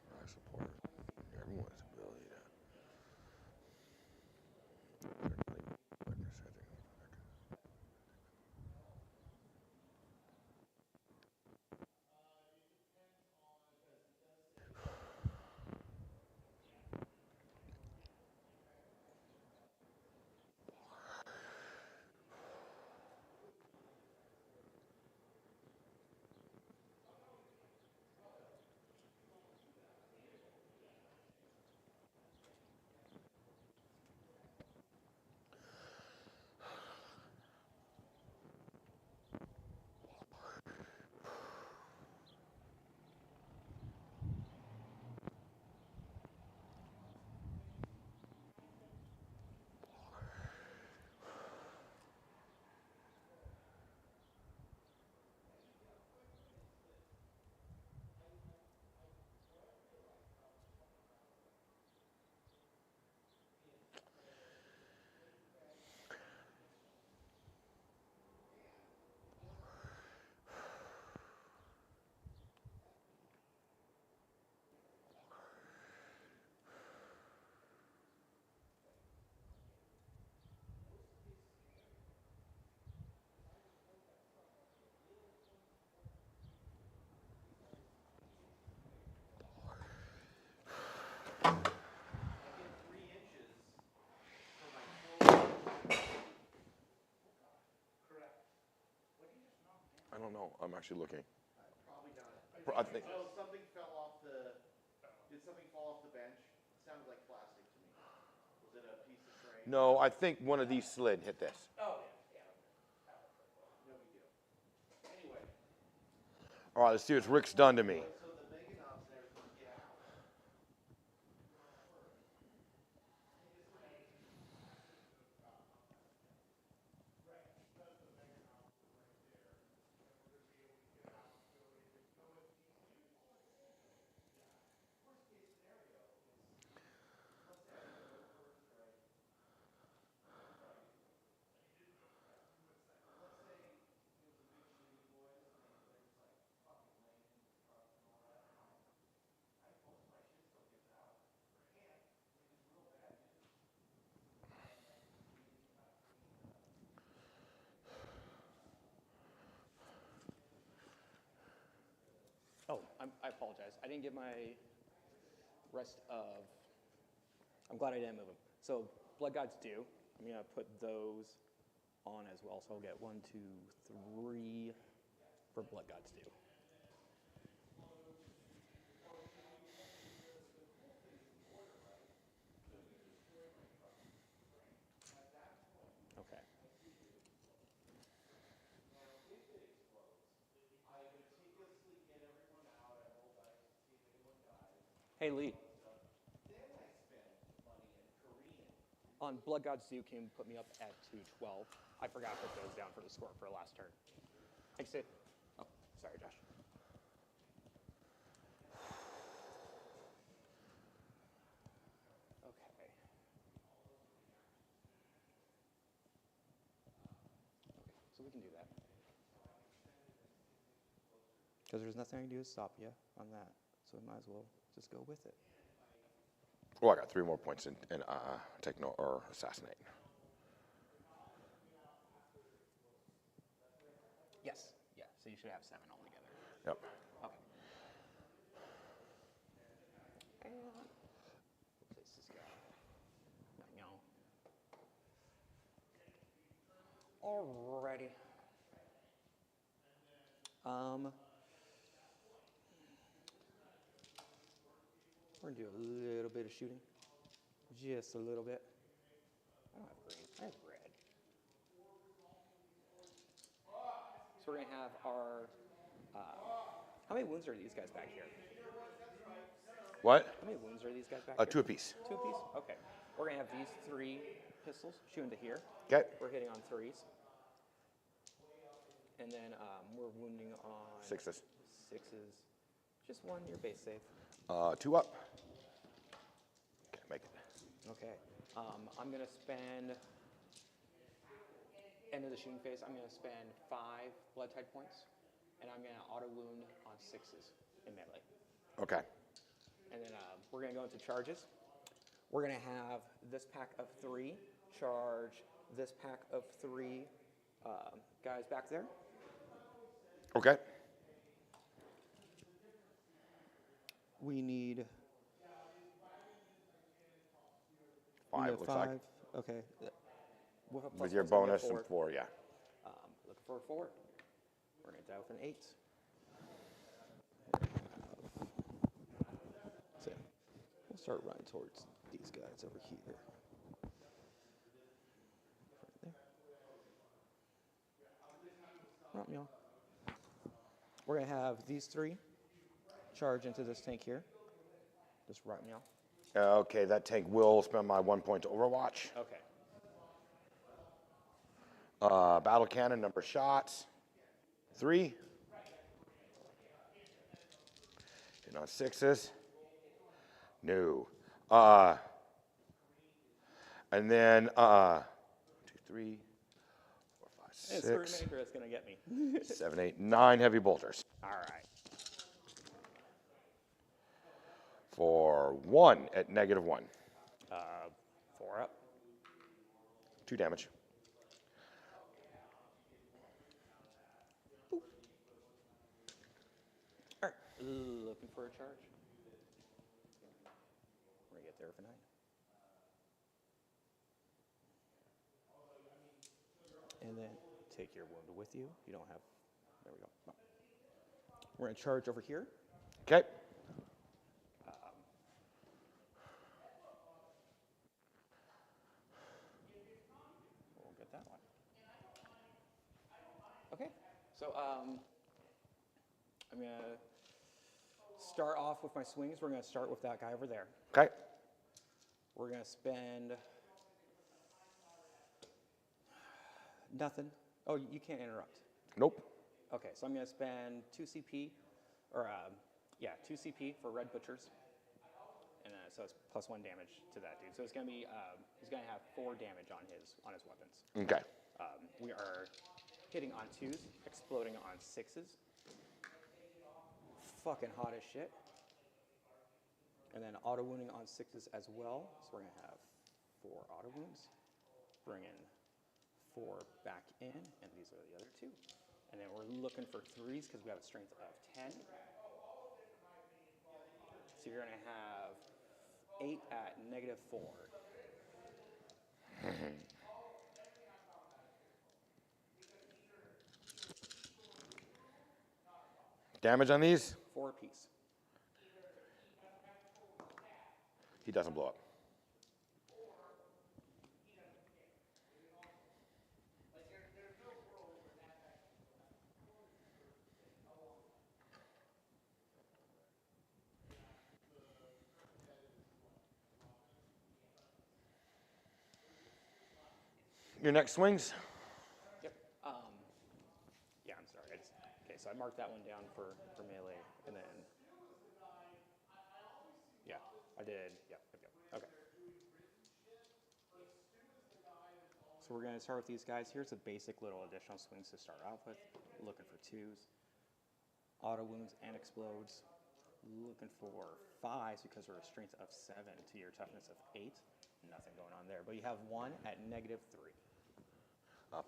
I support everyone's ability to. I don't know. I'm actually looking. Probably not. I think. Oh, something fell off the. Did something fall off the bench? It sounded like plastic to me. Was it a piece of tray? No, I think one of these slid and hit this. Oh, yeah. No big deal. Anyway. All right, let's see what Rick's done to me. So the Meganauts and everything get out. Oh, I apologize. I didn't get my rest of. I'm glad I didn't move them. So Blood Gods do. I'm gonna put those on as well. So I'll get 1, 2, 3 for Blood Gods do. Okay. Hey Lee. On Blood Gods do can put me up at 212. I forgot to put those down for the score for the last turn. Thanks, Sid. Oh, sorry, Josh. Okay. So we can do that. Because there's nothing I can do to stop you on that. So we might as well just go with it. Well, I got 3 more points in take no or assassinate. Yes. Yeah. So you should have 7 altogether. Yep. Okay. And what's this guy? No. Alrighty. We're gonna do a little bit of shooting. Just a little bit. I don't have green. I have red. So we're gonna have our. How many wounds are these guys back here? What? How many wounds are these guys back here? 2 apiece. 2 apiece? Okay. We're going to have these 3 pistols shooting to here. Okay. We're hitting on 3s. And then we're wounding on 6s. 6s. Just 1, your base save. 2 up. Can't make it. Okay. I'm going to spend, end of the shooting phase, I'm going to spend 5 blood tide points. And I'm going to auto wound on 6s in melee. Okay. And then we're going to go into charges. We're going to have this pack of 3 charge this pack of 3 guys back there. Okay. We need 5 looks like. Okay. With your bonus and 4, yeah. Looking for a 4. We're going to die with an 8. So we'll start running towards these guys over here. Right there. Right, y'all. We're going to have these 3 charge into this tank here. Just right meow. Okay, that tank will spend my 1 point to overwatch. Okay. Battle cannon, number of shots. 3. Hit on 6s. No. And then 2, 3, 4, 5, It's the 6, remainder that's going to get me. 7, 8, 9 heavy bolters. All right. For 1 at -1. 4 up. 2 damage. All right. Looking for a charge. We're going to get there for 9. And then take your wound with you. You don't have. There we go. No. We're going to charge over here. Okay. We'll get that one. Okay. So I'm going to start off with my swings. We're going to start with that guy over there. Okay. We're going to spend nothing. Oh, you can't interrupt. Nope. Okay, so I'm going to spend 2 CP, or 2 CP for Red Butchers. And so it's plus 1 damage to that dude. So it's going to be, he's going to have 4 damage on his weapons. Okay. We are hitting on 2s, exploding on 6s. Fucking hot as shit. And then auto wounding on 6s as well. So we're going to have 4 auto wounds. Bring in 4 back in, and these are the other 2. And then we're looking for 3s because we have a strength of 10. So you're going to have 8 at -4. Damage on these? 4 apiece. He doesn't blow up. Your next swings? Yep. Yeah, I'm sorry. Okay, so I marked that one down for melee, and then yeah, I did. Yep. Okay. So we're gonna start with these guys. Here's a basic little additional swings to start off with. Looking for 2s, auto wounds and explodes. Looking for 5s because we're a strength of 7 to your toughness of 8. Nothing going on there, but you have 1 at -3.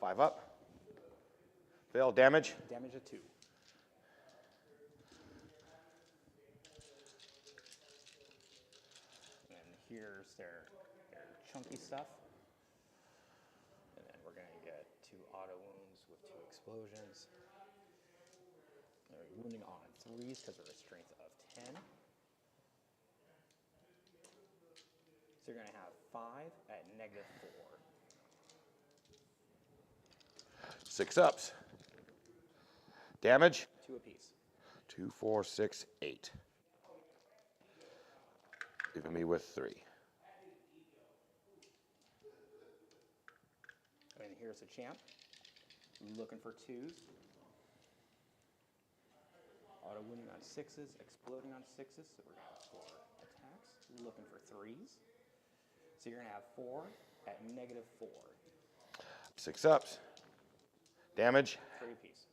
5 up. Fail. Damage? Damage of 2. And here's their chunky stuff. And then we're going to get 2 auto wounds with 2 explosions. They're wounding on 3s because they're a strength of 10. So you're going to have 5 at -4. 6 ups. Damage? 2 apiece. 2, 4, 6, 8. Leaving me with 3. And here's the champ. Looking for 2s. Auto wounding on 6s, exploding on 6s. So we're going to have 4 attacks. Looking for 3s. So you're going to have 4 at -4. 6 ups. Damage? 3 apiece.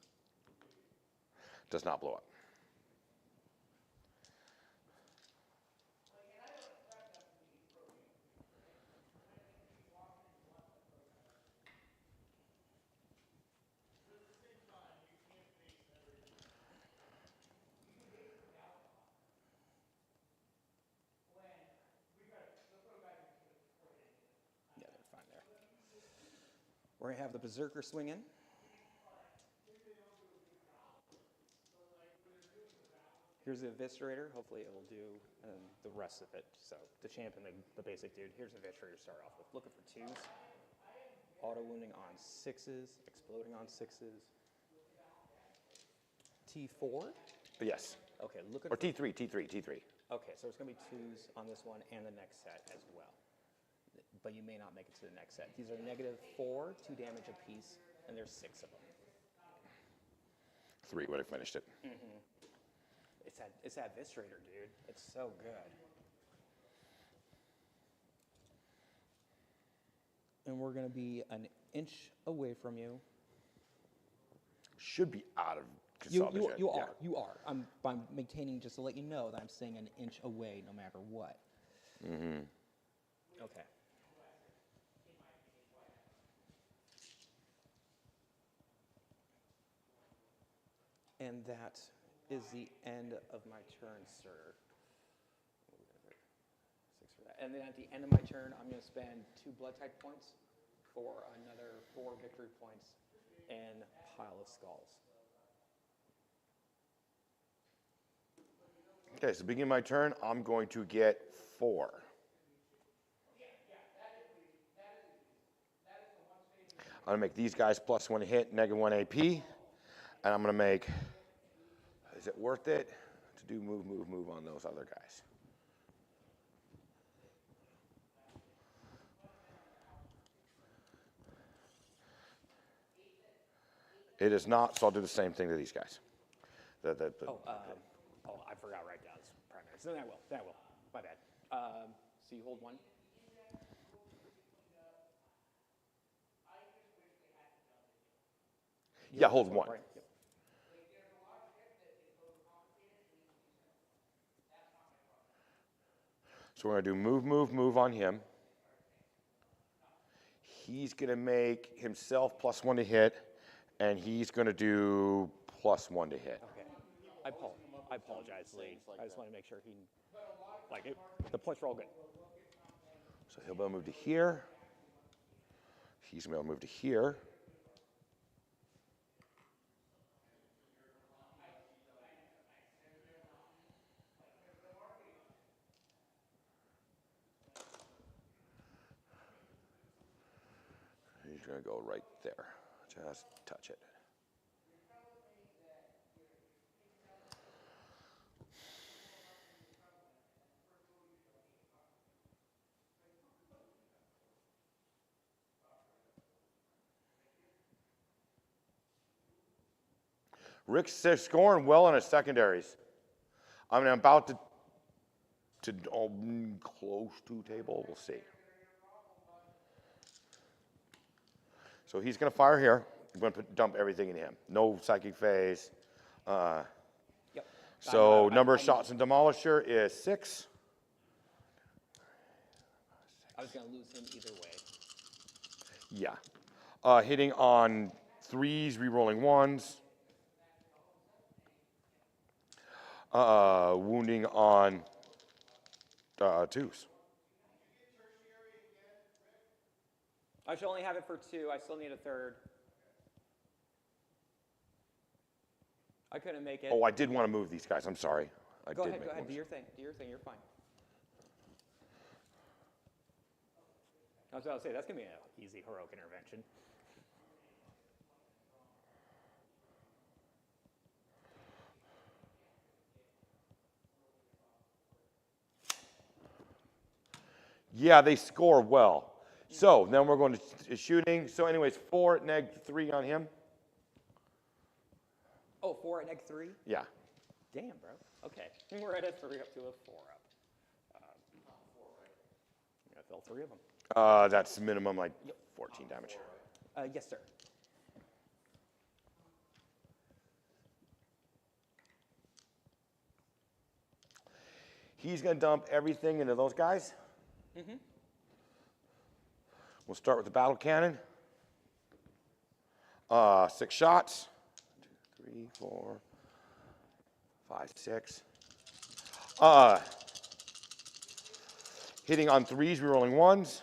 Does not blow up. Yeah, they're fine there. We're going to have the Berserker swing in. Here's the Eviscerator. Hopefully it will do the rest of it. So the champ and the basic dude. Here's the Eviscerator to start off with. Looking for 2s. Auto wounding on 6s. Exploding on 6s. T4? Yes. Okay, looking Or for... T3, T3, T3. Okay, so it's going to be 2s on this one and the next set as well. But you may not make it to the next set. These are -4, 2 damage apiece, and there's 6 of them. 3 would have finished it. It's that Eviscerator, dude. It's so good. And we're going to be an inch away from you. Should be out of You consolidation. are. I'm maintaining just to let you know that I'm staying an inch away no matter what. Mm-hmm. Okay. And that is the end of my turn, sir. 6 for that. And then at the end of my turn, I'm going to spend 2 blood type points for another 4 victory points and pile of skulls. Okay, so beginning my turn, I'm going to get 4. I'm going to make these guys +1 hit, -1 AP. And I'm going to make, is it worth it to do move on those other guys? It is not, so I'll do the same thing to these guys. I forgot right down this primary. So then I will. My bad. So you hold 1. Yeah, hold 1. Right. Yep. So we're going to do move on him. He's going to make himself +1 to hit, and he's going to do +1 to hit. Okay. I pull. I apologize, Lee. I just want to make sure he, like, the points were all good. So he'll be able to move to here. He's going to be able to move to here. He's going to go right there. Just touch it. Rick's scoring well on his secondaries. I mean, I'm about to close to table. We'll see. So he's going to fire here. I'm going to dump everything in him. No psychic phase. Yep. So number of shots in Demolisher is 6. I was going to lose him either way. Yeah. Hitting on 3s, re-rolling 1s. Wounding on 2s. I should only have it for 2. I still need a 3rd. I couldn't make it. Oh, I did want to move these guys. I'm sorry. Go ahead. Do your thing. Do your thing. You're fine. I was about to say, that's going to be an easy heroic intervention. Yeah, they score well. So then we're going to shooting. So anyways, 4 at neg 3 on him. Oh, 4 at neg 3? Yeah. Damn, bro. Okay. We're at a 3 up to a 4 up. I'm going to fill 3 of them. That's minimum like 14 damage. Yes, sir. He's going to dump everything into those guys. Mm-hmm. We'll start with the battle cannon. 6 shots. 1, 2, 3, 4, 5, 6. Hitting on 3s, rerolling 1s.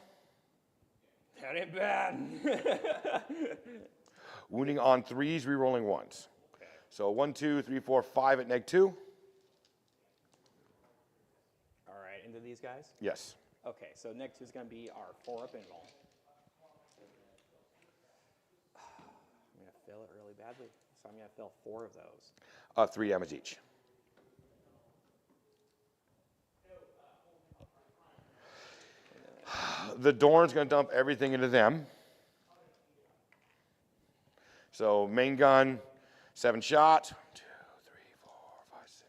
That ain't bad. Wounding on 3s, rerolling 1s. Okay. So 1, 2, 3, 4, 5 at neg 2. All right, into these guys? Yes. Okay, so neg 2 is going to be our 4 up invul. I'm going to fail it really badly, so I'm going to fail 4 of those. 3 damage each. The Dorn's going to dump everything into them. So main gun, 7 shots. 2, 3, 4, 5, 6,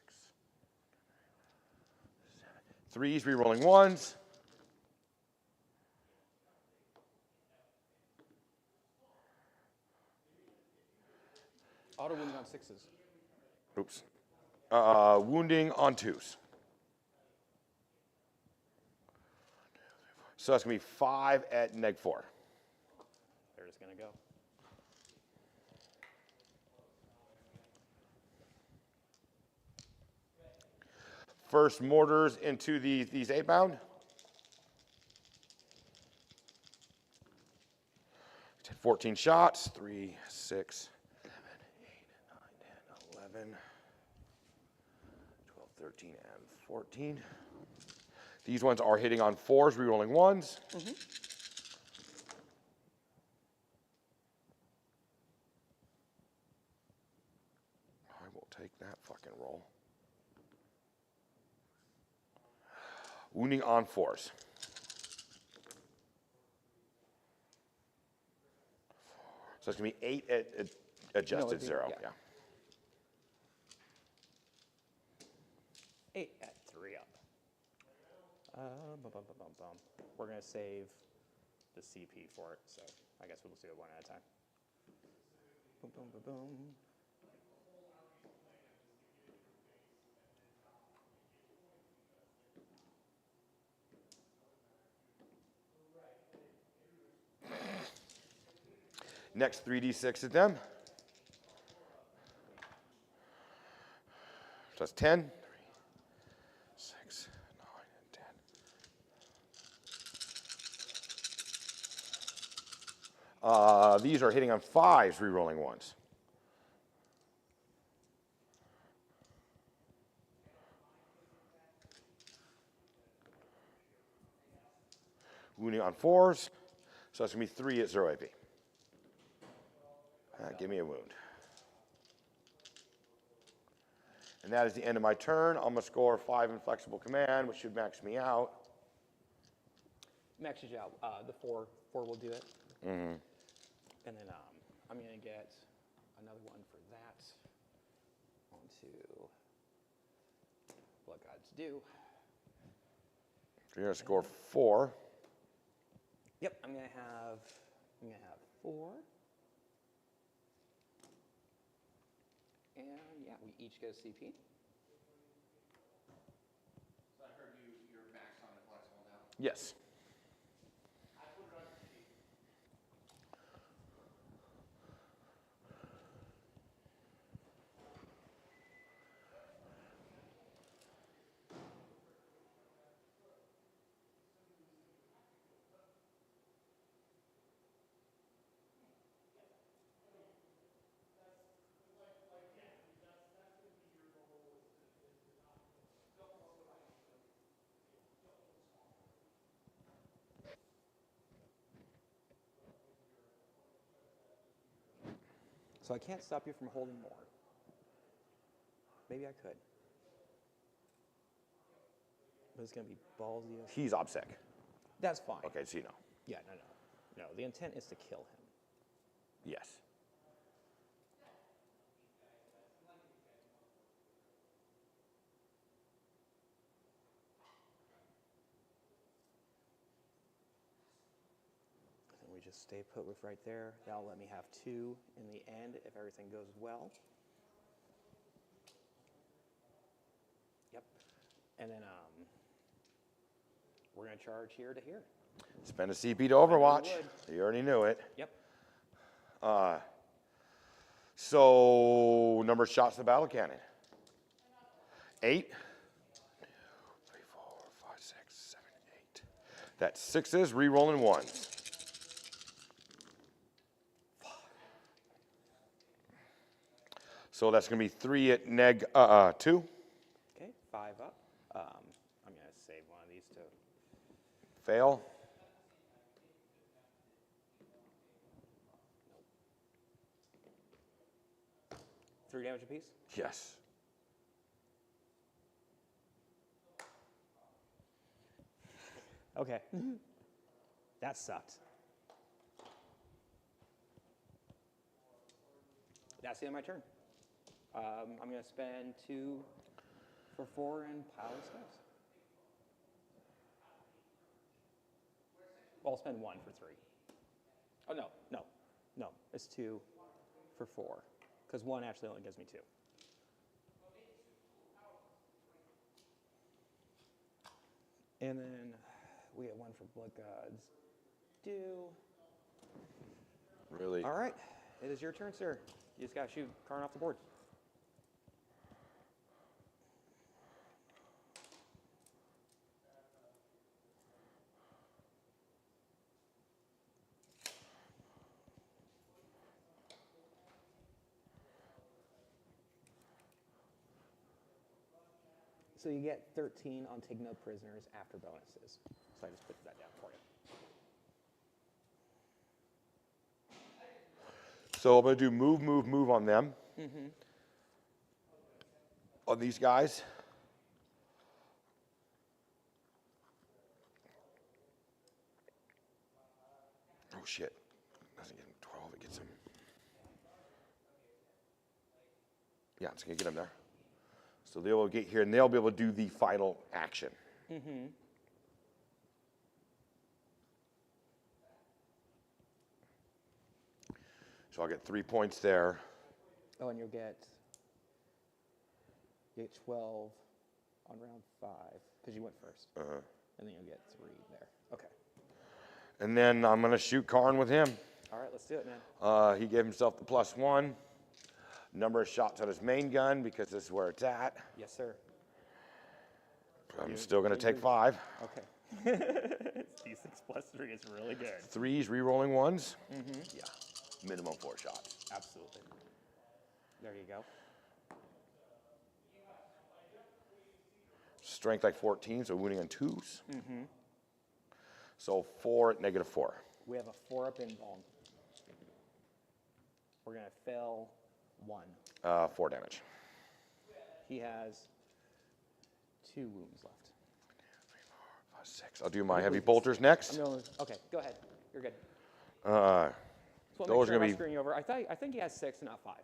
7. 3s, rerolling 1s. Auto wounding on 6s. Oops. Wounding on 2s. So that's going to be 5 at neg 4. They're just going to go. First mortars into these 8-bound. 14 shots. 3, 6, 7, 8, 9, 10, 11, 12, 13, and 14. These ones are hitting on 4s, rerolling 1s. Mm-hmm. I will take that fucking roll. Wounding on 4s. So it's going to be 8 at adjusted 0. Yeah. Yeah. 8 at 3 up. We're going to save the CP for it, so I guess we'll just do it one at a time. Boom, boom, boom, boom. Next 3d6 at them. that's 10. 3, 6, 9, and 10. These are hitting on 5s, re-rolling 1s. Wounding on 4s, so that's going to be 3 at 0 AP. Give me a wound. And that is the end of my turn. I'm going to score 5 in flexible command, which should max me out. Maxes you out. The four will do it. Mm-hmm. And then I'm going to get another one for that. Onto Blood God's Due. So you're going to score 4. Yep, I'm gonna have 4. And yeah, we each get a CP. So I heard you're maxed on the flexible now. Yes. So I can't stop you from holding more. Maybe I could. But it's gonna be ballsy. He's OBSEC. That's fine. Okay, so you know. Yeah, no. The intent is to kill him. Yes. And we just stay put with right there. That'll let me have 2 in the end if everything goes well. Yep. And then we're gonna charge here to here. Spend a CP to Overwatch. would. You already knew it. Yep. So, number of shots in the battle cannon. 8. 2, 3, 4, 5, 6, 7, 8. That's 6s, re-rolling 1s. So that's going to be 3 at neg 2. Okay, 5 up. I'm gonna save one of these to. Fail. Nope. 3 damage apiece. Yes. Okay. That sucked. That's the end of my turn. I'm going to spend 2 for 4 and pile of steps. Well, I'll spend 1 for 3. Oh, no. It's 2 for 4. Because 1 actually only gives me 2. And then we get 1 for Blood God's Due. Really? All right. It is your turn, sir. You just got to shoot Karn off the board. So you get 13 on take no prisoners after bonuses. So I just put that down for you. So I'm going to do move on them. Mm-hmm. On these guys. Oh, shit. Doesn't get him 12, it gets him. Yeah, it's going to get him there. So they'll get here, and they'll be able to do the final action. Mm-hmm. So I'll get 3 points there. Oh, and you'll get 12 on round 5, because you went first. Uh-huh. And then you'll get 3 there. Okay. And then I'm going to shoot Karn with him. All right, let's do it, man. He gave himself the +1. Number of shots on his main gun because this is where it's at. Yes, sir. I'm still going to take 5. Okay. D6 plus 3 is really good. 3s, re-rolling 1s. Yeah, minimum 4 shots. Absolutely. There you go. Strength like 14, so wounding on 2s. So 4 at -4. We have a 4-up invuln. We're going to fail 1. 4 damage. He has 2 wounds left. 5, 6. I'll do my heavy bolters next. Okay, go ahead. You're good. Those Just want to are make sure I'm gonna not be- screwing you over. I think he has 6, not 5.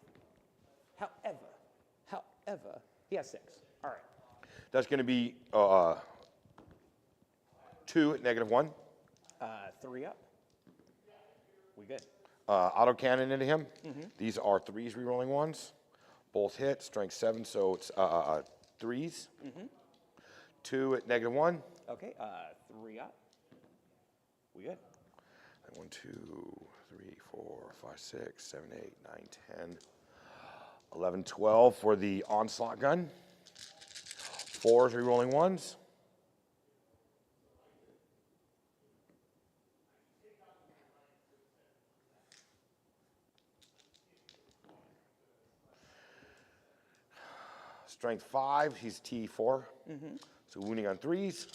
However, he has 6. All right. That's going to be 2 at -1. 3 up. We good. Autocannon into him. These are 3s, re-rolling 1s. Both hit, strength 7, so it's 3s. 2 at -1. Okay, 3 up. We good. 1, 2, 3, 4, 5, 6, 7, 8, 9, 10, 11, 12 for the onslaught gun. 4s, re-rolling 1s. Strength 5, he's T4. So wounding on 3s.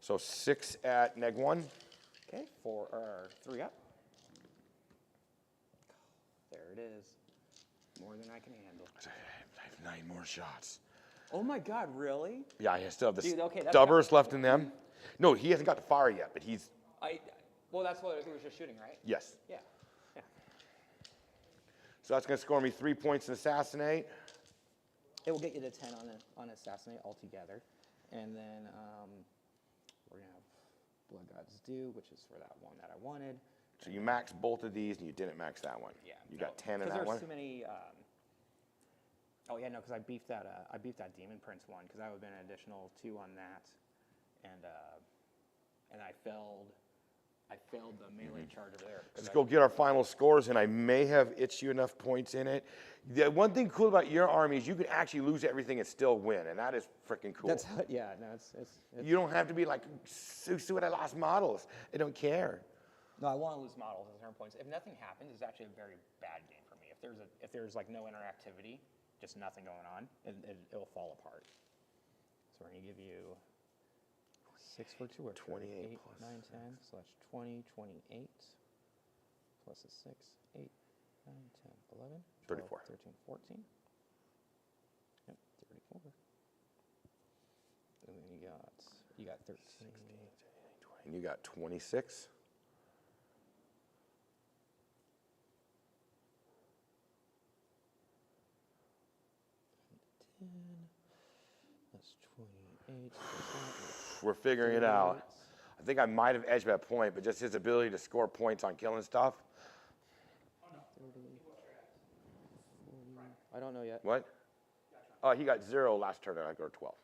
So 6 at -1. Okay, 3 up. There it is. More than I can handle. I have 9 more shots. Oh my God, really? Yeah, I still have the Dude, okay, that's stubbers left in them. No, he hasn't got to fire yet, but he's, Well, that's what he was just shooting, right? yes. Yeah. So that's going to score me 3 points in assassinate. It will get you to 10 on assassinate altogether, and then we're gonna have Blood God's Due, which is for that one that I wanted. So you maxed both of these and you didn't max that one. Yeah. You got 10 in Because that one? there's too many. Oh yeah, no, because I beefed that Demon Prince one because that would have been an additional 2 on that, and I failed the melee charge over there. Let's go get our final scores, and I may have itched you enough points in it. The one thing cool about your army is you can actually lose everything and still win, and that is freaking cool. That's yeah, no, it's You don't have to be like, see what I lost models. I don't care. No, I want to lose models at certain points. If nothing happens, it's actually a very bad game for me. If there's like no interactivity, just nothing going on, it'll fall apart. So we're gonna give you 6 for 2 or 28 8, plus 9, 10. So that's 20, 28 plus a 6, 8, 9, 10, 11, 12, 34. 13, 14. Yep, 34. And then you got 13. And you got 26. That's 28. We're figuring it out. I think I might have edged by a point, but just his ability to score points on killing stuff. 30, 40. I don't know yet. What? Oh, he got 0 last turn, and I got 12.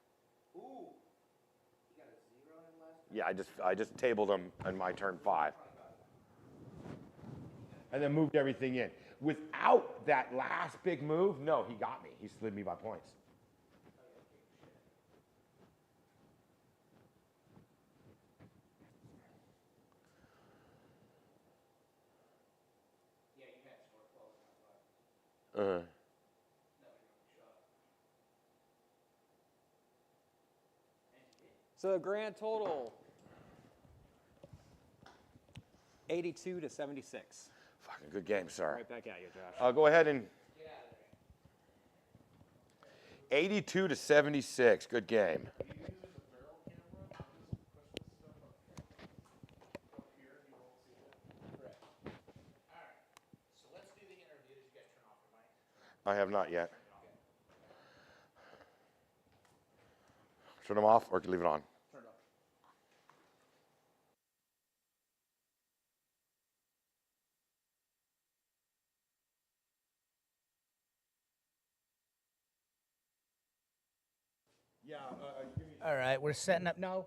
Ooh, you got a 0 in last? Yeah, I just tabled him on my turn 5. And then moved everything in. Without that last big move, no, he got me. He slid me by points. Yeah, you had score 12 and not 5. So the grand total, 82 to 76. Fucking good game, sir. Right back at you, Josh. Go ahead and 82 to 76. Good game. So let's do the interview. Did you guys turn off your mic? I have not yet. Turn them off or leave it on? Turn it off. Yeah. All right, we're setting up. No.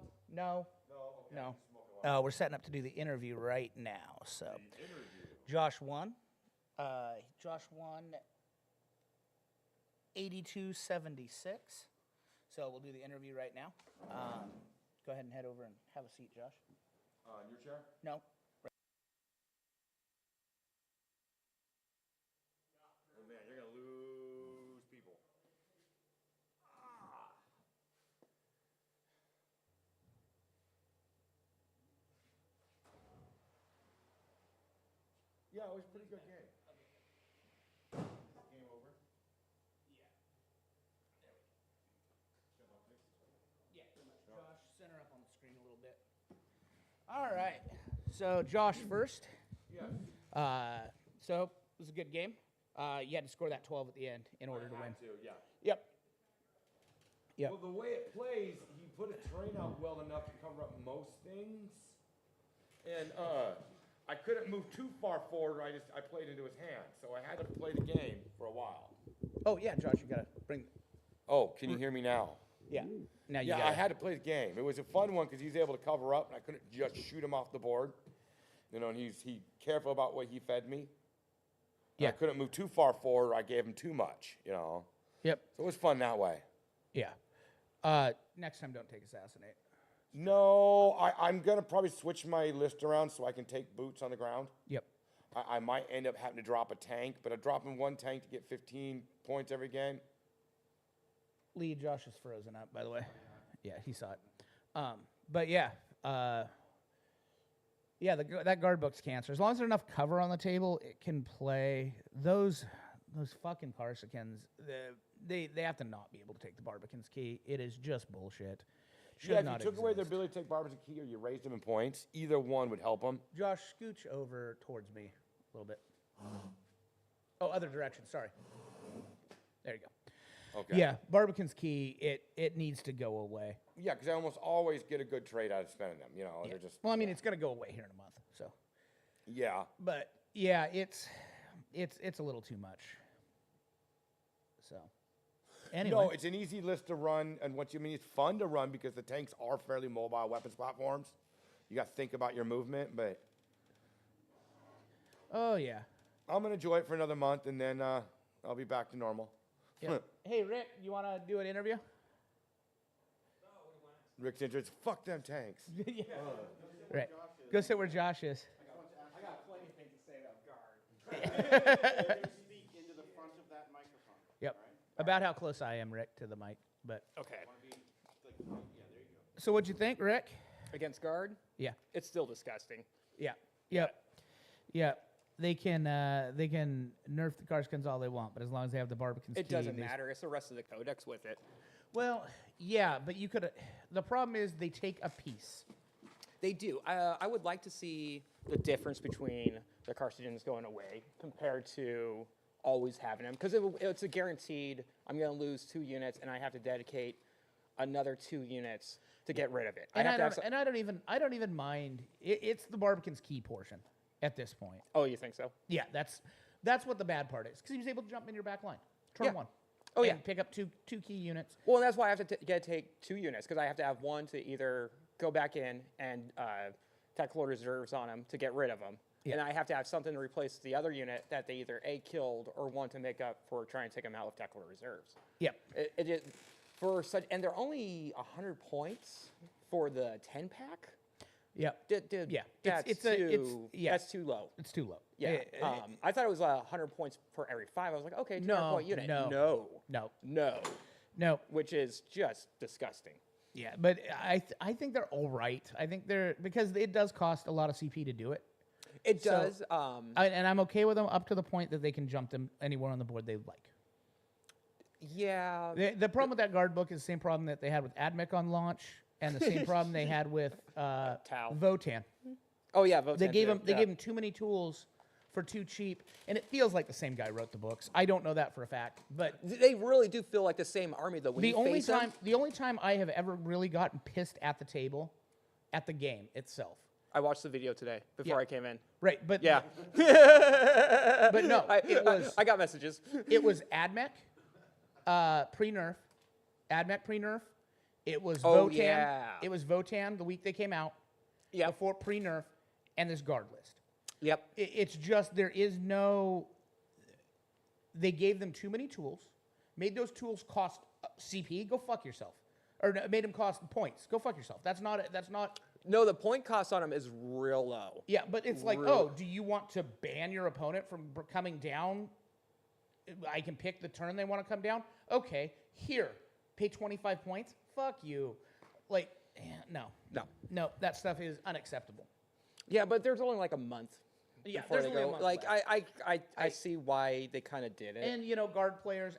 We're setting up to do the interview right now. So, Josh 1, Josh won 82-76. So we'll do the interview right now. Go ahead and head over and have a seat, Josh. In your chair? No. Oh man, you're gonna lose people. Yeah, it was a pretty good game. Game over? Yeah, pretty much. Josh, center up on the screen a little bit. All right. So Josh first. Yes. So it was a good game. You had to score that 12 at the end in order to win. Yeah. Yep. Yep. Well, the way it plays, he put a terrain out well enough to cover up most things. And I couldn't move too far forward. I played into his hand, so I had to play the game for a while. Oh yeah, Josh, you gotta bring. Oh, can you hear me now? Yeah. Now you Yeah, got I had to play the game. It was a fun one because he's able to cover up, and I couldn't just shoot him off the board. You know, and he careful about what he fed me. Yeah. I couldn't move too far forward. I gave him too much. You know. Yep. So it was fun that way. Yeah. Next time, don't take assassinate. No, I'm gonna probably switch my list around so I can take boots on the ground. Yep. I might end up having to drop a tank, but I'm dropping one tank to get 15 points every game. Lee, Josh is frozen up, by the way. Yeah, he saw it. But yeah, that guard book's cancer. As long as there's enough cover on the table, it can play. Those fucking Carsicans, they have to not be able to take the Barbican's key. It is just bullshit. Should Yeah, if not you took away their exist. ability to take Barber's key or you raised them in points, either one would help them. Josh, scooch over towards me a little bit. Oh, other direction. Sorry. There you go. Okay. Yeah, Barbican's key. It needs to go away. Yeah, because I almost always get a good trade out of spending them. You know, Yeah. they're just. Well, I mean, it's gonna go away here in a month. So, Yeah. but yeah, it's a little too much. So, anyway. No, it's an easy list to run, and it's fun to run because the tanks are fairly mobile weapons platforms. You got to think about your movement, but Oh yeah. I'm gonna enjoy it for another month, and then I'll be back to normal. Yeah. Hey Rick, you want to do an interview? Rick's interest. Fuck them tanks. Yeah. Right. Go sit where Josh is. I got plenty of things to say about guard. Speak into the front of that microphone. Yep. About how close I am, Rick, to the mic. But Okay. Yeah, there you go. so, what'd you think, Rick? Against guard, Yeah. it's still disgusting. Yeah. Yep. Yeah. They can nerf the Karskins all they want, but as long as they have the Barbican's It key, doesn't they- matter. It's the rest of the codex with it. Well, yeah, but you could. The problem is they take a piece. They do. I would like to see the difference between the carcinogens going away compared to always having them, because it's a guaranteed. I'm going to lose 2 units, and I have to dedicate another 2 units to get rid of it. And I don't even mind. It's the Barbican's key portion at this point. Oh, you think so? Yeah, that's what the bad part is, because he was able to jump in your back line, turn Yeah. 1. Oh, and yeah. pick up two key units. Well, and that's why I have to take 2 units, because I have to have one to either go back in and tactical reserves on them to get rid of them. Yeah. And I have to have something to replace the other unit that they either A, killed, or one to make up for trying to take them out with tactical reserves. Yep. And they're only 100 points for the 10-pack? Yep. Yeah. That's too low. It's too low. Yeah. I thought it was 100 points for every 5. I was like, okay, 200 No, point unit. no. No. Which is just disgusting. Yeah, but I think they're all right. I think they're, because it does cost a lot of CP to do it. It So, does. And I'm okay with them up to the point that they can jump them anywhere on the board they like. Yeah. The problem with that guard book is the same problem that they had with Admech on launch, and the same problem they had with Tau. Votan. Oh yeah, vote They gave him too many tools for too cheap, and it feels like the same guy wrote the books. I don't know that for a fact, but They really do feel like the same army though. When the you only face them. time the only time I have ever really gotten pissed at the table, at the game itself. I watched the video today before Yeah. I came in. Right, but Yeah. but no, it was I got messages. it was Admech pre-nerf, Admech pre-nerf. It was Oh, Votan. yeah. It was Votan the week they came out. Yep. Before pre-nerf, and this guard list. Yep. It's just there is no they gave them too many tools, made those tools cost CP. Go fuck yourself, or made them cost points. Go fuck yourself. That's not. No, the point cost on them is real low. Yeah, but it's like, oh, do you want to ban your opponent from coming down? I can pick the turn they want to come down. Okay, here, pay 25 points. Fuck you. Like, no, that stuff is unacceptable. Yeah, but there's only like a month. Yeah, before there's they only a go. month Like left. I see why they kind of did it. And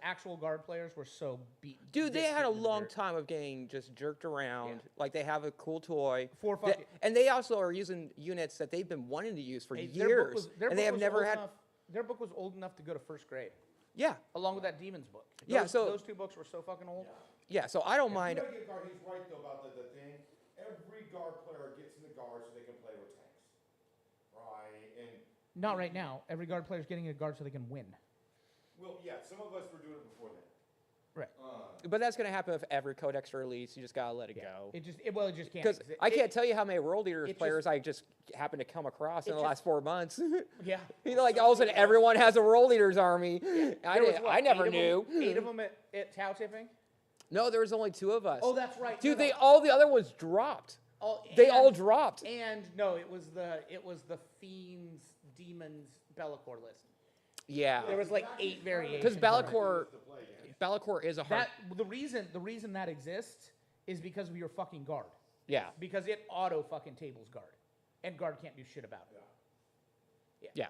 actual guard players were so beat. Dude, they just had a beaten to long dirt. time of getting just jerked around. Like they have a cool toy. Fucking- And they also are using units that they've been wanting to use for Hey, years. their And they book have was never old had. enough- Their book was old enough to go to first grade, Yeah, along with that Demons book. Yeah, Those, so- those two books were so fucking old. yeah. So I don't mind. You gotta give guard, he's right though about the thing. Every guard player gets in the guard so they can play with tanks. Right? And Not right now. Every guard player's getting a guard so they can win. well, yeah, some of us were doing it before then. Right. But that's gonna happen with every codex release. You just gotta let it go. It just can't. Because exist. I can't tell you how many world eaters it players I just happened to come across in it the just- last 4 months. Yeah. You know, like all of a sudden everyone has a world eaters army. There was, what, I never 8 of knew. them, 8 of them at Tau tipping. No, there was only 2 of us. Oh, that's right. Dude, No, no. all the other ones dropped. They all dropped. And no, it was the Fiends, Demons, Bellacore list. Yeah. There was like 8 variations. Because of Bellacore is a hard. the reason that exists is because of your fucking guard. Yeah. Because it auto fucking tables guard, and guard can't do shit about it. Yeah.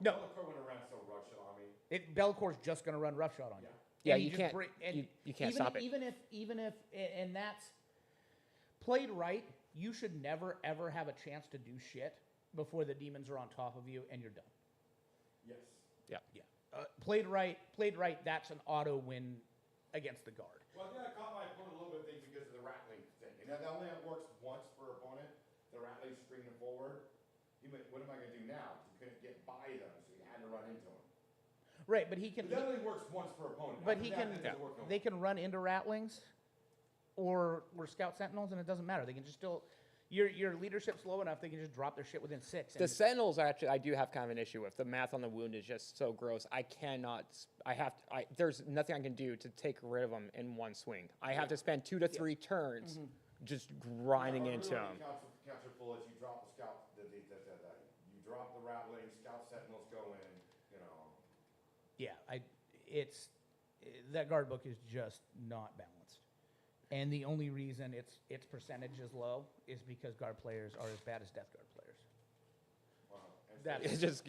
No. Bellacore went around so rush on me. Bellacore's just gonna run roughshod on you. Yeah, And you just can't- you can't even, stop it. Even if and that's played right, you should never ever have a chance to do shit before the demons are on top of you and you're done. Yes. Yeah. Yeah. Played right. That's an auto win against the guard. Well, I think I caught my opponent a little bit things because of the rattling thing. And that only works once per opponent. The rattling screaming forward. What am I going to do now? You couldn't get by them, so you had to run into them. Right, but he can. But that only works once per opponent. But After he that, can. it doesn't work no They more. can run into rattlings, or scout sentinels, and it doesn't matter. They can just still. Your leadership's low enough. They can just drop their shit within 6. The Sentinels actually, I do have kind of an issue with. The math on the wound is just so gross. I cannot. There's nothing I can do to take rid of them in one swing. I have to spend 2 to 3 turns just grinding into them. Counts are full as you drop the scout. You drop the rattling. Scout sentinels go in. You know. Yeah, that guard book is just not balanced. And the only reason its percentage is low is because guard players are as bad as Death Guard players. Wow. And That's, It's just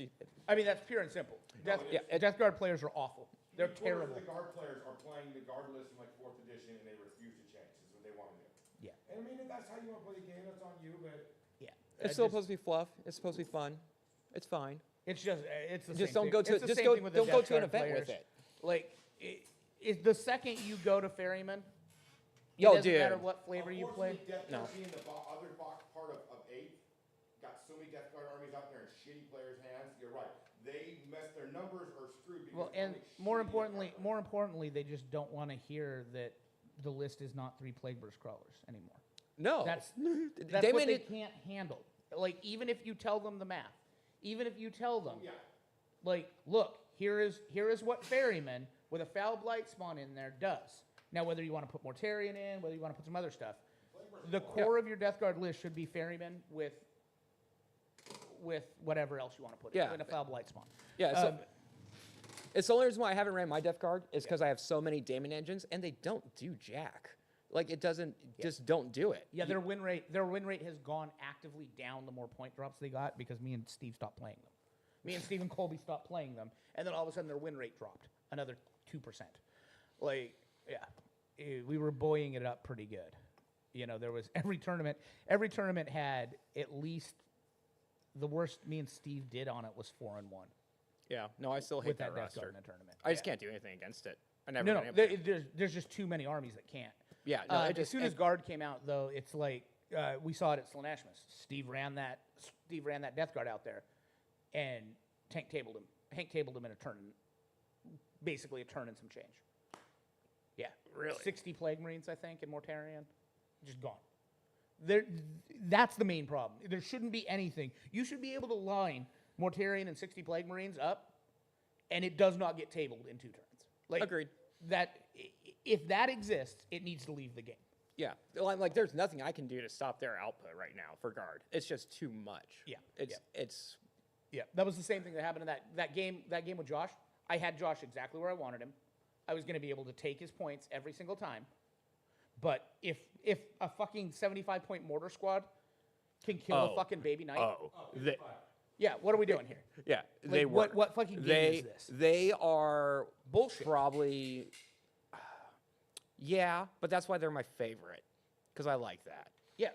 I mean, that's pure and simple. Death Guard players are awful. They're 3/4 terrible. of the guard players are playing the guard list in like 4th edition, and they refuse to change. This is what they want to do. Yeah, And I mean, if that's how you want to play the game, that's on you. But yeah. it's still supposed to be fluff. It's supposed to be fun. It's fine. It's just it's the Just same don't thing. go to It's the just same go thing with the don't go Death to an Guard event with players. it. Like, is the second you go to Ferryman, it Yo, doesn't dude. matter what flavor you play. unfortunately, Death No. Guard being the other box part of 8, got so many Death Guard armies out there in shitty players' hands. You're right. They mess their numbers are screwed. Because Well, it's and only shitty more importantly, they just don't want to hear that the list is not 3 Plague Burst crawlers anymore. No, That's they what made they it. can't handle. Like, even if you tell them the math, even if you tell them, Yeah. like, look, here is what Ferryman with a Foul Blight spawn in there does. Now, whether you want to put Mortarion in, whether you want to put some other stuff, the core of your Death Guard list should be Ferryman with whatever else you want to put Yeah. in a Foul Blight spawn. Yeah, so it's the only reason why I haven't ran my Death Guard is because I have so many Daemon engines and they don't do jack. Like it doesn't just don't do it. Yeah, their win rate has gone actively down the more point drops they got because me and Steve stopped playing them. Me and Steve and Colby stopped playing them, and then all of a sudden their win rate dropped another 2%. Like, yeah, we were buoying it up pretty good. You know, there was every tournament had at least the worst me and Steve did on it was 4-1 Yeah, no, I still hate with that that Death Guard roster. in a tournament. I just can't do anything against it. I never. No, been able- there's just too many armies that can't. Yeah, no, it As just soon as Guard came out, though, it's like we saw it at Slaaneashmas. Steve ran that Death Guard out there, and Hank tabled him in a turn, basically a turn and some change. Yeah, Really? 60 Plague Marines, I think, in Mortarion, just gone. That's the main problem. There shouldn't be anything. You should be able to line Mortarion and 60 Plague Marines up and it does not get tabled in 2 turns. Like, Agreed. If that exists, it needs to leave the game. Yeah, well, I'm like, there's nothing I can do to stop their output right now for guard. It's just too much. Yeah, It's Yeah, that was the same thing that happened in that game with Josh. I had Josh exactly where I wanted him. I was going to be able to take his points every single time. But if a fucking 75-point mortar squad can kill a fucking baby knight, yeah, what are we doing here? Yeah, Like, they work. what fucking game is this? They are Bullshit. probably, yeah, but that's why they're my favorite, because I like that. Yeah,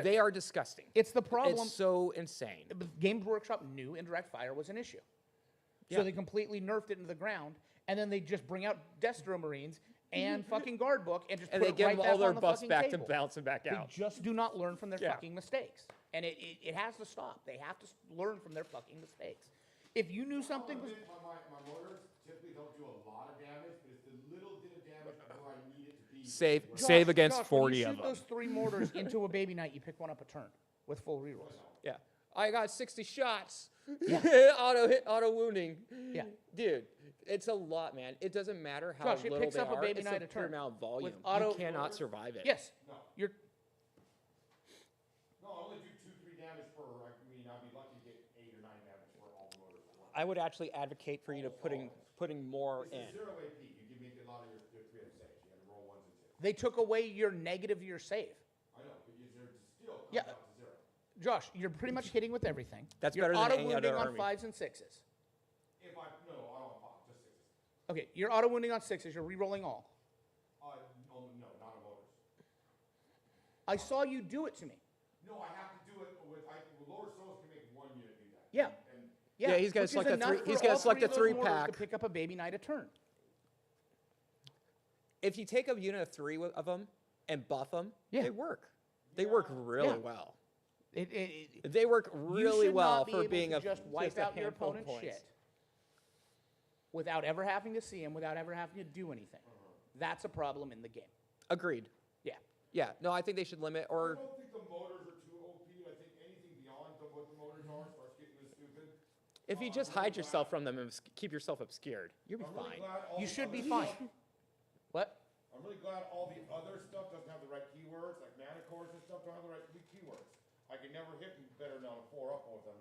They are disgusting. It's the problem. It's so insane. Games Workshop knew indirect fire was an issue. Yeah. So they completely nerfed it into the ground, and then they just bring out Destro Marines and fucking guard book and just And put they it give right them back all their on the buffs fucking back table. to bounce them back They out. just do not learn from their Yeah. fucking mistakes. And it has to stop. They have to learn from their fucking mistakes. If you knew something was... My mortars typically don't do a lot of damage, but it's the little bit of damage where I need it to be. Save against Josh, 40 when you of shoot them. those 3 mortars into a baby knight, you pick one up a turn with full rerolls. Yeah. I got 60 shots. Auto wounding. Yeah. Dude, it's a lot, man. It doesn't matter how Josh, it little picks they up a are. baby It's knight the a pure turn. amount of volume. With auto- You cannot survive it. Yes. You're... No, I only do 2-3 damage per. I mean, I'd be lucky to get 8 or 9 damage for all the motors. I would actually advocate for you to putting more in. It's 0 AP. You give me a lot of your 3 of saves. You got to roll 1s and 2s. They took away your negative your save. I know, but you're still comes Yeah. out to 0. Josh, you're pretty much hitting with everything. That's you're better than auto any wounding other on army. 5s and 6s. If I no, I don't pop, just 6s. Okay, you're auto wounding on 6s. You're re-rolling all. No, not on motors. I saw you do it to me. No, I have to do it with lower souls can make 1 unit do that. Yeah. And Yeah, he's gonna which is select a enough three- for he's gonna all select a of those mortars three-pack. to pick up a baby knight a turn. If you take a unit of 3 of them and buff them, Yeah. they work. They work really Yeah. well. It, They work you really should well not be for able being to a just wipe a out your handful of opponent's points. shit without ever having to see him, without ever having to do anything. That's a problem in the game. Agreed. Yeah. Yeah. No, I think they should limit I or don't think the motors are too OP. I think anything beyond what the motors are starts getting this stupid. if you just hide yourself from them and keep yourself obscured, you'll be I'm really fine. glad all You the should be other fine. stuff- What? I'm really glad all the other stuff doesn't have the right keywords, like mana cores and stuff don't have the right keywords. I can never hit them better than on a 4-up with them,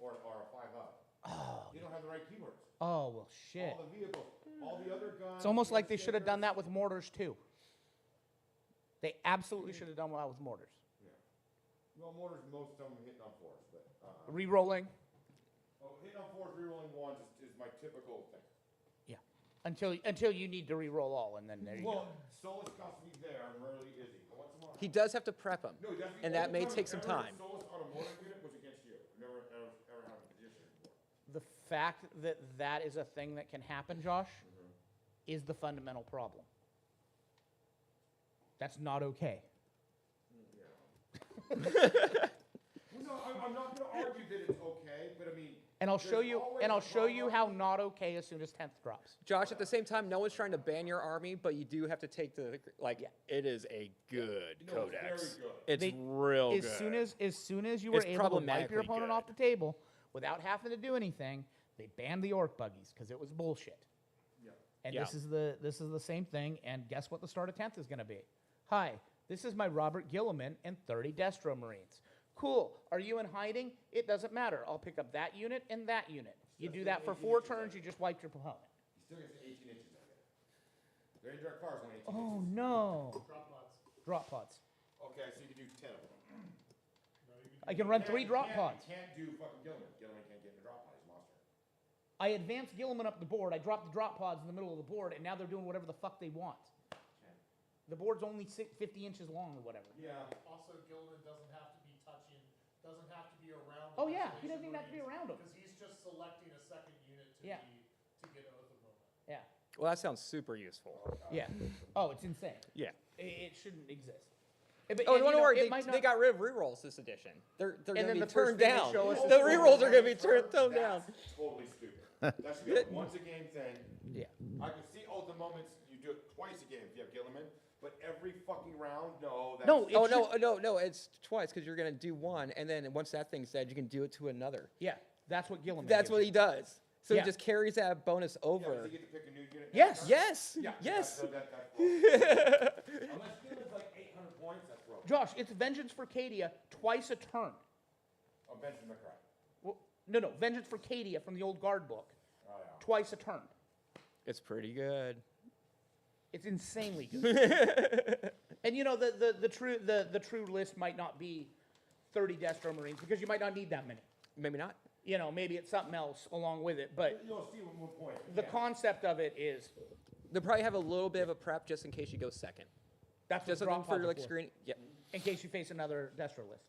or a 5-up. Oh. They don't have the right keywords. Oh, well, shit. All the vehicles, all the other guns. It's almost the like they should have done stickers. that with mortars, too. They absolutely should have done that with mortars. Yeah. Well, mortars, most of them hitting on 4s, but Re-rolling. hitting on 4s, rerolling 1s is my typical thing. Yeah. Until you need to re-roll all, and then there you go. Well, Solus got to be there, and rarely is he. But once in a while, He does have to prep them, no, that's the and that only may time take I've some ever time. hit Solus on a mortar unit was against you. Never had a position before. The fact that that is a thing that can happen, Josh, is the fundamental problem. That's not okay. Well, no, I'm not going to argue that it's okay, but I mean. And I'll show there's you. always And I'll show you one- how not okay as soon as 10th drops. Josh, at the same time, no one's trying to ban your army, but you do have to take the it is a good No, it's very codex. good. It's They- real As good. soon as you were It's able to wipe problematically your opponent good. off the table without having to do anything, they banned the orc buggies because it was bullshit. Yeah. And Yeah. this is the same thing. And guess what the start of 10th is going to be? Hi, this is my Robert Gilliman and 30 Destro Marines. Cool. Are you in hiding? It doesn't matter. I'll pick up that unit and that unit. You do that for 4 turns, you just wiped your opponent. He still gets 18 inches out of it. Their indirect fire is only 18 Oh inches. no. Drop pods. Drop pods. Okay, so you can do 10 of them. I can run You 3 can't- drop you pods. can't do fucking Gilliman. Gilliman can't get in the drop pod. He's a monster. I advanced Gilliman up the board. I dropped the drop pods in the middle of the board, and now they're doing whatever the fuck they want. The board's only 50 inches long or whatever. Yeah. Also, Gilliman doesn't have to be touching, doesn't have to be around. Oh yeah, he doesn't even have to be around them. Because he's just selecting a second unit to Yeah. to get Oath of Moment. Yeah. Well, that sounds super useful. Yeah. Oh, it's insane. Yeah. It shouldn't exist. Oh, don't worry. They got rid of rerolls this edition. They're And going then to be the first turned thing they down. show us is The the rerolls are going to be toned down. That's totally stupid. That should be a once a game thing. Yeah. I can see the moments you do it twice a game if you have Gilliman, but every fucking round, no. That's No, it Oh, should- no, it's twice because you're going to do one, and then once that thing's dead, you can do it to another. Yeah. That's what Gilliman. That's gives what you. he does. So Yeah. it just carries that bonus Yeah, over. does he get to pick a new unit? Yes. next turn? Yes. Yeah. Yes. That's Unless Steven's like 800 points, that's broke. Josh, it's Vengeance for Cadia twice a turn. Oh, Benjamin McRae. Well, no, Vengeance for Cadia from the old guard book. Oh, yeah. Twice a turn. It's pretty good. It's insanely good. And you know the true list might not be 30 Destro Marines because you might not need that many. Maybe not. You know, maybe it's something else along with it. But You'll see at one point. the concept of it is They'll probably have a little bit of a prep just in case you go second. that's Just what something drop for pod like is for, screen. Yeah. in case you face another Destro list.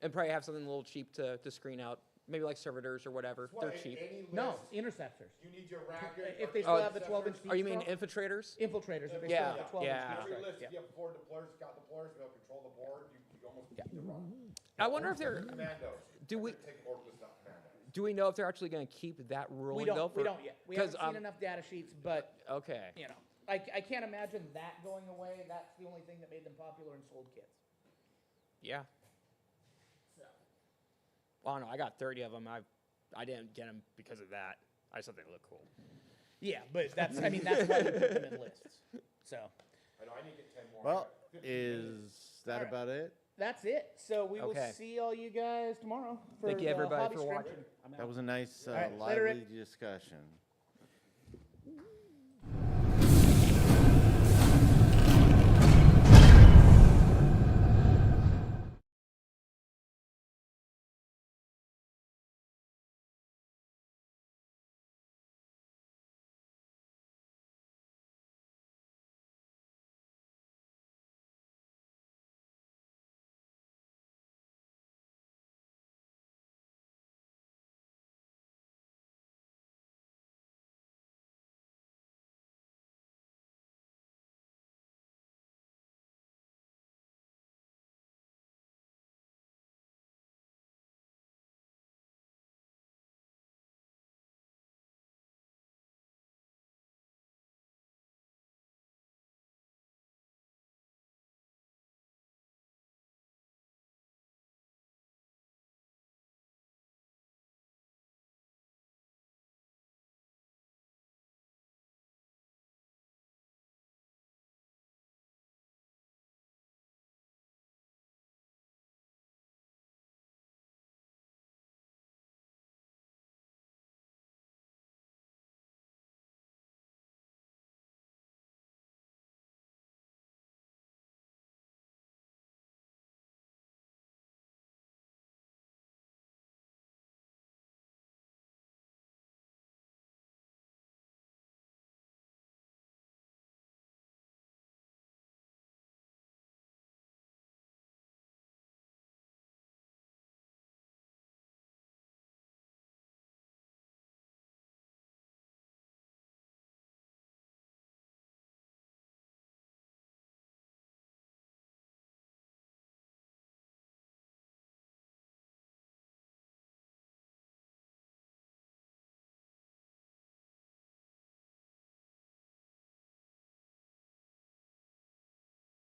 And probably have something a little cheap to screen out. Maybe like servitors or whatever. They're cheap. Any list, No, interceptors. you need your racket. If they or still have the 12-inch interceptors. Oh, you mean Deep Throat? infiltrators? Infiltrators. If they Yeah, still have the 12-inch yeah. deep Every throat, list, yeah. if you have 4 deployers, got deployers, they'll control the board, you almost get the run. I wonder if they're. Commandos. Do we- Take orc list out commandos. Do we know if they're actually going to keep that rule? We though, don't. We don't yet. We haven't 'cause, seen enough data sheets, but Okay. you know, I can't imagine that going away. That's the only thing that made them popular and sold kits. Yeah. Well, I don't know. I got 30 of them. I didn't get them because of that. I just thought they looked cool. Yeah, but that's why we put them in lists. So I know, I need to get 10 more. Well, I got 15 minutes. is that Alright. about it? that's it. So we will Okay. see all you guys tomorrow. For Thank you, the everybody, hobby for stream. watching. That was a nice, Alright, later, lively Rick. discussion.